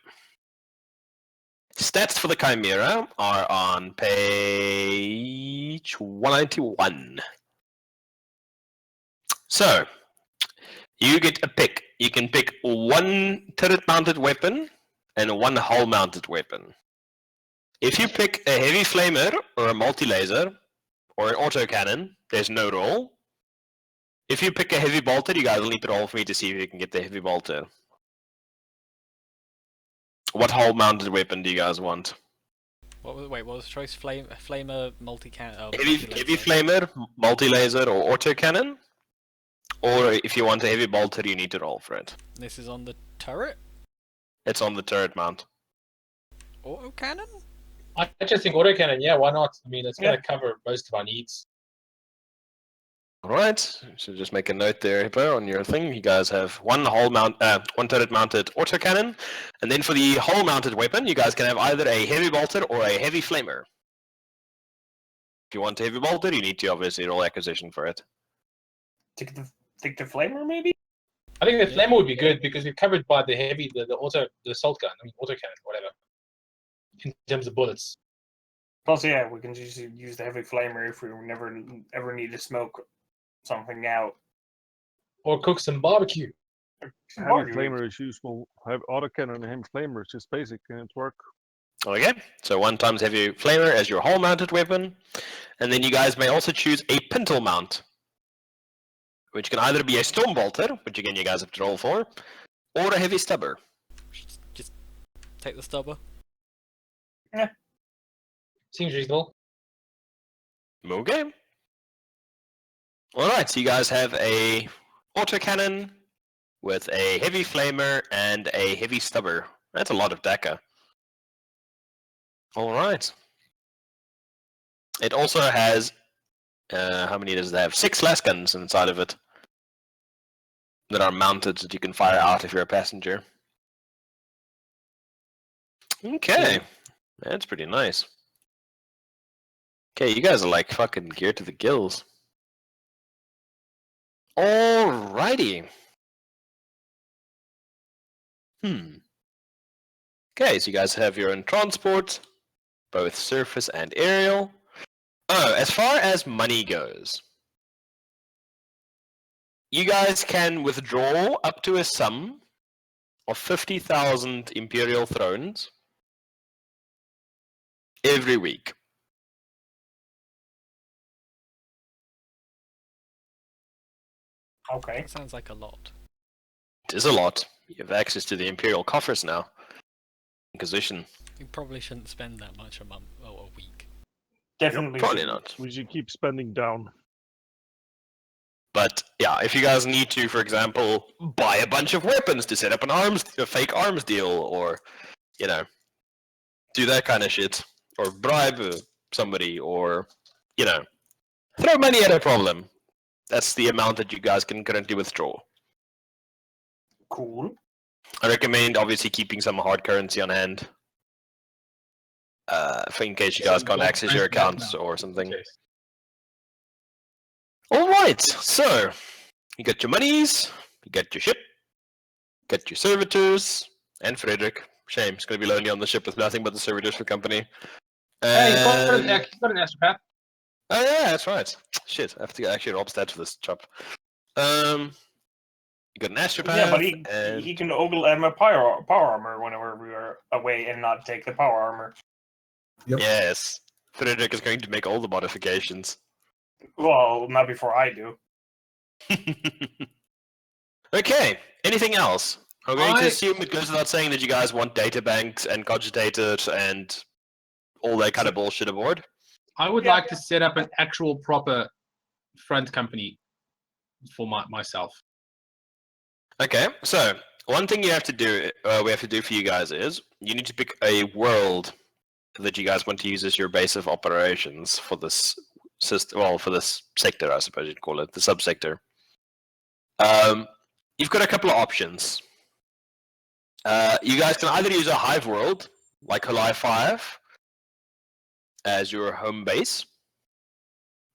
A: Stats for the Chimera are on page 191. So, you get a pick. You can pick 1 turret-mounted weapon and 1 hull-mounted weapon. If you pick a heavy flamer or a multi-laser or an autocannon, there's no roll. If you pick a heavy bolter, you guys will need to roll for me to see if you can get the heavy bolter. What hull-mounted weapon do you guys want?
B: What was the choice? Flamer, multi-can. Oh,
A: Heavy
B: multi-laser.
A: flamer, multi-laser, or autocannon? Or if you want a heavy bolter, you need to roll for it.
B: This is on the turret.
A: It's on the turret mount.
B: Auto cannon.
F: I just think autocannon. Yeah, why not? I mean, it's going to cover most of our needs.
A: Alright, so just make a note there, Hippo, on your thing. You guys have one turret-mounted autocannon, and then for the hull-mounted weapon, you guys can have either a heavy bolter or a heavy flamer. If you want a heavy bolter, you need to obviously roll acquisition for it.
E: Take the flamer, maybe?
F: I think the flamer would be good because we're covered by the heavy, the assault gun. I mean, autocannon, whatever. In terms of bullets.
E: Plus, yeah, we can just use the heavy flamer if we never ever need to smoke something out.
F: Or cook some barbecue.
D: Heavy
E: Barbecue.
D: flamer is useful. Have autocannon and heavy flamer. It's just basic and it's work.
A: Okay, so 1 times heavy flamer as your hull-mounted weapon, and then you guys may also choose a pintle mount, which can either be a storm bolter, which again you guys have to roll for, or a heavy stubber.
B: Just take the stubber.
F: Seems reasonable.
A: Okay. Alright, so you guys have a autocannon with a heavy flamer and a heavy stubber. That's a lot of DACA. Alright. It also has, how many does it have? 6 las guns inside of it that are mounted that you can fire out if you're a passenger. Okay. That's pretty nice. Okay, you guys are like fucking geared to the gills. Alrighty. Okay, so you guys have your own transport, both surface and aerial. Oh, as far as money goes, you guys can withdraw up to a sum of 50,000 Imperial Thrones every week.
E: Okay.
B: That sounds like a lot.
A: It is a lot. You have access to the Imperial coffers now. Inquisition.
B: You probably shouldn't spend that much a month or a week.
E: Definitely.
A: Probably
E: shouldn't.
A: not.
D: We should keep spending down.
A: But yeah, if you guys need to, for example, buy a bunch of weapons to set up a fake arms deal, or do that kind of shit, or bribe somebody, or throw money at a problem. That's the amount that you guys can currently withdraw.
E: Cool.
A: I recommend obviously keeping some hard currency on hand, in case you guys
F: Some
A: can't
F: gold
A: access your
F: coins back
A: accounts
F: now,
A: or
F: just in
A: something.
F: case.
A: All right, so you got your monies, you got your ship, got your servitors, and Frederick. Shame, he's going to be lonely on the ship with nothing but the servitors for company.
F: Hey, he's got
A: And-
F: he's got an astropath.
A: Oh yeah, that's right. Shit, I have to actually rob stats for this chop. You got an astropath.
E: Yeah, but he
A: and...
E: he can ogle a power armor whenever we are away and not take the power armor.
C: Yep.
A: Yes, Frederick is going to make all the modifications.
E: Well, not before I do.
A: Okay, anything else? I'm going to
F: I-
A: assume it goes without saying that you guys want data banks and cogitators and all that kind of bullshit aboard.
F: I would
E: Yeah.
F: like to set up an actual proper front company for myself.
A: Okay, so one thing you have to do, we have to do for you guys is you need to pick a world that you guys want to use as your base of operations for this system. Well, for this sector, I suppose you'd call it the subsector. You've got a couple of options. You guys can either use a hive world like Halai 5 as your home base.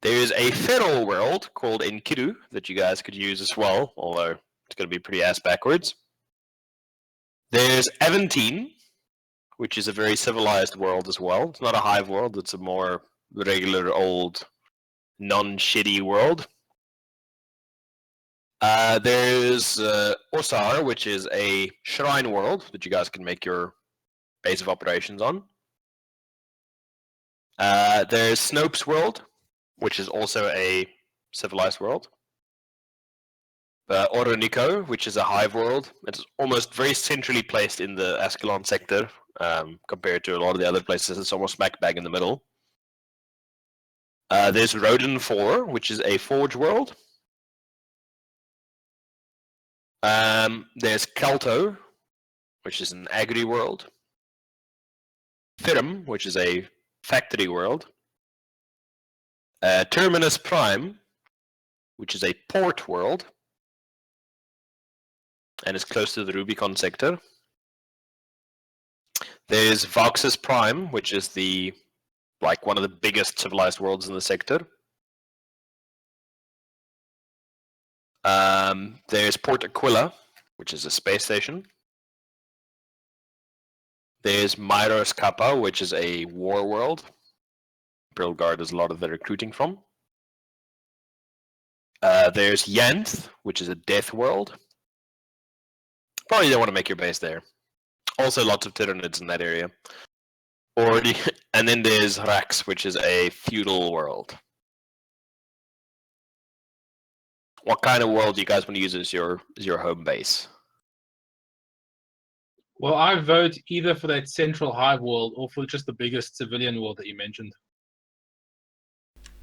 A: There is a feral world called Enkidu that you guys could use as well, although it's going to be pretty ass backwards. There's Aventine, which is a very civilized world as well. It's not a hive world, it's a more regular old non-shitty world. There's Osar, which is a shrine world that you guys can make your base of operations on. There's Snope's world, which is also a civilized world. Oronico, which is a hive world. It's almost very centrally placed in the Ascalon sector, compared to a lot of the other places. It's almost smack bang in the middle. There's Rodin 4, which is a forge world. There's Calto, which is an agri world. Firum, which is a factory world. Terminus Prime, which is a port world, and is close to the Rubicon sector. There's Voxus Prime, which is one of the biggest civilized worlds in the sector. There's Port Aquila, which is a space station. There's Myros Kappa, which is a war world. Imperial Guard does a lot of the recruiting from. There's Yanth, which is a death world. Probably don't want to make your base there. Also lots of Tyranids in that area. And then there's Rax, which is a feudal world. What kind of world do you guys want to use as your home base?
F: Well, I vote either for that central hive world or for just the biggest civilian world that you mentioned.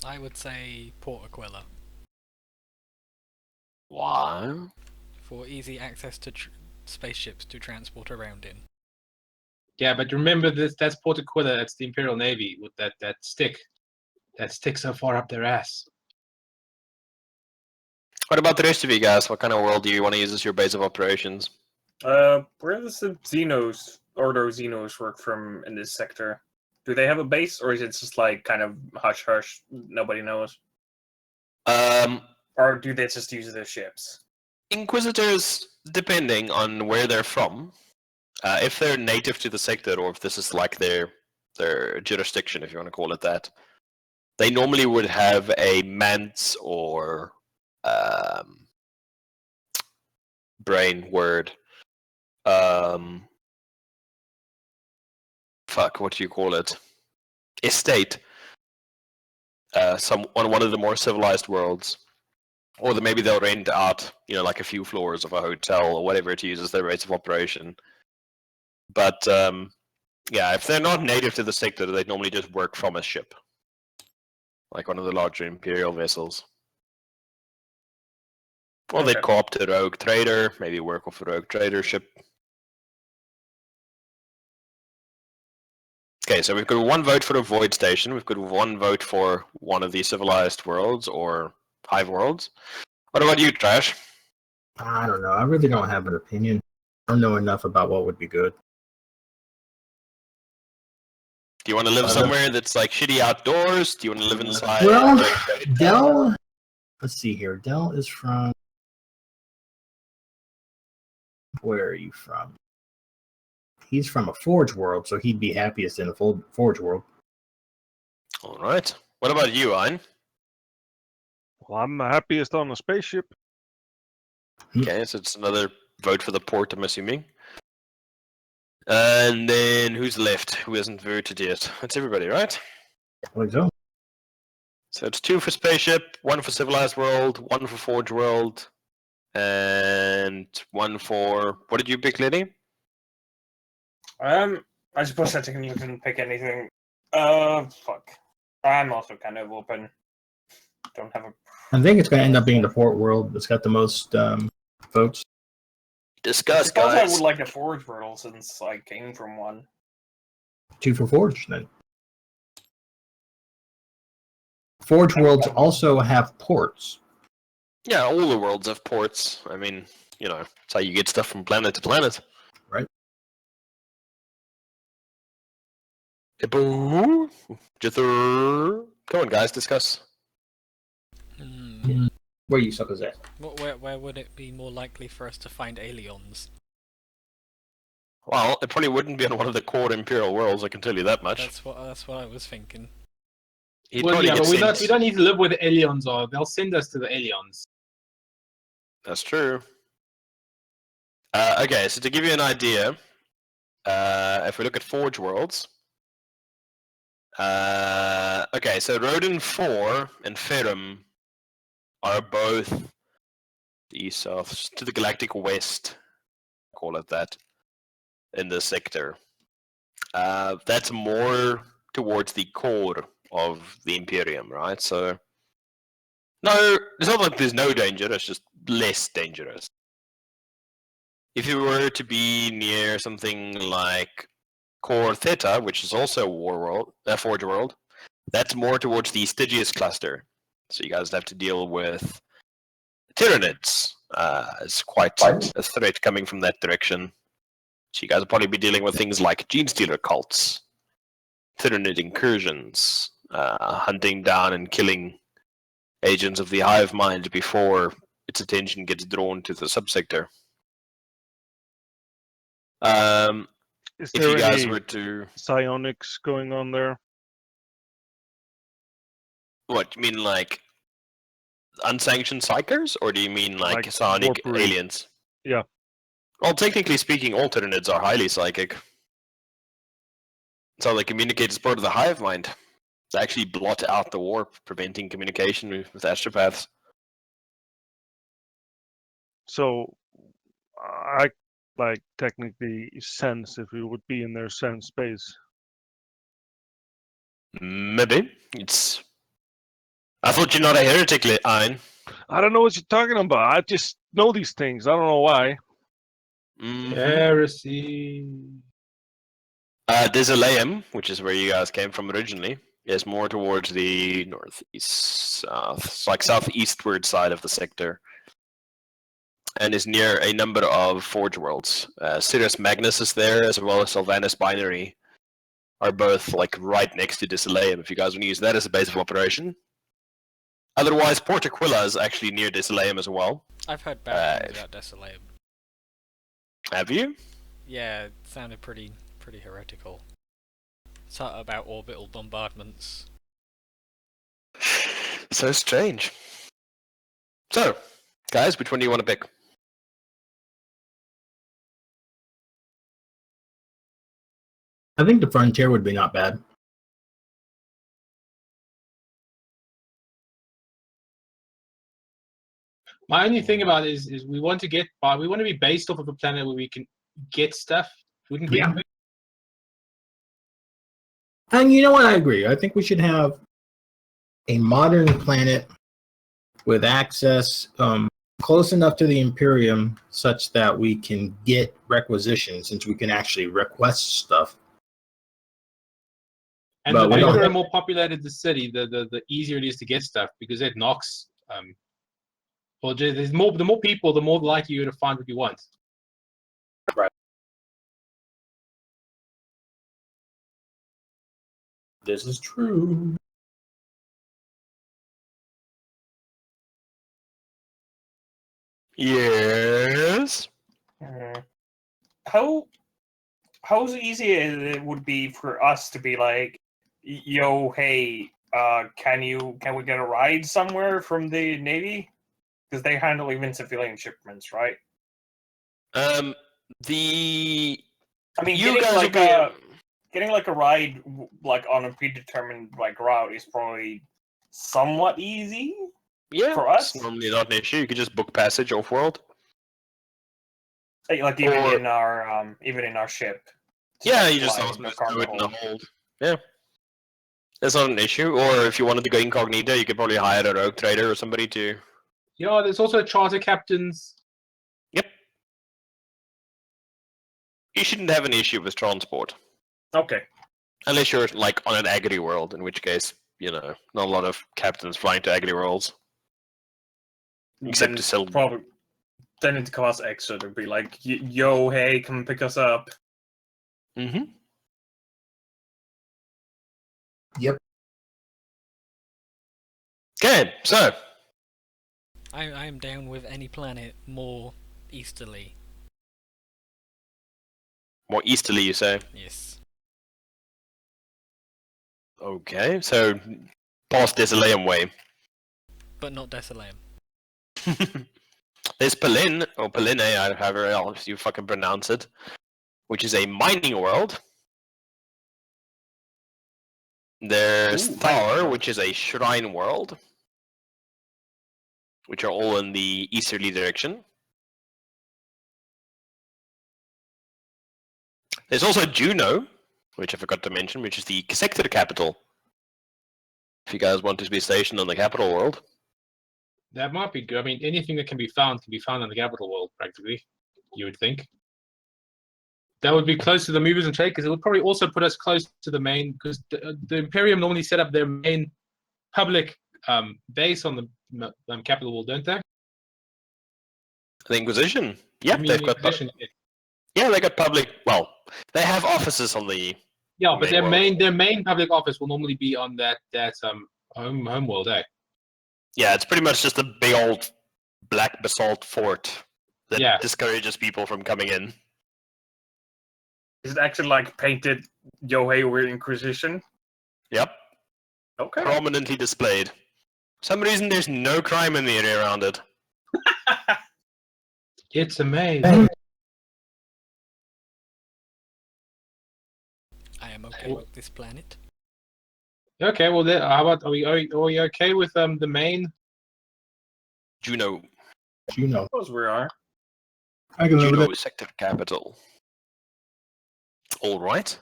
B: I would say Port Aquila
A: Why?
B: for easy access to spaceships to transport around in.
F: Yeah, but remember that's Port Aquila, that's the Imperial Navy with that stick. That stick so far up their ass.
A: What about the rest of you guys? What kind of world do you want to use as your base of operations?
E: Where does the Xenos, Ordo Xenos, work from in this sector? Do they have a base, or is it just like kind of hush hush? Nobody knows. Or do they just use their ships?
A: Inquisitors, depending on where they're from, if they're native to the sector, or if this is like their jurisdiction, if you want to call it that, they normally would have a manse or brain word. What do you call it? Estate. On one of the more civilized worlds. Or maybe they'll rent out, like a few floors of a hotel or whatever to use as their base of operation. But yeah, if they're not native to the sector, they normally just work from a ship. like one of the larger Imperial vessels. Or they'd
E: Okay.
A: co-opt a rogue trader, maybe work with a rogue trader ship. Okay, so we've got one vote for a void station. We've got one vote for one of the civilized worlds or hive worlds. What about you, Trash?
C: I don't know. I really don't have an opinion. I don't know enough about what would be good.
A: Do you want to live somewhere that's like shitty outdoors? Do you want to live inside?
C: Well,
A: like,
C: Dell. Let's see here. Dell is from. Where are you from? He's from a Forge world, so he'd be happiest in a Forge world.
A: All right. What about you, Ein?
D: Well, I'm the happiest on a spaceship.
A: Okay, so it's another vote for the port, I'm assuming. And then who's left? Who hasn't voted yet? That's everybody, right?
C: I think so.
A: So it's 2 for spaceship, 1 for civilized world, 1 for Forge world, and 1 for. What did you pick, Liddy?
E: I suppose I technically didn't pick anything. Fuck. I'm also kind of open. Don't have a.
C: I think it's going to end up being the Port world that's got the most votes.
A: Discuss,
E: I suppose I
A: guys.
E: would like a Forge world since I came from one.
C: 2 for Forge, then. Forge worlds also have ports.
A: Yeah, all the worlds have ports. I mean, you know, it's how you get stuff from planet to planet.
C: Right.
A: Jither. Come on, guys, discuss.
C: Where you suckers at?
B: Where would it be more likely for us to find aliens?
A: Well, it probably wouldn't be on one of the core Imperial worlds, I can tell you that much.
B: That's what I was thinking.
A: He'd
F: Well,
A: probably
F: yeah,
A: get
F: but we
A: sent-
F: don't need to live where the aliens are. They'll send us to the aliens.
A: That's true. Okay, so to give you an idea, if we look at Forge worlds, okay, so Rodin 4 and Ferrum are both east, south, to the galactic west, call it that, in this sector. That's more towards the core of the Imperium, right? So, no, it's not like there's no danger, it's just less dangerous. If you were to be near something like Core Theta, which is also a Forge world, that's more towards the Stygius cluster. So you guys have to deal with Tyranids. It's quite a threat coming from that direction. So you guys will probably be dealing with things like Gene Stealer cults, Tyranid incursions, hunting down and killing agents of the hive mind before its attention gets drawn to the subsector.
D: Is
A: If
D: there
A: you guys
D: any
A: were to,
D: psionics going on there?
A: what, you mean like unsanctioned psychers, or do you mean like
D: Like
A: psionic
D: warp read.
A: aliens?
D: Yeah.
A: Well, technically speaking, all Tyranids are highly psychic. So they communicate as part of the hive mind. They actually blot out the warp, preventing communication with astropaths.
D: So I like technically sense if we would be in their sense space.
A: Maybe. It's. I thought you're not a heretic, Ein.
D: I don't know what you're talking about. I just know these things. I don't know why.
A: Mhm.
F: Heresy.
A: Desileum, which is where you guys came from originally, is more towards the northeast, south, like southeastward side of the sector, and is near a number of Forge worlds. Sirius Magnus is there, as well as Sylvanus Binary, are both like right next to Desileum. If you guys want to use that as a base of operation. Otherwise, Port Aquila is actually near Desileum as well.
B: I've heard bad things about Desolate.
A: Have you?
B: Yeah, it sounded pretty heretical. It's about orbital bombardments.
A: So strange. So, guys, which one do you want to pick?
C: I think the Frontier would be not bad.
F: My only thing about it is we want to be based off of a planet where we can get stuff. Wouldn't we?
C: Yeah. And you know what? I agree. I think we should have a modern planet with access close enough to the Imperium such that we can get requisitions, since we can actually request stuff.
F: And
C: But
F: the
C: we don't
F: bigger
C: have-
F: and more populated the city, the easier it is to get stuff because it knocks. Well, there's more. The more people, the more likely you're to find what you want.
C: This is true.
A: Yes.
E: How easy it would be for us to be like, yo, hey, can we get a ride somewhere from the Navy? Because they handle even civilian shipments, right?
A: The
E: I mean,
A: you
E: getting
A: guys
E: like
A: will be.
E: getting like a ride like on a predetermined like route is probably somewhat easy.
A: Yeah,
E: for us?
A: it's normally not an issue. You could just book passage off world.
E: Like even
A: Or-
E: in our ship. to,
A: Yeah,
E: like,
A: you just
E: fly
A: ask
E: in
A: them
E: the
A: to do
E: cargo
A: it in the
E: hold.
A: hold. Yeah. That's not an issue. Or if you wanted to go incognito, you could probably hire a rogue trader or somebody to.
F: Yeah, there's also charter captains.
A: Yep. You shouldn't have an issue with transport.
E: Okay.
A: Unless you're like on an agri world, in which case, not a lot of captains flying to agri worlds. Except
E: Then
A: to sell.
E: probably then it costs extra to be like, yo, hey, come pick us up.
A: Mm-hmm.
C: Yep.
A: Okay, so
B: I am down with any planet more easterly.
A: more easterly, you say?
B: Yes.
A: Okay, so past Desaleum way.
B: But not Desaleum.
A: There's Pelin, or Peline, however else you fucking pronounce it, which is a mining world. There's
E: Ooh,
A: Thar,
E: mining world.
A: which is a shrine world, which are all in the easterly direction. There's also Juno, which I forgot to mention, which is the sector capital. If you guys want to be stationed on the capital world.
F: That might be good. I mean, anything that can be found in the capital world, practically. You would think. That would be close to the movers and shakers. It would probably also put us close to the main, because the Imperium normally set up their main public base on the capital world, don't they?
A: The Inquisition. Yep,
F: I mean,
A: they've
F: the
A: got.
F: Inquisition,
A: Yeah, they got public. Well, they have offices on the.
F: yeah, but
A: main
F: their
A: world.
F: main public office will normally be on that home world, eh?
A: Yeah, it's pretty much just a big old black basalt fort that
F: Yeah.
A: discourages people from coming in.
E: Is it actually like painted, yo, hey, we're Inquisition?
A: Yep,
E: Okay.
A: prominently displayed. For some reason, there's no crime in the area around it.
F: It's amazing.
B: I am okay with this planet.
F: Okay, well, then, how about are we okay with the main?
A: Juno.
C: Juno.
E: Suppose we are.
C: I can live with
A: Juno
C: it.
A: sector capital. All right.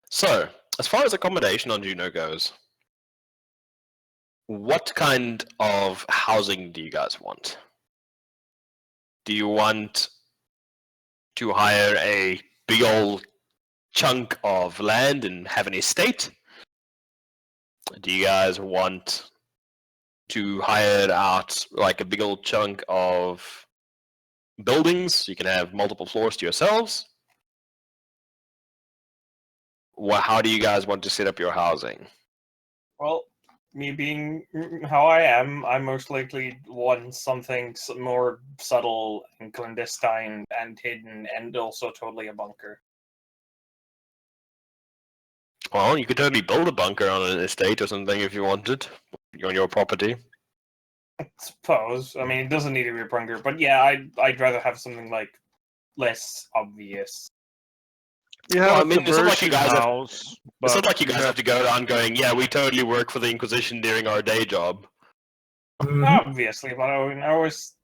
A: So, as far as accommodation on Juno goes, what kind of housing do you guys want? Do you want to hire a big old chunk of land and have an estate? Do you guys want to hire out like a big old chunk of buildings so you can have multiple floors to yourselves? How do you guys want to set up your housing?
E: Well, me being how I am, I most likely want something more subtle and clandestine and hidden, and also totally a bunker.
A: Well, you could totally build a bunker on an estate or something if you wanted on your property.
E: I suppose. I mean, it doesn't need to be a bunker, but yeah, I'd rather have something like less obvious.
D: We have
A: Well, I
D: a
A: mean, it's not like you
D: conversion
A: guys have-
D: house.
A: It's not
D: but
A: like you
D: we
A: guys have to go around going, yeah, we totally work for the Inquisition during our day job.
C: Mhm.
E: Obviously, but I was.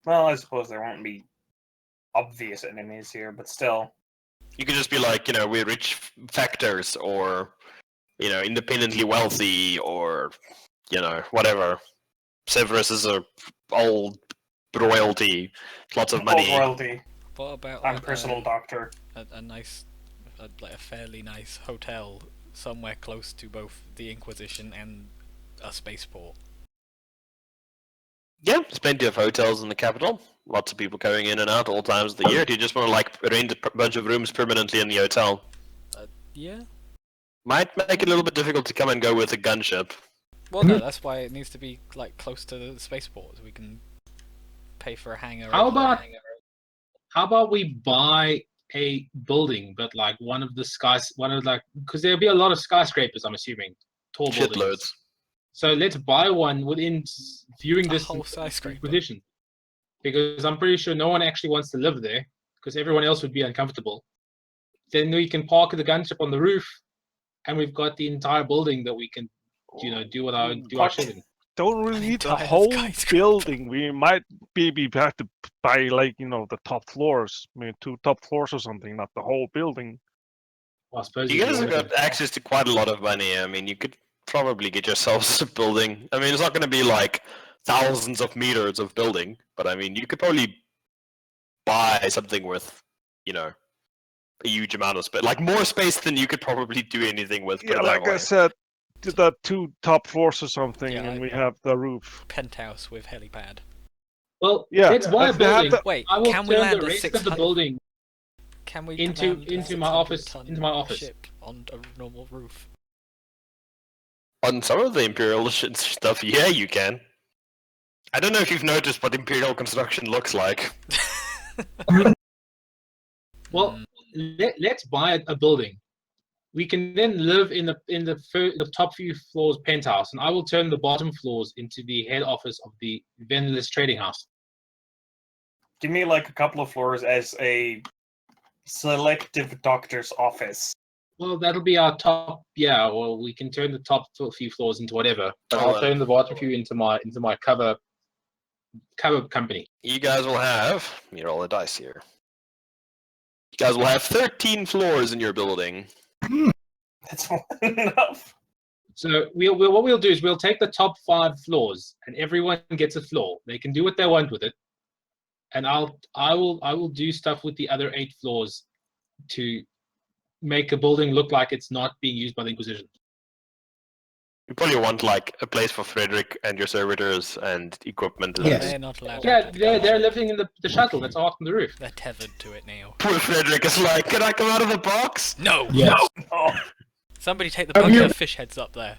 E: Well, I suppose there won't be obvious enemies here, but still.
A: You could just be like, we're rich factors or, independently wealthy or whatever. Severus is a old royalty, lots of
E: Old
A: money.
E: royalty.
B: What about
E: I'm
B: like,
E: personal doctor.
B: a nice, like a fairly nice hotel somewhere close to both the Inquisition and a spaceport?
A: Yeah, there's plenty of hotels in the capital. Lots of people going in and out all times of the year. Do you just want to like arrange a bunch of rooms permanently in the hotel?
B: Yeah.
A: Might make it a little bit difficult to come and go with a gunship.
B: Well, no, that's why it needs to be like close to the spaceport, so we can pay for a hangar.
F: How about we buy a building, but like one of the because there'll be a lot of skyscrapers, I'm assuming, tall buildings.
A: Shitloads.
F: So let's buy one within viewing
B: A
F: distance
B: whole
F: of the
B: skyscraper.
F: Inquisition, because I'm pretty sure no one actually wants to live there, because everyone else would be uncomfortable. Then we can park the gunship on the roof, and we've got the entire building that we can, do our shit in.
D: Don't really
B: An
D: need a
B: entire
D: whole
B: skyscraper.
D: building. We might maybe have to buy like the top floors, maybe 2 top floors or something, not the whole building.
F: Well, I suppose
A: You
F: if
A: guys have
F: wanted
A: got access to quite a lot of money. I mean, you could probably get yourselves a building. I mean, it's not going to be like thousands of meters of building, but I mean, you could probably buy something with, a huge amount of space, like more space than you could probably do anything with. Put
D: Yeah,
A: it that
D: like I
A: way.
D: said, the 2 top floors or something,
B: Yeah,
D: and we
B: like-
D: have the roof.
B: Penthouse with helipad.
F: Well,
D: Yeah,
F: let's buy a
D: let's have
F: building.
D: the-
B: Wait,
F: I will
B: can we
F: turn
B: land
F: the
B: a
F: rest of the
B: 600?
F: building
B: Can we
F: into-
B: land a
F: into my
B: 600
F: office-
B: ton
F: into my office.
B: ship on a normal roof?
A: On some of the Imperial stuff, yeah, you can. I don't know if you've noticed what Imperial construction looks like.
F: Well, let's buy a building. We can then live in the top few floors penthouse, and I will turn the bottom floors into the head office of the Vendorless Trading House.
E: Give me like a couple of floors as a selective doctor's office.
F: Well, that'll be our top. Yeah, well, we can turn the top few floors into whatever. But I'll turn the bottom few into my cover company.
A: You guys will have, you roll the dice here. You guys will have 13 floors in your building.
E: That's more than enough.
F: So what we'll do is we'll take the top 5 floors, and everyone gets a floor. They can do what they want with it, and I will do stuff with the other 8 floors to make a building look like it's not being used by the Inquisition.
A: You probably want like a place for Frederick and your servitors and equipment. And
C: Yes.
B: They're not allowed.
F: Yeah,
B: to
F: they're living in the shuttle that's off on the roof.
B: They're tethered to it now.
A: Poor Frederick is like, can I come out of the box?
B: No!
C: Yes.
E: Oh,
B: Somebody take the
C: Have
B: bucket
C: you-
B: of fish heads up there.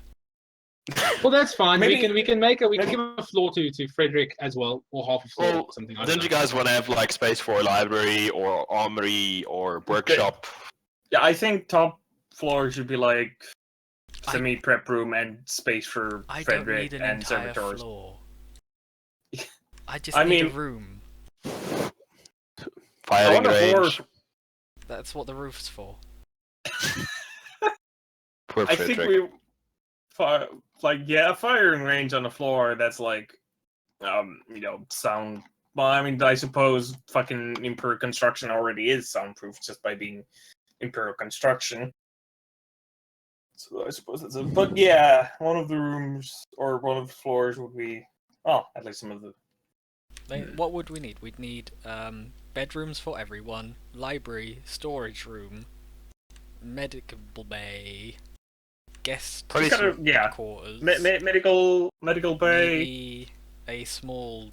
F: Well, that's fine.
E: Maybe-
F: we can give a floor to Frederick as well, or half a floor,
A: Well,
F: or something. I don't
A: don't
F: know.
A: you guys want to have like space for a library or armory or workshop?
E: yeah, I think top floor should be like
B: I-
E: semi-prep room and space for
B: I don't
E: Frederick
B: need an
E: and
B: entire
E: servitors.
B: floor. I just
E: I
B: need a
E: mean-
B: room.
E: I
A: Firing
E: want a floor.
A: range.
B: That's what the roof's for.
A: Poor
E: I
A: Frederick.
E: think we, a firing range on the floor. That's like, sound. Well, I mean, I suppose fucking Imperial construction already is soundproof just by being Imperial construction. So I suppose that's it. But yeah, one of the rooms or one of the floors would be. Oh, at least some of the.
B: What would we need? We'd need bedrooms for everyone, library, storage room, medical bay, guest
A: Probably
E: Kind of, yeah.
B: quarters,
E: Medical bay.
B: maybe a small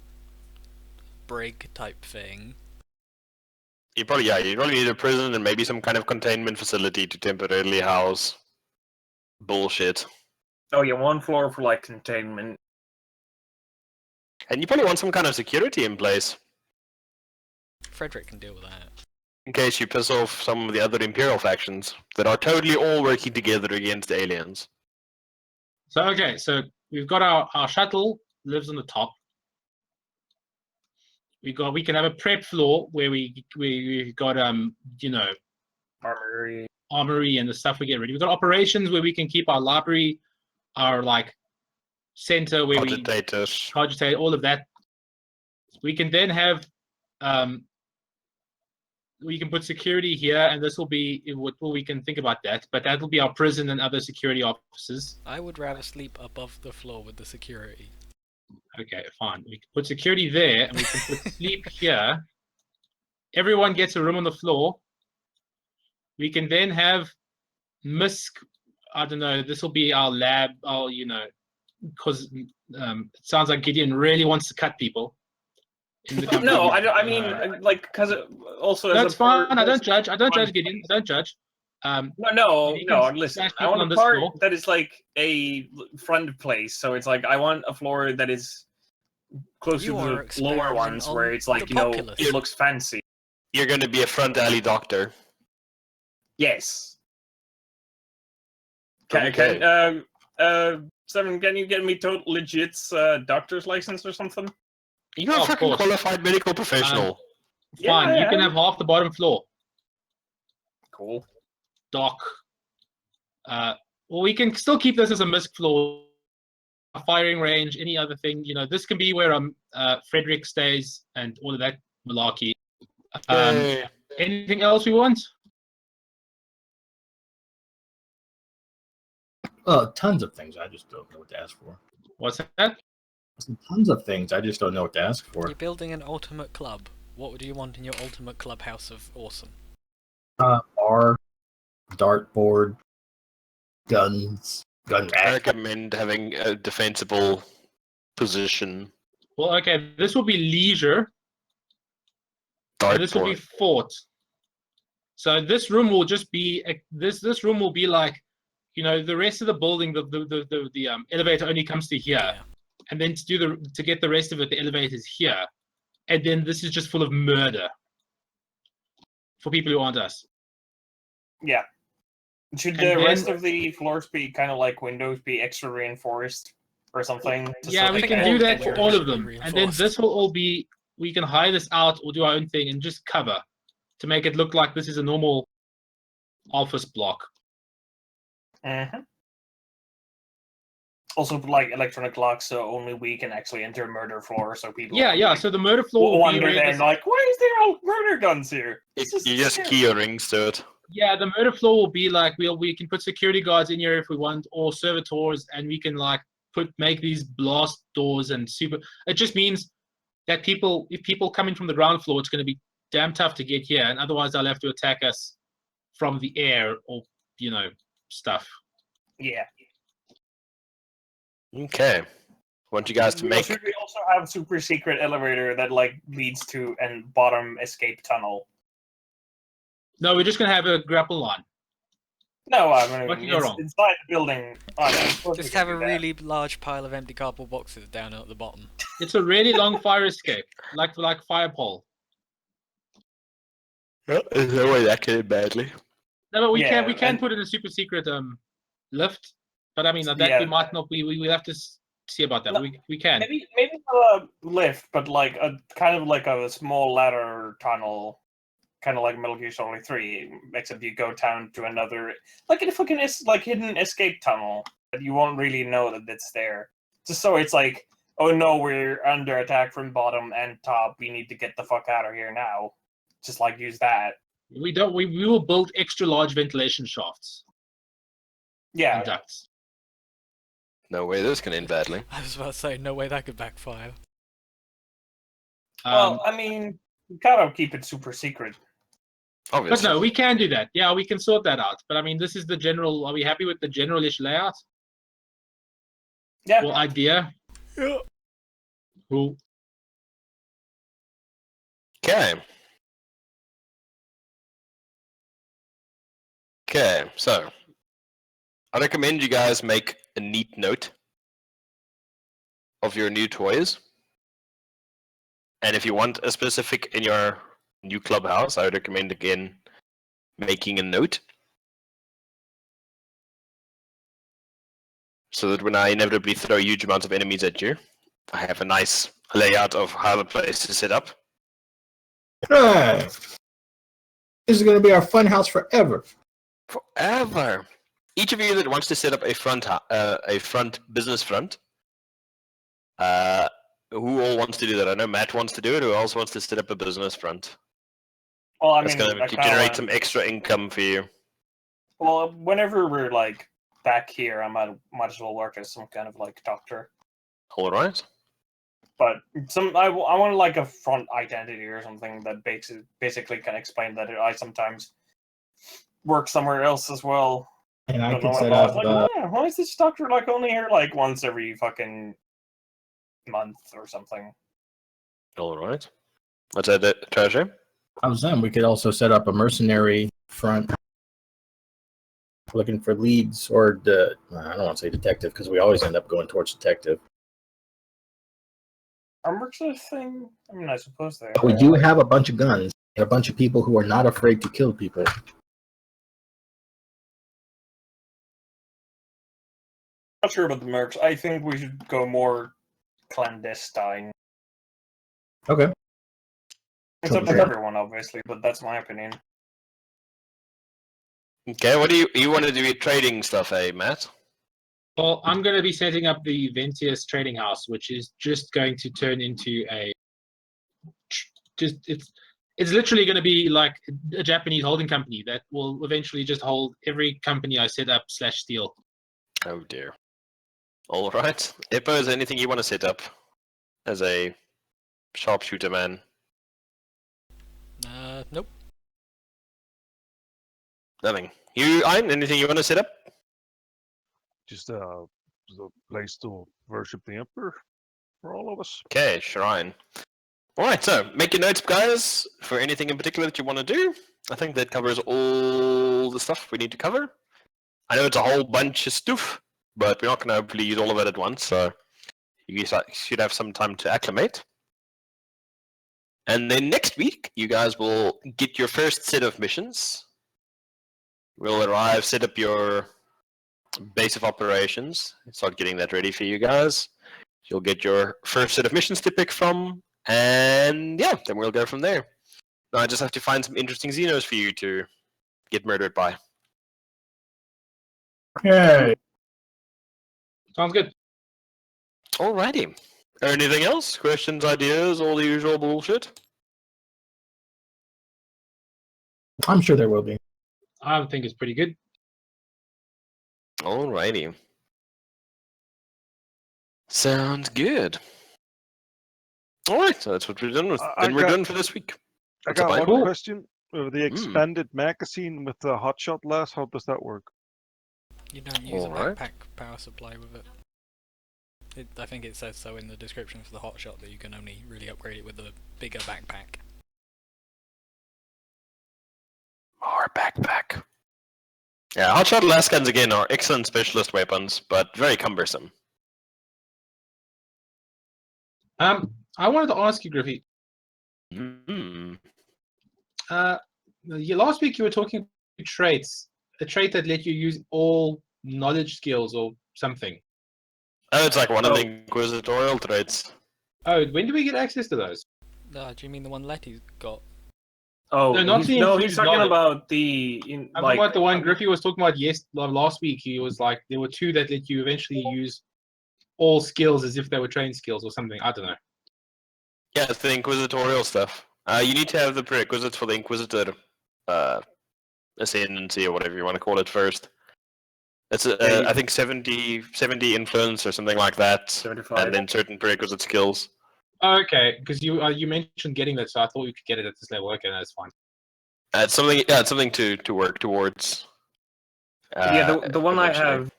B: brig type thing.
A: You probably need a prison and maybe some kind of containment facility to temporarily house bullshit.
E: Oh yeah, one floor for like containment.
A: And you probably want some kind of security in place
B: Frederick can deal with that.
A: in case you piss off some of the other Imperial factions that are totally all working together against the aliens.
F: So okay, so we've got our shuttle lives on the top. We can have a prep floor where we got
E: Armory.
F: armory and the stuff we get ready. We've got operations where we can keep our library, our like center where we
A: Cogitators.
F: cogitate, all of that. We can then have we can put security here, and this will be well, we can think about that. But that will be our prison and other security officers.
B: I would rather sleep above the floor with the security.
F: Okay, fine. We can put security there, and we can put sleep here. Everyone gets a room on the floor. We can then have MISC. I don't know. This will be our lab. Because it sounds like Gideon really wants to cut people. In the company.
E: No, I don't. I mean, like, because also
F: That's
E: as a
F: fine. I don't judge. I don't judge Gideon. I don't judge.
E: No.
F: you can
E: Listen,
F: stash
E: I
F: people
E: want
F: on
E: a
F: this
E: part
F: floor.
E: that is like a front place. So it's like I want a floor that is closer
B: You
E: to
B: are
E: the lower ones,
B: experimenting
E: where
B: on
E: it's like
B: the
E: it
B: populace.
E: looks fancy.
A: You're going to be a front alley doctor.
E: Yes.
A: Okay.
E: Seven, can you get me total legit doctor's license or something?
A: You're a
F: Of
A: fucking
F: course.
A: qualified medical professional.
F: Fine.
E: Yeah,
F: You can
E: yeah.
F: have half the bottom floor.
E: Cool.
F: Dock. Well, we can still keep this as a MISC floor, a firing range, any other thing. This can be where Frederick stays and all of that malarkey.
A: Yay.
F: Anything else we want?
C: Tons of things. I just don't know what to ask for.
F: What's that?
C: Tons of things. I just don't know what to ask for.
B: You're building an ultimate club. What do you want in your ultimate clubhouse of awesome?
C: Bar, dartboard, guns, gun
A: I
C: rack.
A: recommend having a defensible position.
F: Well, okay. This will be leisure, and this will be
A: Dartboard.
F: fort. So this room will just be this room will be like, the rest of the building. The elevator only comes to here.
B: Yeah.
F: And then to get the rest of it, the elevator's here, and then this is just full of murder for people who aren't us.
E: Yeah. Should
F: And
E: the rest
F: then-
E: of the floors be kind of like windows, be extra reinforced or something?
F: Yeah, we
B: think
F: can
B: all
F: do
B: the
F: that for
B: windows
F: all
B: should
F: of
B: be
F: them, and then
B: reinforced.
F: this will all be. We can hire this out or do our own thing and just cover to make it look like this is a normal office block.
E: Mm-hmm. Also, like electronic locks, so only we can actually enter murder floor, so people.
F: Yeah. So the murder floor
E: will
F: will be
E: wonder
F: where
E: then,
F: this-
E: like, why is there all murder guns here?
A: You
E: This is
A: just
E: scary.
A: key your rings to it.
F: Yeah, the murder floor will be like we can put security guards in here if we want, or servitors, and we can like make these blast doors and super. It just means that if people come in from the ground floor, it's going to be damn tough to get here, and otherwise they'll have to attack us from the air or stuff.
E: Yeah.
A: Okay. Want you guys to make.
E: We also have super secret elevator that like leads to a bottom escape tunnel.
F: No, we're just going to have a grapple line.
E: No, I mean
F: What could go
E: it's
F: wrong?
E: inside the building. Oh, no, of course we
B: Just
E: can
B: have
E: do
B: a
E: that.
B: really large pile of empty cardboard boxes down at the bottom.
F: It's a really long fire escape, like fire pole.
A: There's no way that could end badly.
F: No, but we
E: Yeah,
F: can
E: and-
F: put in a super secret lift, but I mean that
E: Yeah.
F: we might not. We have to see about that.
E: No,
F: We can.
E: Maybe not a lift, but like a kind of like a small ladder tunnel, kind of like Metal Gear Solid 3, except you go down to another, like a fucking hidden escape tunnel that you won't really know that it's there. Just so it's like, oh no, we're under attack from bottom and top. We need to get the fuck out of here now. Just like use that.
F: We don't. We will build extra large ventilation shafts
E: Yeah.
F: and ducts.
A: No way this can end badly.
B: I was about to say, no way that could backfire.
E: Well, I mean, you gotta keep it super secret.
F: But
A: Obviously.
F: no, we can do that. Yeah, we can sort that out. But I mean, this is the general. Are we happy with the general-ish layout
E: Yeah.
F: or idea?
B: Yeah.
F: Cool.
A: Okay, so I recommend you guys make a neat note of your new toys. And if you want a specific in your new clubhouse, I would recommend again making a note. So that when I inevitably throw huge amounts of enemies at you, I have a nice layout of how the place is set up.
C: Right. This is going to be our fun house forever.
A: Forever. Each of you that wants to set up a front business front, who all wants to do that? I know Matt wants to do it. Who else wants to set up a business front?
E: Well, I
A: That's
E: mean,
A: gonna
E: I kinda
A: generate
E: wanna-
A: some extra income for you.
E: Well, whenever we're like back here, I might as well work as some kind of like doctor.
A: All right.
E: But I want like a front identity or something that basically can explain that I sometimes work somewhere else as well.
C: And I
E: But
C: could
E: no
C: set
E: one was
C: up.
E: like, why is this doctor like only here like once every fucking month or something?
A: All right. What's that, Treasure?
C: I was saying we could also set up a mercenary front, looking for leads, or I don't want to say detective because we always end up going towards detective.
E: Armor thing? I mean, I suppose they
C: But we do have a bunch of guns and a bunch of people who are not afraid to kill people.
E: Not sure about the mercs. I think we should go more clandestine.
C: Okay.
E: It's up to everyone, obviously, but that's my opinion.
A: Okay, what do you want to do with trading stuff, Matt?
F: Well, I'm going to be setting up the Ventius Trading House, which is just going to turn into it's literally going to be like a Japanese holding company that will eventually just hold every company I set up / steal.
A: Oh dear. All right. Ippo, is there anything you want to set up as a sharpshooter man?
B: Nope.
A: Nothing. You, Ein, anything you want to set up?
D: Just the place to worship the emperor for all of us.
A: Okay, shrine. Alright, so make your notes, guys, for anything in particular that you want to do. I think that covers all the stuff we need to cover. I know it's a whole bunch of stuff, but we're not going to hopefully use all of it at once, so you guys should have some time to acclimate. And then next week, you guys will get your first set of missions. We'll arrive, set up your base of operations, start getting that ready for you guys. You'll get your first set of missions to pick from, and yeah, then we'll go from there. Now I just have to find some interesting Xenos for you to get murdered by.
C: Okay.
F: Sounds good.
A: Alrighty. Anything else? Questions, ideas, all the usual bullshit?
C: I'm sure there will be.
F: I think it's pretty good.
A: Alrighty. Sounds good. Alright, so that's what we're done with.
D: I
A: Then we're
D: got-
A: done for this week.
D: I
A: What's up,
D: got
A: Ein?
D: one question. The expanded magazine with the hotshot blast, how does that work?
B: You don't use
A: Alright.
B: a backpack power supply with it. I think it says so in the description for the hotshot that you can only really upgrade it with a bigger backpack.
A: More backpack. Yeah, hotshot last guns again are excellent specialist weapons, but very cumbersome.
F: I wanted to ask you, Griffey.
A: Mm-hmm.
F: Last week you were talking about traits, a trait that let you use all knowledge skills or something.
A: Oh, it's like one of the inquisitorial traits.
F: Oh, when do we get access to those?
B: Do you mean the one Letty's got?
E: Oh,
F: No, not
E: he's,
F: the
E: no,
F: infused
E: he's talking
F: knowledge.
E: about the
F: I'm talking about the one Griffey was talking about last week. He was like, there were two that let you eventually use all skills as if they were trained skills or something. I don't know.
A: Yeah, it's the inquisitorial stuff. You need to have the prerequisites for the inquisitor ascendancy or whatever you want to call it first. It's I think 70 influence or something like that,
E: 75.
A: and then certain prerequisite skills.
F: Okay, because you mentioned getting that, so I thought we could get it at this level. Okay, that's fine.
A: It's something. Yeah, it's something to work towards.
E: Yeah, the one I
A: eventually.
E: have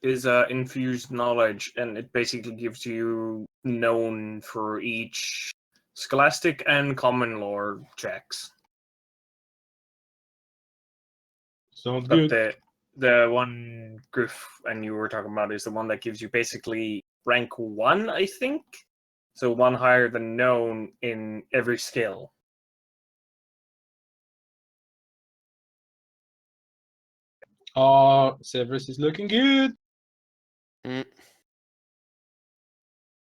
E: is infused knowledge, and it basically gives you known for each scholastic and common lore checks.
F: Sounds
E: But
F: good.
E: the one Griff and you were talking about is the one that gives you basically rank 1, I think. So one higher than known in every skill.
F: Oh, Severus is looking good.